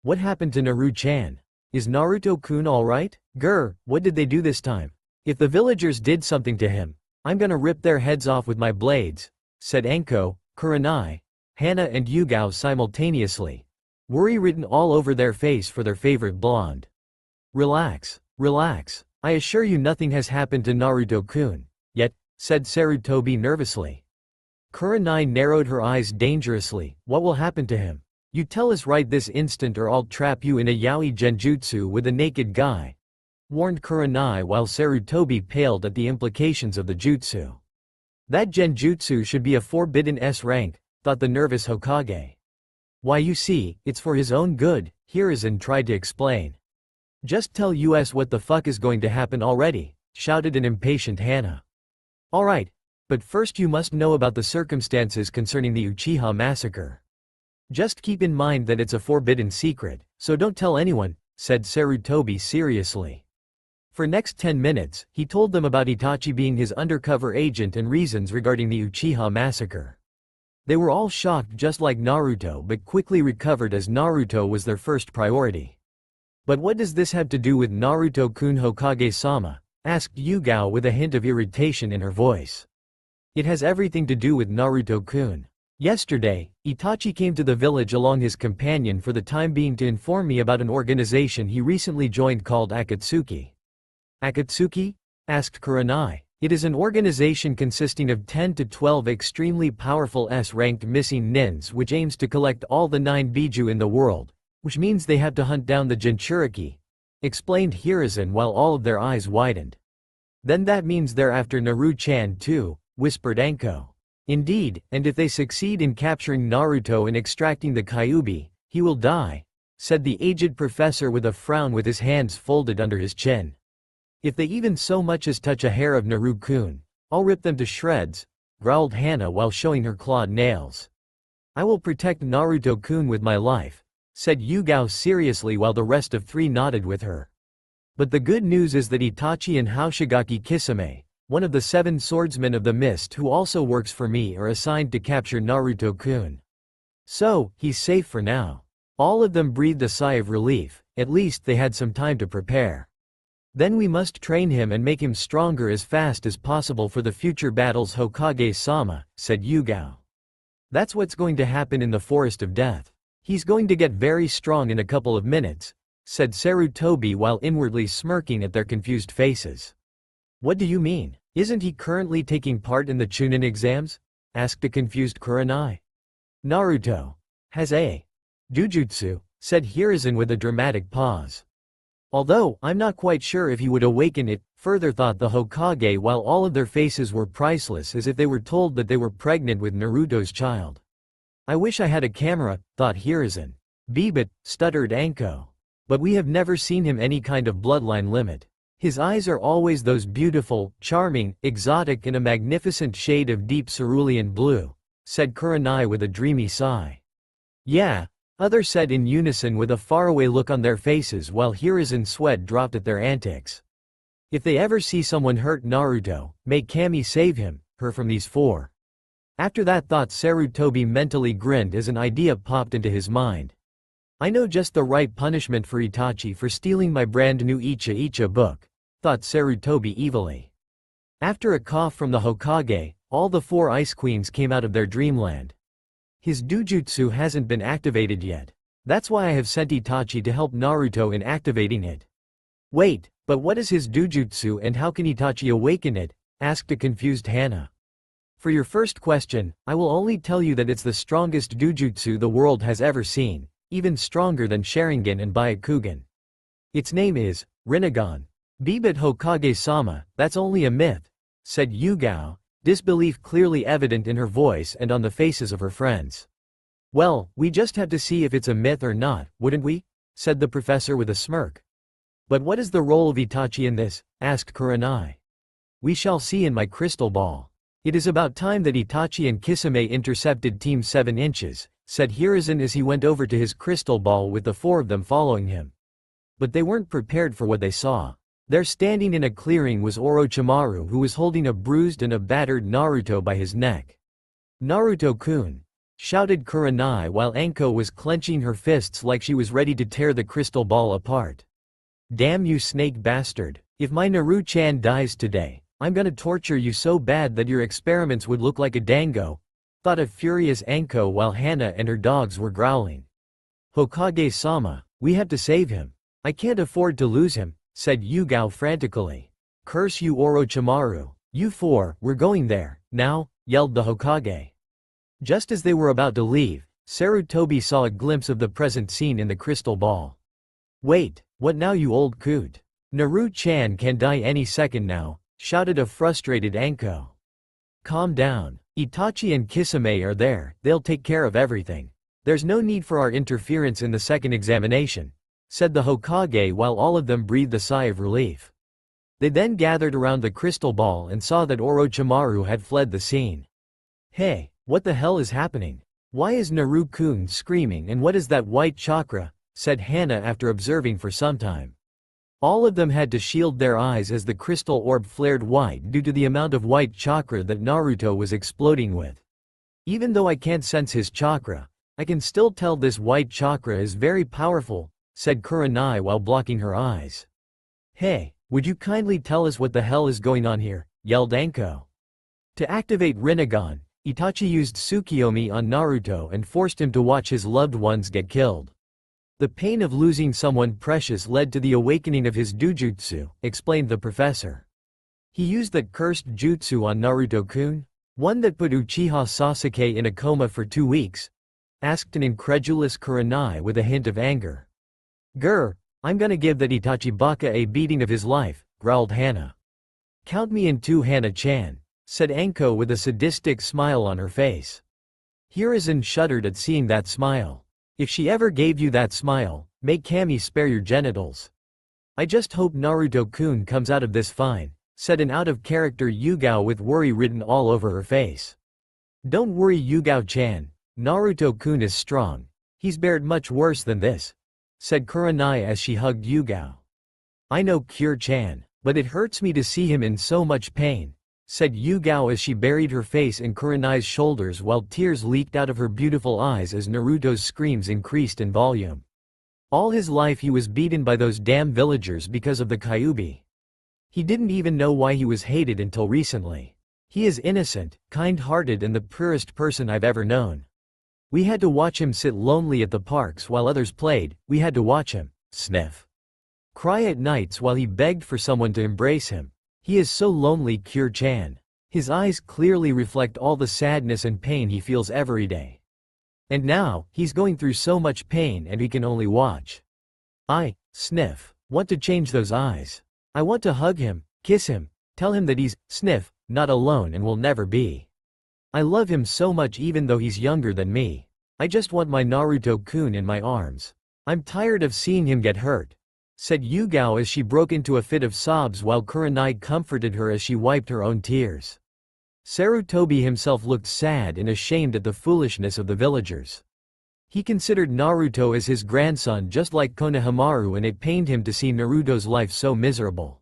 "What happened to Naru-chan? Is Naruto-kun alright? Grr, what did they do this time? If the villagers did something to him, I'm gonna rip their heads off with my blades," said Anko, Kurenai, Hana and Yugao simultaneously, worry written all over their face for their favorite blonde. Relax, relax, I assure you nothing has happened to Naruto-kun, yet," said Sarutobi nervously. Kurenai narrowed her eyes dangerously. "What will happen to him? You tell us right this instant or I'll trap you in a yaoi genjutsu with a naked guy," warned Kurenai while Sarutobi paled at the implications of the jutsu. "That genjutsu should be a forbidden S rank," thought the nervous Hokage. "Why, you see, it's for his own good," Hiruzen tried to explain. "Just tell us what the fuck is going to happen already," shouted an impatient Hana. "Alright, but first you must know about the circumstances concerning the Uchiha massacre. Just keep in mind that it's a forbidden secret, so don't tell anyone," said Sarutobi seriously. For next 10 minutes, he told them about Itachi being his undercover agent and reasons regarding the Uchiha massacre. They were all shocked just like Naruto but quickly recovered as Naruto was their first priority. "But what does this have to do with Naruto-kun, Hokage-sama?" asked Yugao with a hint of irritation in her voice. "It has everything to do with Naruto-kun. Yesterday, Itachi came to the village along his companion for the time being to inform me about an organization he recently joined called Akatsuki." "Akatsuki?" asked Kurenai. "It is an organization consisting of 10 to 12 extremely powerful S-ranked missing nins which aims to collect all the 9 Biju in the world, which means they have to hunt down the Jinchuriki," explained Hiruzen while all of their eyes widened. "Then that means they're after Naru-chan too," whispered Anko. "Indeed, and if they succeed in capturing Naruto and extracting the Kyuubi, he will die," said the aged professor with a frown with his hands folded under his chin. "If they even so much as touch a hair of Naru-kun, I'll rip them to shreds," growled Hana while showing her clawed nails. "I will protect Naruto-kun with my life," said Yugao seriously while the rest of 3 nodded with her. "But the good news is that Itachi and Hoshigaki Kisame, one of the 7 swordsmen of the mist who also works for me, are assigned to capture Naruto-kun. So, he's safe for now." All of them breathed a sigh of relief, at least they had some time to prepare. "Then we must train him and make him stronger as fast as possible for the future battles, Hokage-sama," said Yugao. "That's what's going to happen in the Forest of Death. He's going to get very strong in a couple of minutes," said Sarutobi while inwardly smirking at their confused faces. "What do you mean? Isn't he currently taking part in the Chunin exams?" asked a confused Kurenai. "Naruto has a Jujutsu," said Hiruzen with a dramatic pause. "Although, I'm not quite sure if he would awaken it," further thought the Hokage while all of their faces were priceless as if they were told that they were pregnant with Naruto's child. "I wish I had a camera," thought Hiruzen. "But," stuttered Anko. "But we have never seen him any kind of bloodline limit. His eyes are always those beautiful, charming, exotic and a magnificent shade of deep cerulean blue," said Kurenai with a dreamy sigh. "Yeah," others said in unison with a faraway look on their faces while Hiruzen's sweat dropped at their antics. "If they ever see someone hurt Naruto, may Kami save him," heard from these 4. After that thought, Sarutobi mentally grinned as an idea popped into his mind. "I know just the right punishment for Itachi for stealing my brand new Icha Icha book," thought Sarutobi evilly. After a cough from the Hokage, all the 4 ice queens came out of their dreamland. "His Dujutsu hasn't been activated yet. That's why I have sent Itachi to help Naruto in activating it." "Wait, but what is his Dujutsu and how can Itachi awaken it?" asked a confused Hana. "For your first question, I will only tell you that it's the strongest Dujutsu the world has ever seen, even stronger than Sharingan and Byakugan. Its name is Rinnegan," But Hokage-sama, that's only a myth, said Yugao, disbelief clearly evident in her voice and on the faces of her friends. Well, we just have to see if it's a myth or not, wouldn't we? Said the professor with a smirk. But what is the role of Itachi in this? Asked Kurenai. We shall see in my crystal ball. It is about time that Itachi and Kisame intercepted Team 7 inches, said Hiruzen as he went over to his crystal ball with the four of them following him. But they weren't prepared for what they saw. There standing in a clearing was Orochimaru, who was holding a bruised and a battered Naruto by his neck. Naruto-kun! Shouted Kurenai while Anko was clenching her fists like she was ready to tear the crystal ball apart. Damn you snake bastard, if my Naru-chan dies today, I'm gonna torture you so bad that your experiments would look like a dango, thought a furious Anko while Hana and her dogs were growling. Hokage-sama, we have to save him. I can't afford to lose him, said Yugao frantically. Curse you Orochimaru, you four, we're going there, now, yelled the Hokage. Just as they were about to leave, Sarutobi saw a glimpse of the present scene in the crystal ball. Wait, what now you old coot? Naru-chan can die any second now, shouted a frustrated Anko. Calm down. Itachi and Kisame are there, they'll take care of everything. There's no need for our interference in the second examination, said the Hokage while all of them breathed a sigh of relief. They then gathered around the crystal ball and saw that Orochimaru had fled the scene. Hey, what the hell is happening? Why is Naru-kun screaming and what is that white chakra? Said Hana after observing for some time. All of them had to shield their eyes as the crystal orb flared white due to the amount of white chakra that Naruto was exploding with. Even though I can't sense his chakra, I can still tell this white chakra is very powerful, said Kurenai while blocking her eyes. Hey, would you kindly tell us what the hell is going on here? Yelled Anko. To activate Rinnegan, Itachi used Tsukiyomi on Naruto and forced him to watch his loved ones get killed. The pain of losing someone precious led to the awakening of his Dujutsu, explained the professor. He used that cursed jutsu on Naruto-kun? One that put Uchiha Sasuke in a coma for 2 weeks? Asked an incredulous Kurenai with a hint of anger. Grr, I'm gonna give that Itachi Baka a beating of his life, growled Hana. Count me in too, Hana-chan, said Anko with a sadistic smile on her face. Hiruzen shuddered at seeing that smile. If she ever gave you that smile, make Kami spare your genitals. I just hope Naruto-kun comes out of this fine, said an out-of-character Yugao with worry written all over her face. Don't worry Yugao-chan, Naruto-kun is strong. He's bared much worse than this, said Kurenai as she hugged Yugao. I know Kure-chan, but it hurts me to see him in so much pain, said Yugao as she buried her face in Kurenai's shoulders while tears leaked out of her beautiful eyes as Naruto's screams increased in volume. All his life he was beaten by those damn villagers because of the Kyuubi. He didn't even know why he was hated until recently. He is innocent, kind-hearted and the purest person I've ever known. We had to watch him sit lonely at the parks while others played, we had to watch him, sniff. Cry at nights while he begged for someone to embrace him. He is so lonely, Kure-chan. His eyes clearly reflect all the sadness and pain he feels every day. And now, he's going through so much pain and we can only watch. I, sniff, want to change those eyes. I want to hug him, kiss him, tell him that he's, sniff, not alone and will never be. I love him so much even though he's younger than me. I just want my Naruto-kun in my arms. I'm tired of seeing him get hurt, said Yugao as she broke into a fit of sobs while Kurenai comforted her as she wiped her own tears. Sarutobi himself looked sad and ashamed at the foolishness of the villagers. He considered Naruto as his grandson just like Konohamaru and it pained him to see Naruto's life so miserable.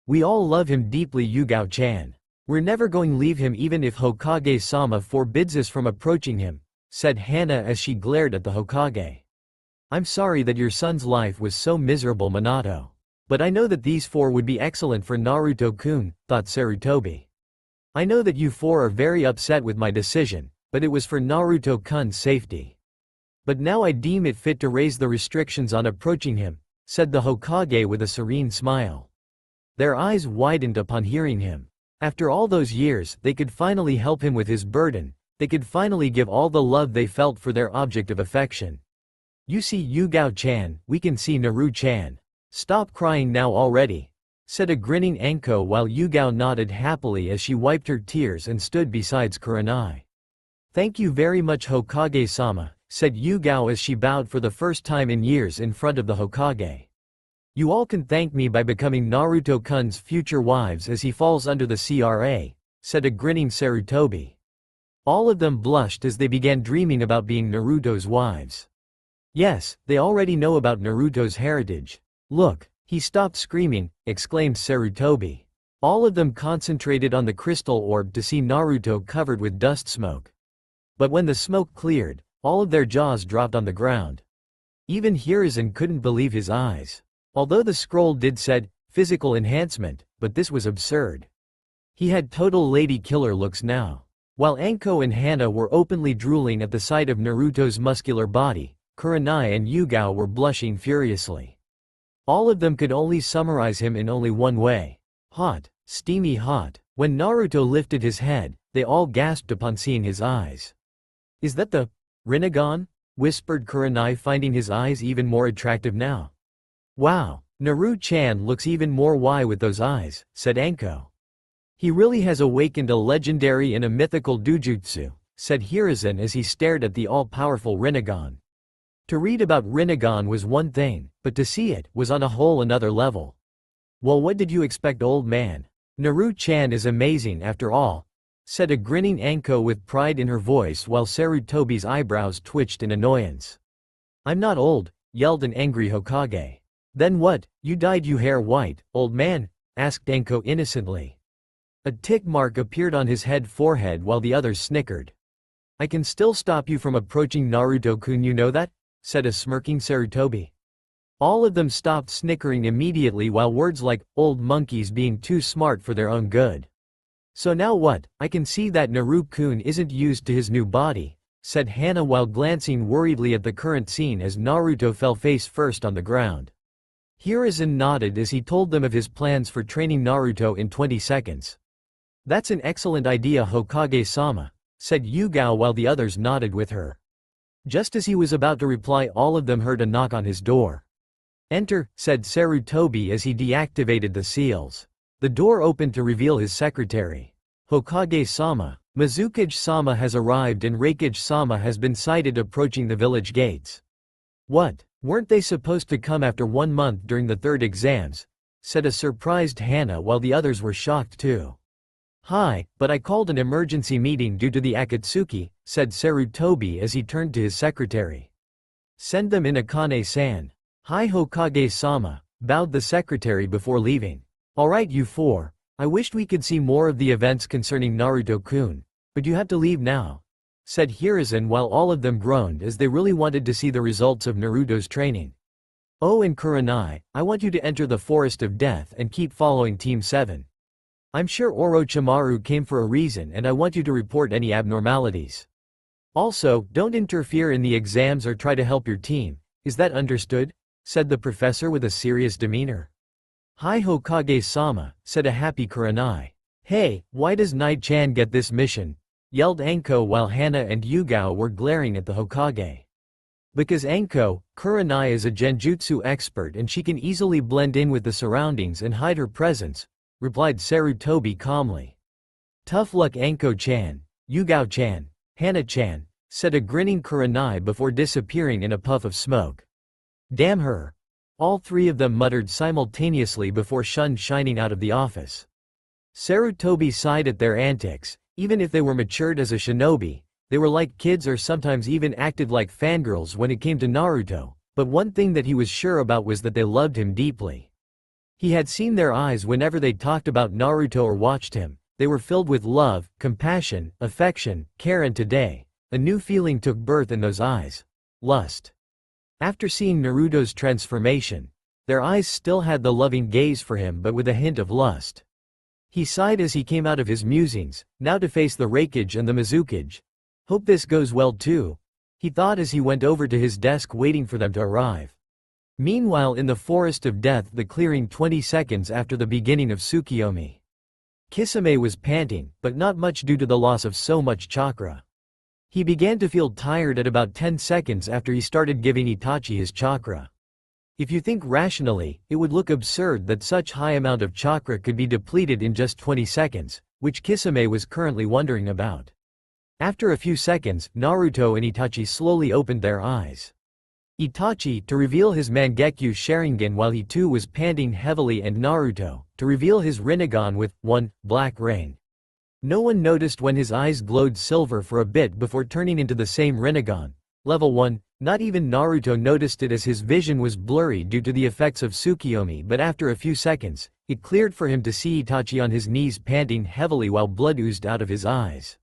We all love him deeply, Yugao-chan. We're never going to leave him even if Hokage-sama forbids us from approaching him, said Hana as she glared at the Hokage. I'm sorry that your son's life was so miserable, Minato. But I know that these four would be excellent for Naruto-kun, thought Sarutobi. I know that you four are very upset with my decision, but it was for Naruto-kun's safety. But now I deem it fit to raise the restrictions on approaching him, said the Hokage with a serene smile. Their eyes widened upon hearing him. After all those years, they could finally help him with his burden, they could finally give all the love they felt for their object of affection. You see Yugao-chan, we can see Naru-chan. Stop crying now already, said a grinning Anko while Yugao nodded happily as she wiped her tears and stood beside Kurenai. Thank you very much Hokage-sama, said Yugao as she bowed for the first time in years in front of the Hokage. You all can thank me by becoming Naruto-kun's future wives as he falls under the CRA, said a grinning Sarutobi. All of them blushed as they began dreaming about being Naruto's wives. Yes, they already know about Naruto's heritage. Look, he stopped screaming, exclaimed Sarutobi. All of them concentrated on the crystal orb to see Naruto covered with dust smoke. But when the smoke cleared, all of their jaws dropped on the ground. Even Hiruzen couldn't believe his eyes. Although the scroll did said, physical enhancement, but this was absurd. He had total lady killer looks now. While Anko and Hana were openly drooling at the sight of Naruto's muscular body, Kurenai and Yugao were blushing furiously. All of them could only summarize him in only one way. Hot, steamy hot. When Naruto lifted his head, they all gasped upon seeing his eyes. Is that the Rinnegan? Whispered Kurenai, finding his eyes even more attractive now. Wow, Naru-chan looks even more Y with those eyes, said Anko. He really has awakened a legendary and a mythical dujutsu, said Hiruzen as he stared at the all-powerful Rinnegan. To read about Rinnegan was one thing, but to see it was on a whole another level. Well, what did you expect, old man? Naru-chan is amazing after all, said a grinning Anko with pride in her voice while Sarutobi's eyebrows twitched in annoyance. I'm not old, yelled an angry Hokage. Then what, you dyed your hair white, old man? Asked Anko innocently. A tick mark appeared on his forehead while the others snickered. I can still stop you from approaching Naruto-kun, you know that? Said a smirking Sarutobi. All of them stopped snickering immediately while words like, old monkeys being too smart for their own good. So now what, I can see that Naru-kun isn't used to his new body, said Hana while glancing worriedly at the current scene as Naruto fell face first on the ground. Hiruzen nodded as he told them of his plans for training Naruto in 20 seconds. That's an excellent idea Hokage-sama, said Yugao while the others nodded with her. Just as he was about to reply, all of them heard a knock on his door. Enter, said Sarutobi as he deactivated the seals. The door opened to reveal his secretary. Hokage-sama, Mizukage-sama has arrived and Reikage-sama has been sighted approaching the village gates. What, weren't they supposed to come after 1 month during the third exams? Said a surprised Hana while the others were shocked too. Hi, but I called an emergency meeting due to the Akatsuki, said Sarutobi as he turned to his secretary. Send them in Akane-san. Hi Hokage-sama, bowed the secretary before leaving. Alright you four, I wished we could see more of the events concerning Naruto-kun, but you have to leave now, said Hiruzen while all of them groaned as they really wanted to see the results of Naruto's training. Oh, and Kurenai, I want you to enter the Forest of Death and keep following Team 7. I'm sure Orochimaru came for a reason and I want you to report any abnormalities. Also, don't interfere in the exams or try to help your team, is that understood? Said the professor with a serious demeanor. Hi Hokage-sama, said a happy Kurenai. Hey, why does Nai-chan get this mission? Yelled Anko while Hana and Yugao were glaring at the Hokage. Because Anko, Kurenai is a genjutsu expert and she can easily blend in with the surroundings and hide her presence, replied Sarutobi calmly. Tough luck Anko-chan, Yugao-chan, Hana-chan, said a grinning Kurenai before disappearing in a puff of smoke. Damn her. All three of them muttered simultaneously before shining out of the office. Sarutobi sighed at their antics. Even if they were matured as a shinobi, they were like kids or sometimes even acted like fangirls when it came to Naruto, but one thing that he was sure about was that they loved him deeply. He had seen their eyes whenever they talked about Naruto or watched him. They were filled with love, compassion, affection, care, and today, a new feeling took birth in those eyes. Lust. After seeing Naruto's transformation, their eyes still had the loving gaze for him but with a hint of lust. He sighed as he came out of his musings, now to face the Reikage and the Mizukage. Hope this goes well too, he thought as he went over to his desk waiting for them to arrive. Meanwhile in the Forest of Death, the clearing 20 seconds after the beginning of Tsukiyomi. Kisame was panting, but not much due to the loss of so much chakra. He began to feel tired at about 10 seconds after he started giving Itachi his chakra. If you think rationally, it would look absurd that such high amount of chakra could be depleted in just 20 seconds, which Kisame was currently wondering about. After a few seconds, Naruto and Itachi slowly opened their eyes. Itachi, to reveal his Mangekyo Sharingan while he too was panting heavily, and Naruto, to reveal his Rinnegan with, 1, black rain. No one noticed when his eyes glowed silver for a bit before turning into the same Rinnegan. Level 1, not even Naruto noticed it as his vision was blurry due to the effects of Tsukiyomi, but after a few seconds, it cleared for him to see Itachi on his knees panting heavily while blood oozed out of his eyes.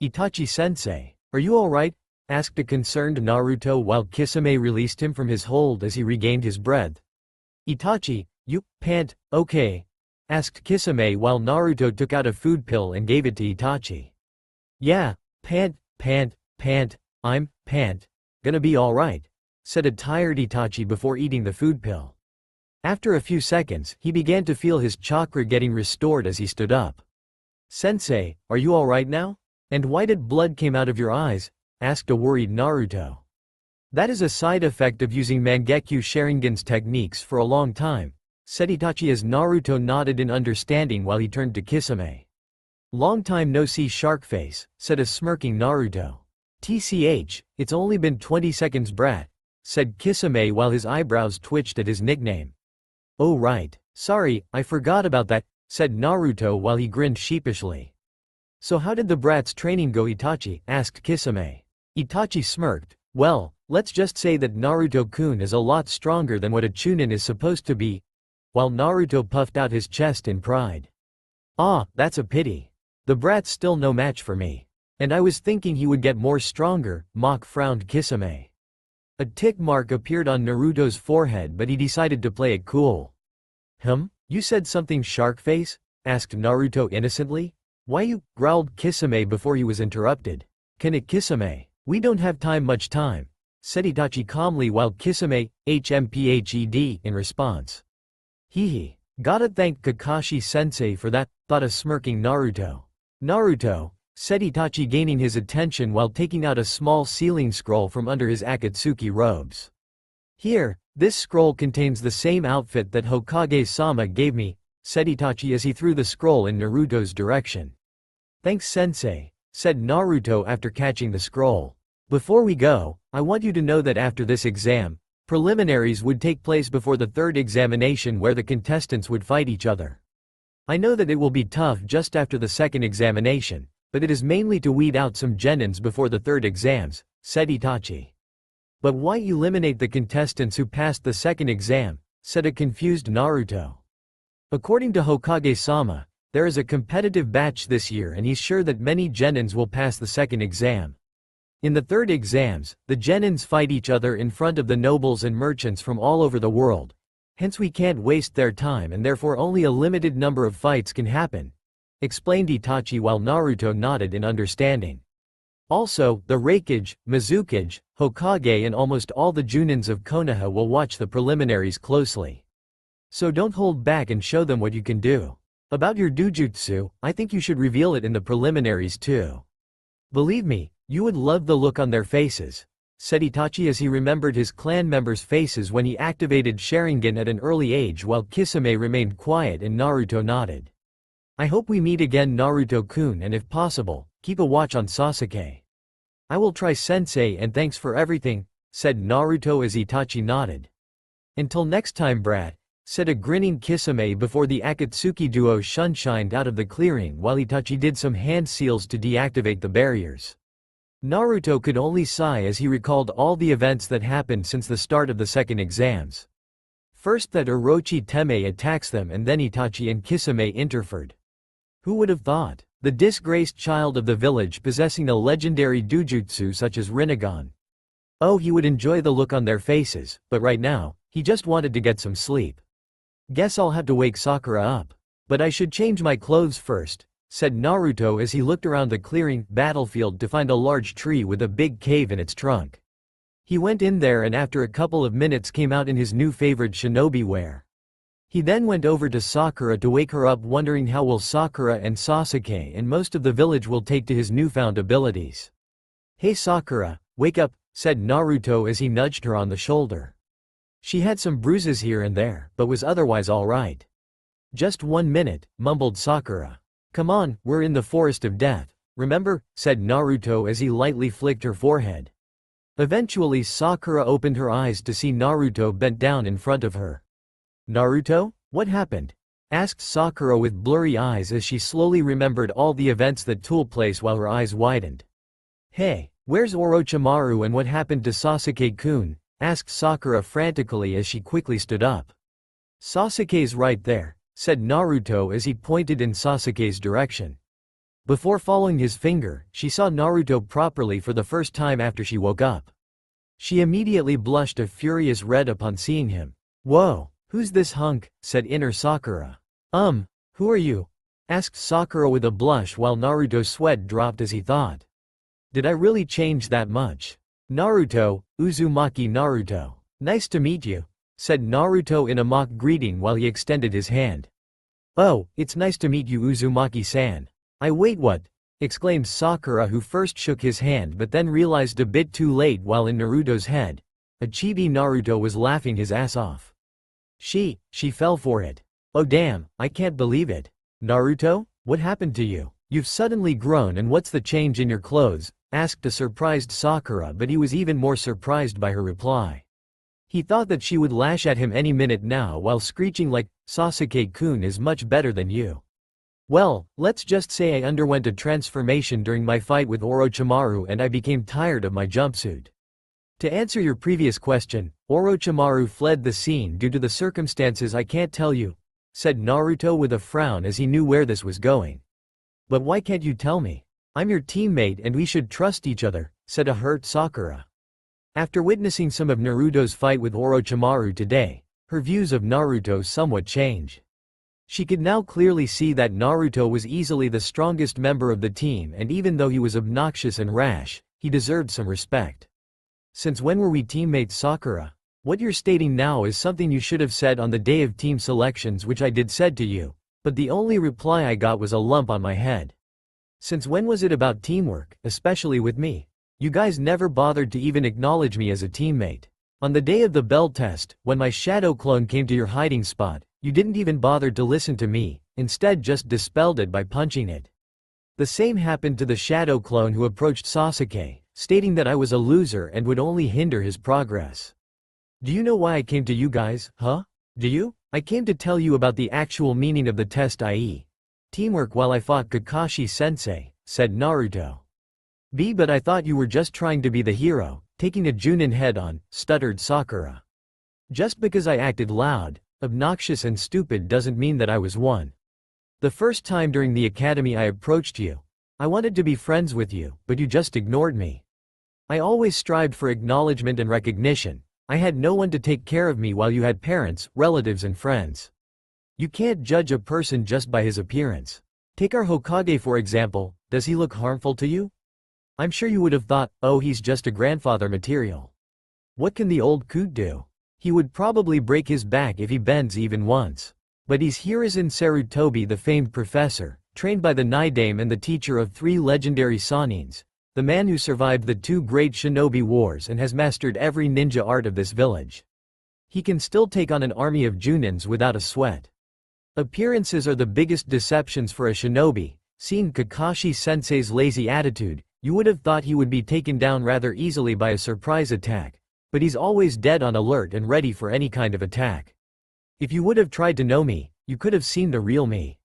"Itachi-sensei, are you alright?" asked a concerned Naruto while Kisame released him from his hold as he regained his breath. "Itachi, you pant, okay?" asked Kisame while Naruto took out a food pill and gave it to Itachi. "Yeah, pant, I'm gonna be alright," said a tired Itachi before eating the food pill. After a few seconds, he began to feel his chakra getting restored as he stood up. "Sensei, are you alright now? And why did blood came out of your eyes?" asked a worried Naruto. "That is a side effect of using Mangekyo Sharingan's techniques for a long time," said Itachi as Naruto nodded in understanding while he turned to Kisame. "Long time no see, Sharkface," said a smirking Naruto. "TCH, it's only been 20 seconds, brat," said Kisame while his eyebrows twitched at his nickname. "Oh right, sorry, I forgot about that," said Naruto while he grinned sheepishly. "So how did the brat's training go, Itachi?" asked Kisame. Itachi smirked. "Well, let's just say that Naruto-kun is a lot stronger than what a Chunin is supposed to be," while Naruto puffed out his chest in pride. "Ah, that's a pity. The brat's still no match for me. And I was thinking he would get more stronger," frowned Kisame. A tick mark appeared on Naruto's forehead, but he decided to play it cool. You said something, Sharkface?" asked Naruto innocently. "Why you?" growled Kisame before he was interrupted. "Can it, Kisame? We don't have much time," said Itachi calmly while Kisame, HMPHED, in response. "Hehe. Gotta thank Kakashi-sensei for that," thought a smirking Naruto. "Naruto," said Itachi, gaining his attention while taking out a small sealing scroll from under his Akatsuki robes. "Here, this scroll contains the same outfit that Hokage-sama gave me," said Itachi as he threw the scroll in Naruto's direction. "Thanks, sensei," said Naruto after catching the scroll. "Before we go, I want you to know that after this exam, preliminaries would take place before the third examination where the contestants would fight each other. I know that it will be tough just after the second examination, but it is mainly to weed out some genins before the third exams," said Itachi. "But why eliminate the contestants who passed the second exam?" said a confused Naruto. "According to Hokage-sama, there is a competitive batch this year and he's sure that many genins will pass the second exam. In the third exams, the genins fight each other in front of the nobles and merchants from all over the world. Hence we can't waste their time and therefore only a limited number of fights can happen," explained Itachi while Naruto nodded in understanding. "Also, the Raikage, Mizukage, Hokage and almost all the Junins of Konoha will watch the preliminaries closely. So don't hold back and show them what you can do. About your dujutsu, I think you should reveal it in the preliminaries too. Believe me, you would love the look on their faces," said Itachi as he remembered his clan members' faces when he activated Sharingan at an early age while Kisame remained quiet and Naruto nodded. "I hope we meet again, Naruto-kun, and if possible, keep a watch on Sasuke." "I will try, sensei, and thanks for everything," said Naruto as Itachi nodded. "Until next time, brat," said a grinning Kisame before the Akatsuki duo shunshined out of the clearing while Itachi did some hand seals to deactivate the barriers. Naruto could only sigh as he recalled all the events that happened since the start of the second exams. First that Orochi Teme attacks them and then Itachi and Kisame interfered. Who would have thought? The disgraced child of the village possessing a legendary dujutsu such as Rinnegan. Oh, he would enjoy the look on their faces, but right now, he just wanted to get some sleep. "Guess I'll have to wake Sakura up. But I should change my clothes first," said Naruto as he looked around the clearing battlefield to find a large tree with a big cave in its trunk. He went in there and after a couple of minutes came out in his new favorite shinobi wear. He then went over to Sakura to wake her up, wondering how will Sakura and Sasuke and most of the village will take to his newfound abilities. "Hey Sakura, wake up," said Naruto as he nudged her on the shoulder. She had some bruises here and there, but was otherwise alright. Just 1 minute, mumbled Sakura. Come on, we're in the forest of death, remember? Said Naruto as he lightly flicked her forehead. Eventually Sakura opened her eyes to see Naruto bent down in front of her. Naruto? What happened? Asked Sakura with blurry eyes as she slowly remembered all the events that took place while her eyes widened. Hey, where's Orochimaru and what happened to Sasuke-kun? Asked Sakura frantically as she quickly stood up. Sasuke's right there, said Naruto as he pointed in Sasuke's direction. Before following his finger, she saw Naruto properly for the first time after she woke up. She immediately blushed a furious red upon seeing him. Whoa, who's this hunk? Said inner Sakura. Who are you? Asked Sakura with a blush while Naruto's sweat dropped as he thought. Did I really change that much? Naruto, Uzumaki Naruto. Nice to meet you, said Naruto in a mock greeting while he extended his hand. Oh, it's nice to meet you Uzumaki-san. Wait what? Exclaimed Sakura, who first shook his hand but then realized a bit too late while in Naruto's head. A chibi Naruto was laughing his ass off. She fell for it. Oh damn, I can't believe it. Naruto, what happened to you? You've suddenly grown and what's the change in your clothes? Asked a surprised Sakura, but he was even more surprised by her reply. He thought that she would lash at him any minute now while screeching like, Sasuke-kun is much better than you. Well, let's just say I underwent a transformation during my fight with Orochimaru and I became tired of my jumpsuit. To answer your previous question, Orochimaru fled the scene due to the circumstances I can't tell you, said Naruto with a frown as he knew where this was going. But why can't you tell me? I'm your teammate and we should trust each other, said a hurt Sakura. After witnessing some of Naruto's fight with Orochimaru today, her views of Naruto somewhat changed. She could now clearly see that Naruto was easily the strongest member of the team and even though he was obnoxious and rash, he deserved some respect. Since when were we teammates, Sakura? What you're stating now is something you should have said on the day of team selections, which I did said to you, but the only reply I got was a lump on my head. Since when was it about teamwork, especially with me? You guys never bothered to even acknowledge me as a teammate. On the day of the bell test, when my shadow clone came to your hiding spot, you didn't even bother to listen to me, instead just dispelled it by punching it. The same happened to the shadow clone who approached Sasuke, stating that I was a loser and would only hinder his progress. Do you know why I came to you guys, huh? Do you? I came to tell you about the actual meaning of the test, i.e. teamwork, while I fought Kakashi-sensei, said Naruto. But I thought you were just trying to be the hero, taking a Junin head-on, stuttered Sakura. Just because I acted loud, obnoxious and stupid doesn't mean that I was one. The first time during the academy I approached you. I wanted to be friends with you, but you just ignored me. I always strived for acknowledgement and recognition. I had no one to take care of me while you had parents, relatives and friends. You can't judge a person just by his appearance. Take our Hokage for example, does he look harmful to you? I'm sure you would have thought, oh, he's just a grandfather material. What can the old coot do? He would probably break his back if he bends even once. But he's Hiruzen Sarutobi, the famed professor, trained by the Nidaime and the teacher of 3 legendary Sanins, the man who survived the 2 great shinobi wars and has mastered every ninja art of this village. He can still take on an army of Junins without a sweat. Appearances are the biggest deceptions for a shinobi. Seeing Kakashi-sensei's lazy attitude, you would have thought he would be taken down rather easily by a surprise attack, but he's always dead on alert and ready for any kind of attack. If you would have tried to know me, you could have seen the real me.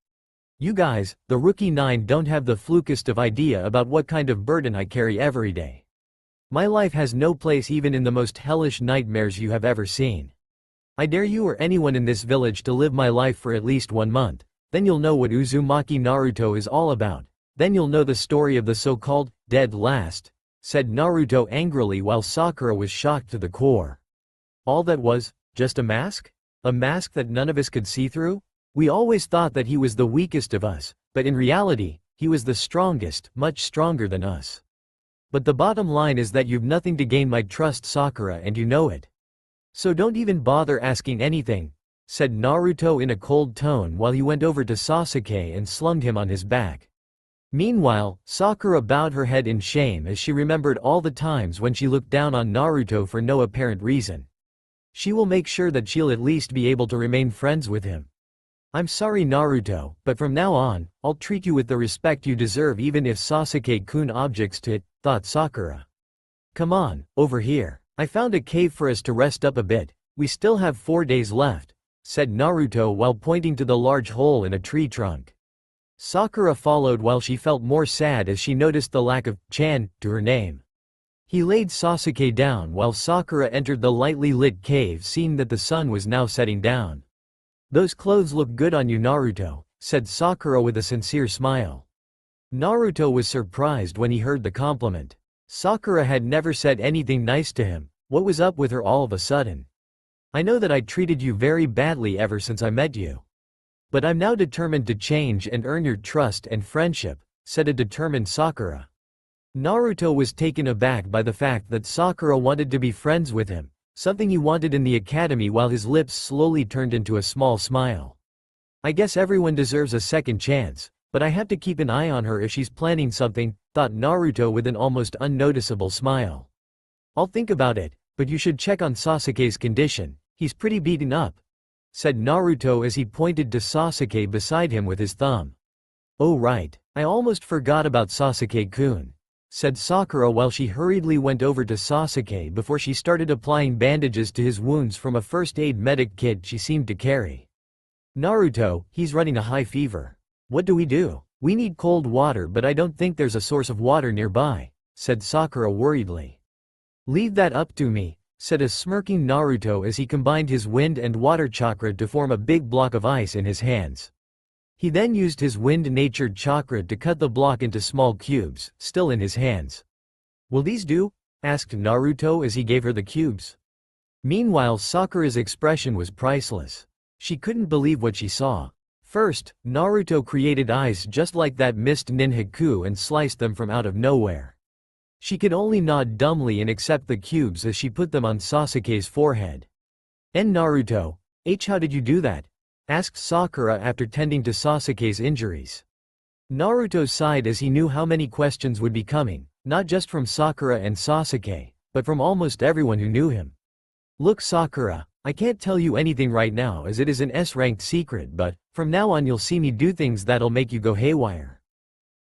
You guys, the Rookie 9, don't have the flukest of idea about what kind of burden I carry every day. My life has no place even in the most hellish nightmares you have ever seen. I dare you or anyone in this village to live my life for at least 1 month, then you'll know what Uzumaki Naruto is all about. Then you'll know the story of the so-called dead last, said Naruto angrily while Sakura was shocked to the core. All that was, just a mask? A mask that none of us could see through? We always thought that he was the weakest of us, but in reality, he was the strongest, much stronger than us. But the bottom line is that you've nothing to gain my trust, Sakura, and you know it. So don't even bother asking anything, said Naruto in a cold tone while he went over to Sasuke and slung him on his back. Meanwhile, Sakura bowed her head in shame as she remembered all the times when she looked down on Naruto for no apparent reason. She will make sure that she'll at least be able to remain friends with him. I'm sorry Naruto, but from now on, I'll treat you with the respect you deserve even if Sasuke-kun objects to it, thought Sakura. Come on, over here. I found a cave for us to rest up a bit. We still have 4 days left, said Naruto while pointing to the large hole in a tree trunk. Sakura followed while she felt more sad as she noticed the lack of "chan" to her name. He laid Sasuke down while Sakura entered the lightly lit cave, seeing that the sun was now setting down. Those clothes look good on you Naruto, said Sakura with a sincere smile. Naruto was surprised when he heard the compliment. Sakura had never said anything nice to him. What was up with her all of a sudden? I know that I treated you very badly ever since I met you. But I'm now determined to change and earn your trust and friendship, said a determined Sakura. Naruto was taken aback by the fact that Sakura wanted to be friends with him, something he wanted in the academy, while his lips slowly turned into a small smile. I guess everyone deserves a second chance, but I have to keep an eye on her if she's planning something, thought Naruto with an almost unnoticeable smile. I'll think about it, but you should check on Sasuke's condition, he's pretty beaten up, said Naruto as he pointed to Sasuke beside him with his thumb. Oh right, I almost forgot about Sasuke-kun, said Sakura while she hurriedly went over to Sasuke before she started applying bandages to his wounds from a first aid medic kit she seemed to carry. Naruto, he's running a high fever. What do we do? We need cold water, but I don't think there's a source of water nearby, said Sakura worriedly. Leave that up to me, said a smirking Naruto as he combined his wind and water chakra to form a big block of ice in his hands. He then used his wind-natured chakra to cut the block into small cubes, still in his hands. Will these do? Asked Naruto as he gave her the cubes. Meanwhile, Sakura's expression was priceless. She couldn't believe what she saw. First, Naruto created eyes just like that mist ninjaku and sliced them from out of nowhere. She could only nod dumbly and accept the cubes as she put them on Sasuke's forehead. And Naruto, how did you do that? Asked Sakura after tending to Sasuke's injuries. Naruto sighed as he knew how many questions would be coming, not just from Sakura and Sasuke, but from almost everyone who knew him. Look Sakura, I can't tell you anything right now as it is an S-ranked secret, but from now on you'll see me do things that'll make you go haywire.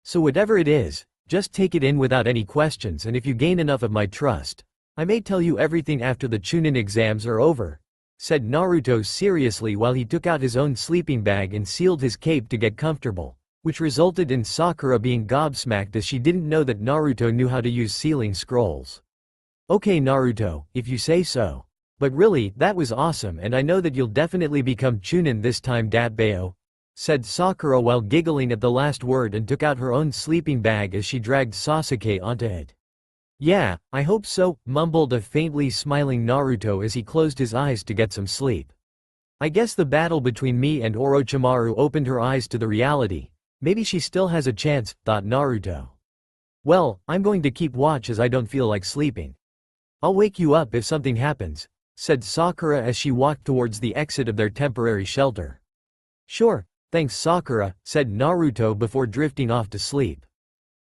So whatever it is, just take it in without any questions, and if you gain enough of my trust, I may tell you everything after the Chunin exams are over, said Naruto seriously while he took out his own sleeping bag and sealed his cape to get comfortable, which resulted in Sakura being gobsmacked as she didn't know that Naruto knew how to use sealing scrolls. Okay Naruto, if you say so. But really, that was awesome, and I know that you'll definitely become Chunin this time Datbeo, said Sakura while giggling at the last word and took out her own sleeping bag as she dragged Sasuke onto it. Yeah, I hope so, mumbled a faintly smiling Naruto as he closed his eyes to get some sleep. I guess the battle between me and Orochimaru opened her eyes to the reality. Maybe she still has a chance, thought Naruto. Well, I'm going to keep watch as I don't feel like sleeping. I'll wake you up if something happens, said Sakura as she walked towards the exit of their temporary shelter. Sure, thanks Sakura, said Naruto before drifting off to sleep.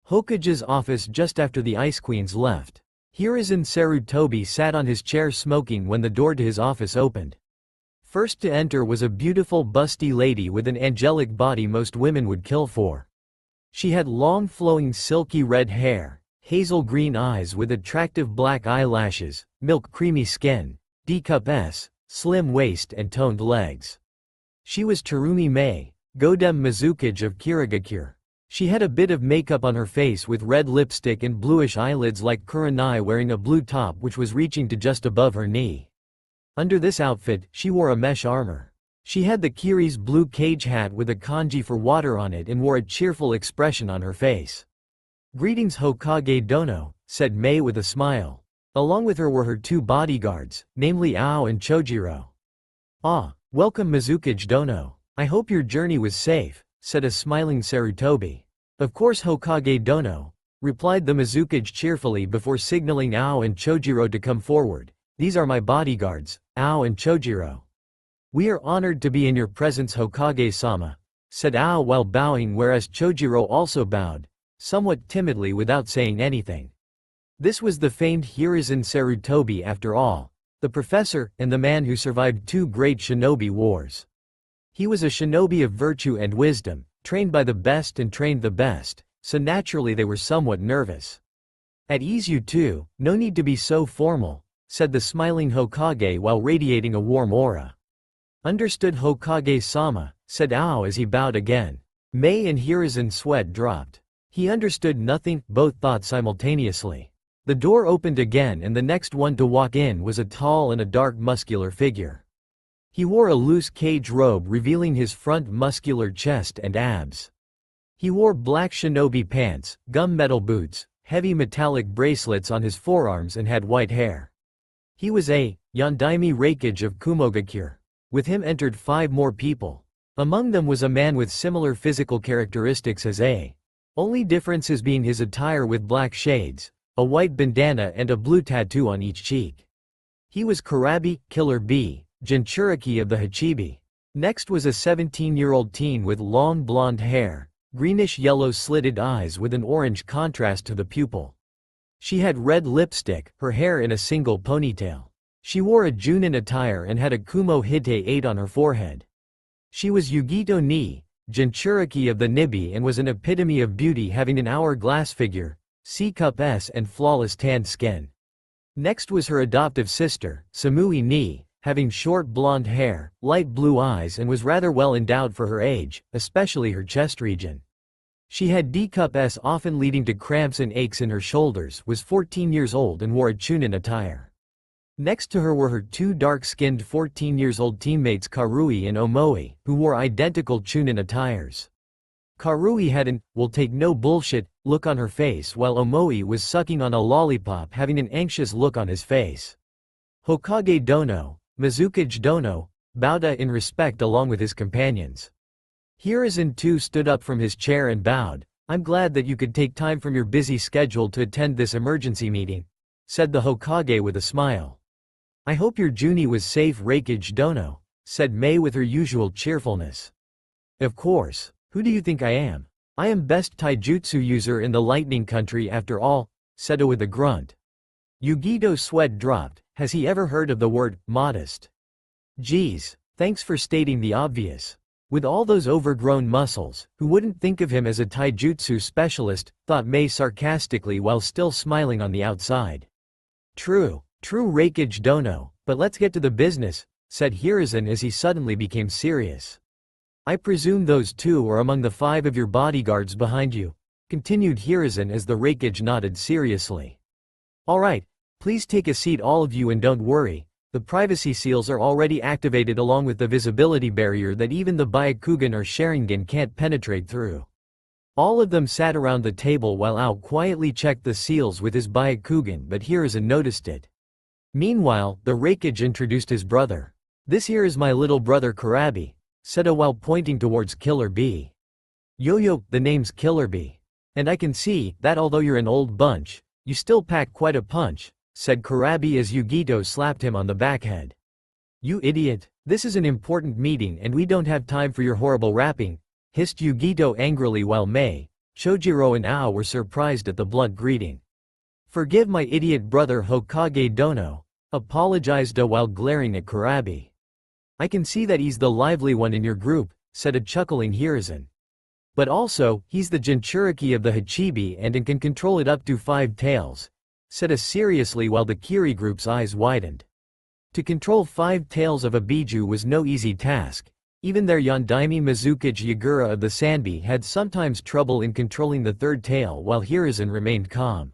Hokage's office just after the Ice Queens left. Hiruzen Sarutobi sat on his chair smoking when the door to his office opened. First to enter was a beautiful busty lady with an angelic body most women would kill for. She had long flowing silky red hair, hazel green eyes with attractive black eyelashes, milk creamy skin, D-cup S, slim waist and toned legs. She was Terumi Mei, Godem Mizukage of Kirigakure. She had a bit of makeup on her face with red lipstick and bluish eyelids like Kurenai, wearing a blue top which was reaching to just above her knee. Under this outfit, she wore a mesh armor. She had the Kiri's blue cage hat with a kanji for water on it and wore a cheerful expression on her face. Greetings Hokage Dono, said Mei with a smile. Along with her were her two bodyguards, namely Ao and Chojiro. Ah, welcome Mizukage Dono. I hope your journey was safe, said a smiling Sarutobi. Of course Hokage Dono, replied the Mizukage cheerfully before signaling Ao and Chojiro to come forward. These are my bodyguards, Ao and Chojiro. We are honored to be in your presence Hokage-sama, said Ao while bowing, whereas Chojiro also bowed, somewhat timidly without saying anything. This was the famed Hiruzen Sarutobi after all. the professor, and the man who survived 2 great shinobi wars. He was a shinobi of virtue and wisdom, trained by the best and trained the best, so naturally they were somewhat nervous. "At ease you two, no need to be so formal," said the smiling Hokage while radiating a warm aura. "Understood Hokage-sama," said Ao as he bowed again. Mei and Hiruzen sweat dropped. He understood nothing, both thought simultaneously. The door opened again and the next one to walk in was a tall and a dark muscular figure. He wore a loose cage robe revealing his front muscular chest and abs. He wore black shinobi pants, gunmetal boots, heavy metallic bracelets on his forearms and had white hair. He was a Yondaime Reikage of Kumogakure. With him entered 5 more people. Among them was a man with similar physical characteristics as A. Only differences being his attire with black shades, a white bandana and a blue tattoo on each cheek. He was Kurabi, Killer B, Jinchuriki of the Hachibi. Next was a 17-year-old teen with long blonde hair, greenish-yellow slitted eyes with an orange contrast to the pupil. She had red lipstick, her hair in a single ponytail. She wore a Junin attire and had a Kumo Hite 8 on her forehead. She was Yugito ni, Jinchuriki of the Nibi and was an epitome of beauty having an hourglass figure, C-cup S and flawless tanned skin. Next was her adoptive sister, Samui ni, having short blonde hair, light blue eyes and was rather well endowed for her age, especially her chest region. She had D-cup S often leading to cramps and aches in her shoulders, was 14 years old and wore a Chunin attire. Next to her were her 2 dark-skinned 14-years-old teammates Karui and Omoi, who wore identical Chunin attires. Karui had an "will take no bullshit" look on her face while Omoi was sucking on a lollipop having an anxious look on his face. Hokage Dono, Mizukage Dono, bowed in respect along with his companions. Hiruzen too stood up from his chair and bowed. "I'm glad that you could take time from your busy schedule to attend this emergency meeting," said the Hokage with a smile. "I hope your Junie was safe." Reikage Dono, said Mei with her usual cheerfulness. "Of course. Who do you think I am? I am best taijutsu user in the lightning country after all," said A with a grunt. Yugito's sweat dropped. Has he ever heard of the word modest? Geez, thanks for stating the obvious. With all those overgrown muscles, who wouldn't think of him as a taijutsu specialist, thought Mei sarcastically while still smiling on the outside. True Reikage Dono, but let's get to the business, said Hiruzen as he suddenly became serious. "I presume those 2 are among the 5 of your bodyguards behind you," continued Hiruzen as the Reikage nodded seriously. "Alright, please take a seat all of you and don't worry, the privacy seals are already activated along with the visibility barrier that even the Byakugan or Sharingan can't penetrate through." All of them sat around the table while Ao quietly checked the seals with his Byakugan but Hiruzen noticed it. Meanwhile, the Reikage introduced his brother. "This here is my little brother Kurabi," said A while pointing towards Killer B. "Yo-yo, the name's Killer B. And I can see that although you're an old bunch, you still pack quite a punch," said Kurabi as Yugito slapped him on the backhead. "You idiot, this is an important meeting and we don't have time for your horrible rapping," hissed Yugito angrily while Mei, Chojiro and Ao were surprised at the blunt greeting. "Forgive my idiot brother Hokage Dono," apologized A while glaring at Kurabi. "I can see that he's the lively one in your group," said a chuckling Hiruzen. "But also, he's the Jinchuriki of the Hachibi and can control it up to 5 tails," said A seriously while the Kiri group's eyes widened. To control 5 tails of a Biju was no easy task. Even their Yondaime Mizukage Yagura of the Sanbi had sometimes trouble in controlling the 3rd tail while Hiruzen remained calm.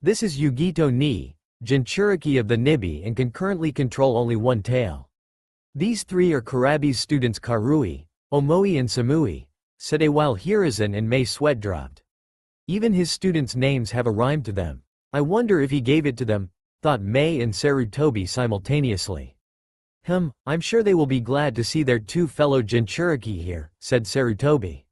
This is Yugito ni, Jinchuriki of the Nibi and can currently control only 1 tail. "These 3 are Kurabi's students Karui, Omoi and Samui," said A while Hiruzen and Mei sweat dropped. Even his students' names have a rhyme to them. I wonder if he gave it to them, thought Mei and Sarutobi simultaneously. I'm sure they will be glad to see their 2 fellow Jinchuriki here, said Sarutobi.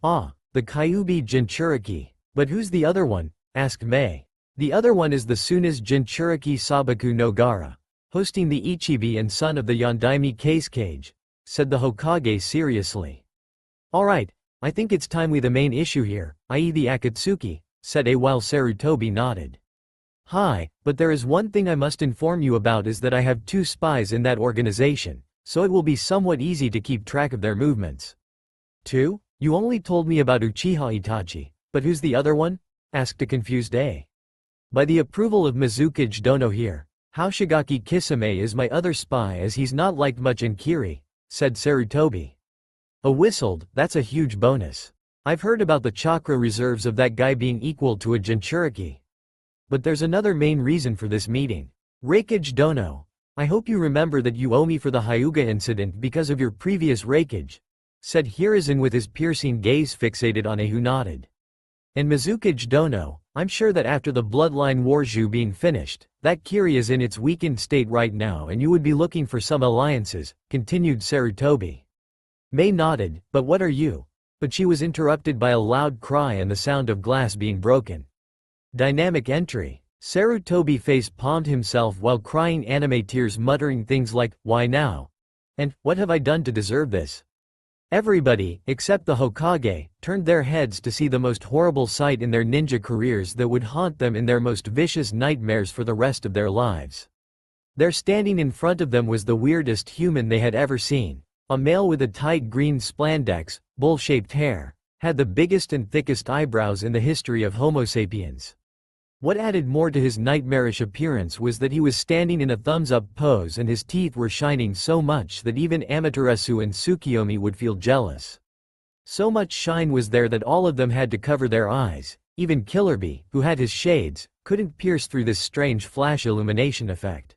"Ah, the Kyuubi Jinchuriki. But who's the other one?" asked Mei. "The other one is the Sunas Jinchuriki Sabaku no Gara, hosting the Ichibi and son of the Yondaime Case Cage," said the Hokage seriously. "Alright, I think it's time we the main issue here, i.e. the Akatsuki," said A while Sarutobi nodded. Hi, but there is one thing I must inform you about is that I have 2 spies in that organization, so it will be somewhat easy to keep track of their movements. 2? You only told me about Uchiha Itachi, but who's the other one? Asked a confused A. By the approval of Mizukage Dono here, Hoshigaki Kisame is my other spy as he's not liked much in Kiri, said Sarutobi. A whistled, that's a huge bonus. I've heard about the chakra reserves of that guy being equal to a Jinchuriki. But there's another main reason for this meeting. Reikage Dono. I hope you remember that you owe me for the Hyuga incident because of your previous Reikage, said Hiruzen with his piercing gaze fixated on A who nodded. And Mizukage Dono, I'm sure that after the Bloodline Warju being finished, that Kiri is in its weakened state right now and you would be looking for some alliances, continued Sarutobi. Mei nodded, but what are you? But she was interrupted by a loud cry and the sound of glass being broken. Dynamic entry. Sarutobi face-palmed himself while crying anime tears muttering things like, why now? And, what have I done to deserve this? Everybody, except the Hokage, turned their heads to see the most horrible sight in their ninja careers that would haunt them in their most vicious nightmares for the rest of their lives. There standing in front of them was the weirdest human they had ever seen. A male with a tight green spandex, bowl-shaped hair, had the biggest and thickest eyebrows in the history of Homo sapiens. What added more to his nightmarish appearance was that he was standing in a thumbs-up pose and his teeth were shining so much that even Amaterasu and Tsukiyomi would feel jealous. So much shine was there that all of them had to cover their eyes. Even Killerby, who had his shades, couldn't pierce through this strange flash illumination effect.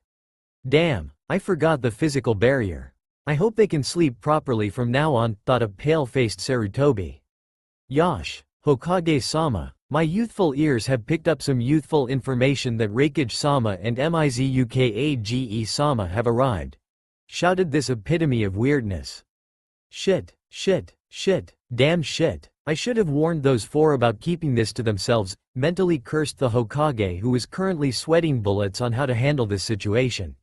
Damn, I forgot the physical barrier. I hope they can sleep properly from now on, thought a pale-faced Sarutobi. Yosh, Hokage-sama, my youthful ears have picked up some youthful information that Reikage-sama and Mizukage-sama have arrived, shouted this epitome of weirdness. Shit, damn shit, I should have warned those 4 about keeping this to themselves, mentally cursed the Hokage who was currently sweating bullets on how to handle this situation.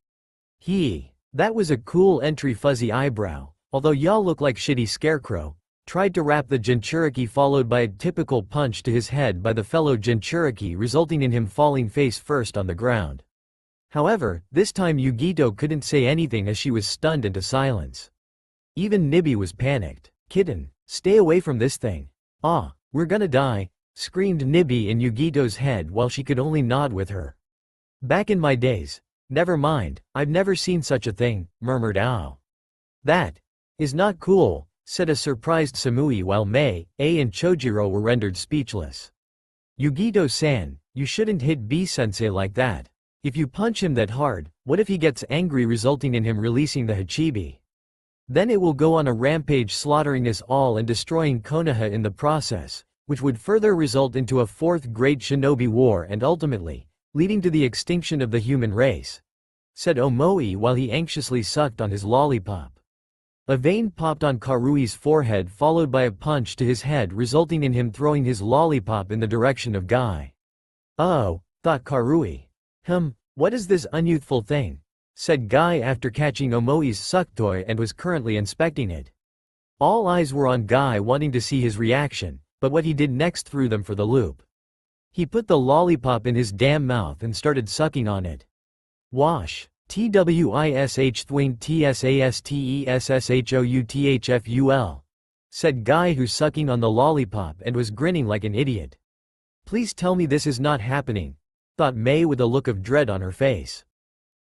That was a cool entry. Fuzzy eyebrow, although y'all look like shitty scarecrow, tried to wrap the Jinchuriki followed by a typical punch to his head by the fellow Jinchuriki resulting in him falling face first on the ground. However, this time Yugito couldn't say anything as she was stunned into silence. Even Nibby was panicked. Kitten, stay away from this thing. Ah, we're gonna die, screamed Nibby in Yugito's head while she could only nod with her. Back in my days. Never mind, I've never seen such a thing, murmured Ao. That is not cool, said a surprised Samui while Mei, A and Chojiro were rendered speechless. Yugito-san, you shouldn't hit B-sensei like that. If you punch him that hard, what if he gets angry resulting in him releasing the Hachibi? Then it will go on a rampage slaughtering us all and destroying Konoha in the process, which would further result into a 4th Great Shinobi War and ultimately, leading to the extinction of the human race, said Omoi while he anxiously sucked on his lollipop. A vein popped on Karui's forehead followed by a punch to his head resulting in him throwing his lollipop in the direction of Guy. Oh, thought Karui. What is this unyouthful thing? Said Guy after catching Omoi's suck toy and was currently inspecting it. All eyes were on Guy wanting to see his reaction, but what he did next threw them for the loop. He put the lollipop in his damn mouth and started sucking on it. Wash. Twish thwing tsastesshoutful, said Guy who's sucking on the lollipop and was grinning like an idiot. Please tell me this is not happening, thought Mei with a look of dread on her face.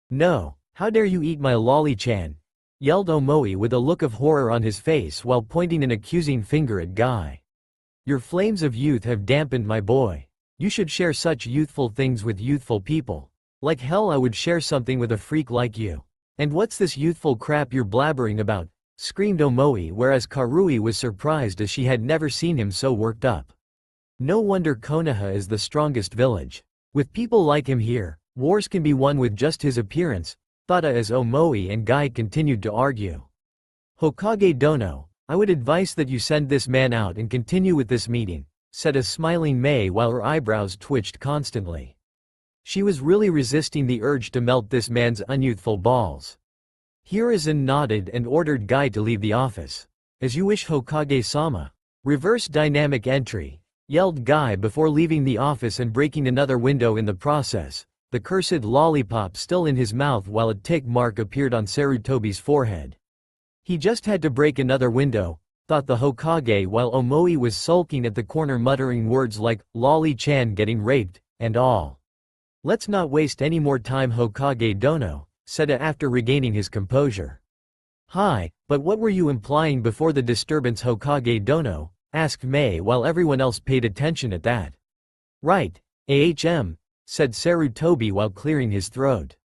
No, how dare you eat my lolly-chan, yelled Omoi with a look of horror on his face while pointing an accusing finger at Guy. Your flames of youth have dampened my boy. You should share such youthful things with youthful people. Like hell I would share something with a freak like you. And what's this youthful crap you're blabbering about? Screamed Omoi whereas Karui was surprised as she had never seen him so worked up. No wonder Konoha is the strongest village. With people like him here, wars can be won with just his appearance, thought as Omoi and Guy continued to argue. Hokage Dono, I would advise that you send this man out and continue with this meeting, said a smiling Mei while her eyebrows twitched constantly. She was really resisting the urge to melt this man's unyouthful balls. Hiruzen nodded and ordered Guy to leave the office. As you wish, Hokage-sama. Reverse dynamic entry, yelled Guy before leaving the office and breaking another window in the process, the cursed lollipop still in his mouth while a tick mark appeared on Sarutobi's forehead. He just had to break another window, thought the Hokage while Omoi was sulking at the corner muttering words like, Lolly-chan getting raped, and all. Let's not waste any more time, Hokage Dono, said A after regaining his composure. Hi, but what were you implying before the disturbance, Hokage Dono? Asked Mei while everyone else paid attention at that. Right, said Sarutobi while clearing his throat.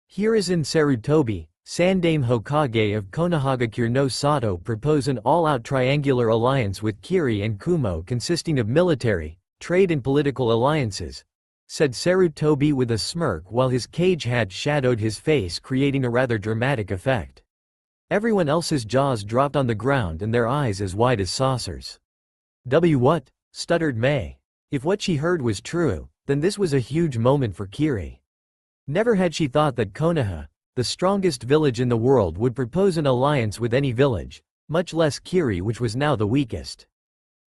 Here is in Sarutobi, Sandame Hokage of Konohagakure no Sato propose an all-out triangular alliance with Kiri and Kumo consisting of military, trade and political alliances, said Sarutobi with a smirk while his cage hat shadowed his face creating a rather dramatic effect. Everyone else's jaws dropped on the ground and their eyes as wide as saucers. What? Stuttered Mei. If what she heard was true, then this was a huge moment for Kiri. Never had she thought that Konoha, the strongest village in the world, would propose an alliance with any village, much less Kiri, which was now the weakest.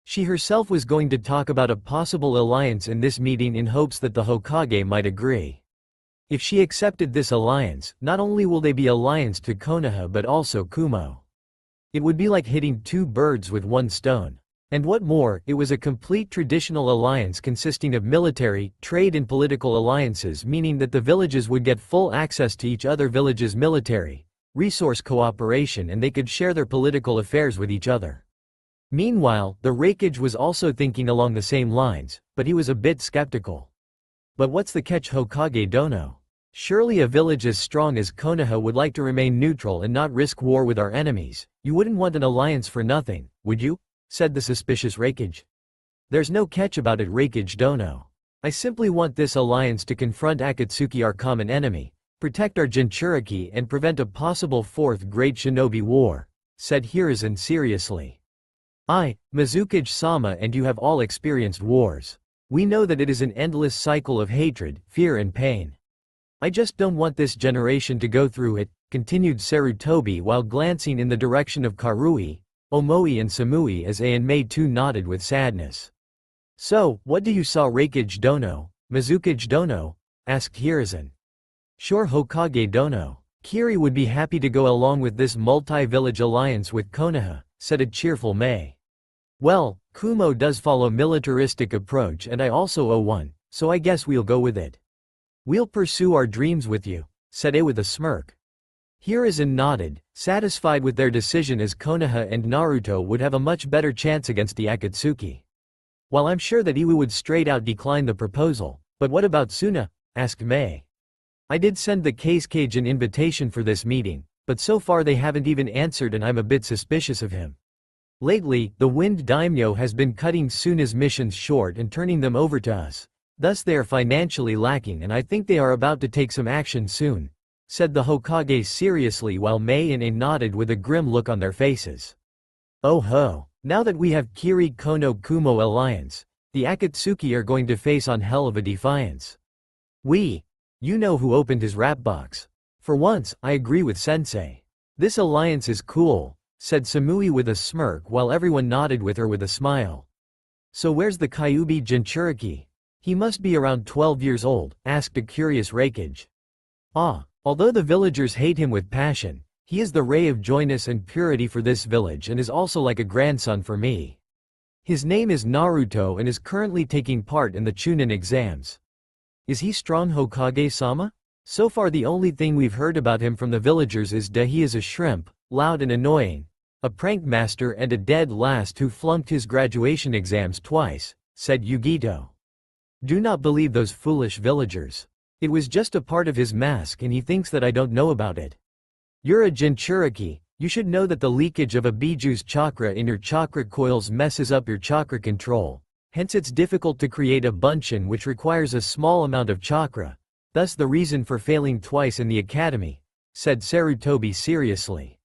She herself was going to talk about a possible alliance in this meeting in hopes that the Hokage might agree. If she accepted this alliance, not only will they be alliance to Konoha but also Kumo. It would be like hitting two birds with one stone. And what more, it was a complete traditional alliance consisting of military, trade and political alliances, meaning that the villages would get full access to each other villages' military, resource cooperation, and they could share their political affairs with each other. Meanwhile, the Raikage was also thinking along the same lines, but he was a bit skeptical. But what's the catch, Hokage Dono? Surely a village as strong as Konoha would like to remain neutral and not risk war with our enemies. You wouldn't want an alliance for nothing, would you? Said the suspicious Raikage. There's no catch about it, Raikage Dono. I simply want this alliance to confront Akatsuki, our common enemy, protect our Jinchuriki and prevent a possible fourth great shinobi war, said Hiruzen seriously. Mizukage-sama, and you have all experienced wars. We know that it is an endless cycle of hatred, fear and pain. I just don't want this generation to go through it, continued Sarutobi while glancing in the direction of Karui, Omoi and Samui as A and Mei too nodded with sadness. So, what do you saw, Raikage Dono, Mizukage Dono? Asked Hiruzen. Sure, Hokage Dono. Kiri would be happy to go along with this multi-village alliance with Konoha, said a cheerful Mei. Well, Kumo does follow militaristic approach and I also owe one, so I guess we'll go with it. We'll pursue our dreams with you, said A with a smirk. Hiruzen nodded, satisfied with their decision as Konoha and Naruto would have a much better chance against the Akatsuki. While I'm sure that Iwa would straight out decline the proposal, but what about Suna? Asked Mei. I did send the Cage an invitation for this meeting, but so far they haven't even answered and I'm a bit suspicious of him. Lately, the Wind Daimyo has been cutting Suna's missions short and turning them over to us. Thus they are financially lacking and I think they are about to take some action soon, said the Hokage seriously while Mei and A nodded with a grim look on their faces. Oh ho, now that we have Kiri Kono Kumo alliance, the Akatsuki are going to face on hell of a defiance. You know who opened his rap box. For once, I agree with Sensei. This alliance is cool, said Samui with a smirk while everyone nodded with her with a smile. So where's the Kyuubi Jinchuriki? He must be around 12 years old, asked a curious Raikage. Although the villagers hate him with passion, he is the ray of joyness and purity for this village and is also like a grandson for me. His name is Naruto and is currently taking part in the Chunin exams. Is he strong, Hokage-sama? So far the only thing we've heard about him from the villagers is that he is a shrimp, loud and annoying, a prank master and a dead last who flunked his graduation exams twice, said Yugito. Do not believe those foolish villagers. It was just a part of his mask and he thinks that I don't know about it. You're a Jinchuriki, you should know that the leakage of a Biju's chakra in your chakra coils messes up your chakra control, hence it's difficult to create a bunshin which requires a small amount of chakra, thus the reason for failing twice in the academy, said Sarutobi seriously.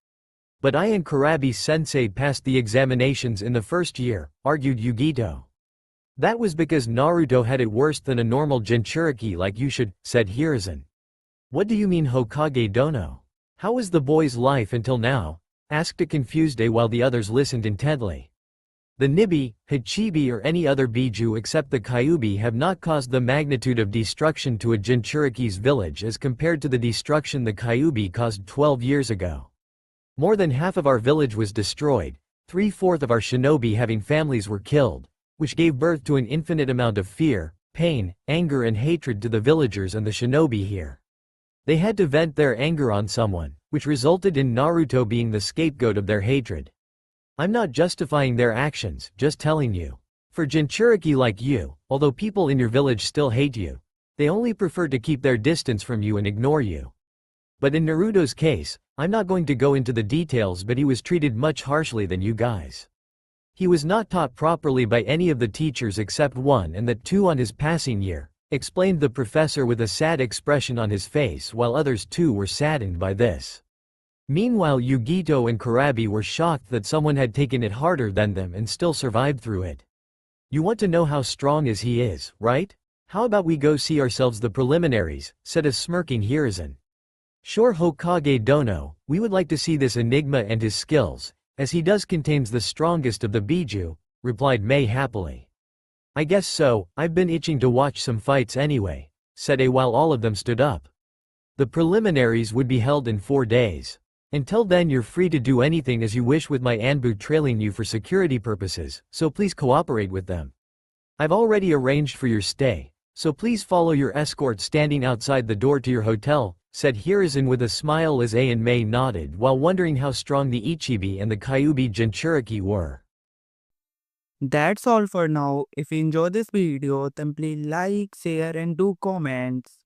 But I and Kurabi-sensei passed the examinations in the first year, argued Yugito. That was because Naruto had it worse than a normal Jinchuriki like you should, said Hiruzen. What do you mean, Hokage Dono? How was the boy's life until now? Asked a confused A while the others listened intently. The Nibi, Hachibi or any other Biju except the Kyubi have not caused the magnitude of destruction to a Jinchuriki's village as compared to the destruction the Kyubi caused 12 years ago. More than half of our village was destroyed, 3/4 of our shinobi having families were killed, which gave birth to an infinite amount of fear, pain, anger and hatred to the villagers and the shinobi here. They had to vent their anger on someone, which resulted in Naruto being the scapegoat of their hatred. I'm not justifying their actions, just telling you. For Jinchuriki like you, although people in your village still hate you, they only prefer to keep their distance from you and ignore you. But in Naruto's case, I'm not going to go into the details, but he was treated much harshly than you guys. He was not taught properly by any of the teachers except one, and that too on his passing year, explained the professor with a sad expression on his face, while others too were saddened by this. Meanwhile Yugito and Kurabi were shocked that someone had taken it harder than them and still survived through it. You want to know how strong as he is, right? How about we go see ourselves the preliminaries, said a smirking Hiruzen. Sure Hokage Dono, we would like to see this enigma and his skills, as he does contains the strongest of the Biju, replied Mei happily. I guess so, I've been itching to watch some fights anyway, said A while all of them stood up. The preliminaries would be held in 4 days. Until then you're free to do anything as you wish with my Anbu trailing you for security purposes, so please cooperate with them. I've already arranged for your stay, so please follow your escort standing outside the door to your hotel, said Hiruzen with a smile as A and Mei nodded while wondering how strong the Ichibi and the Kyubi Jinchuriki were. That's all for now. If you enjoyed this video, then please like, share and do comments.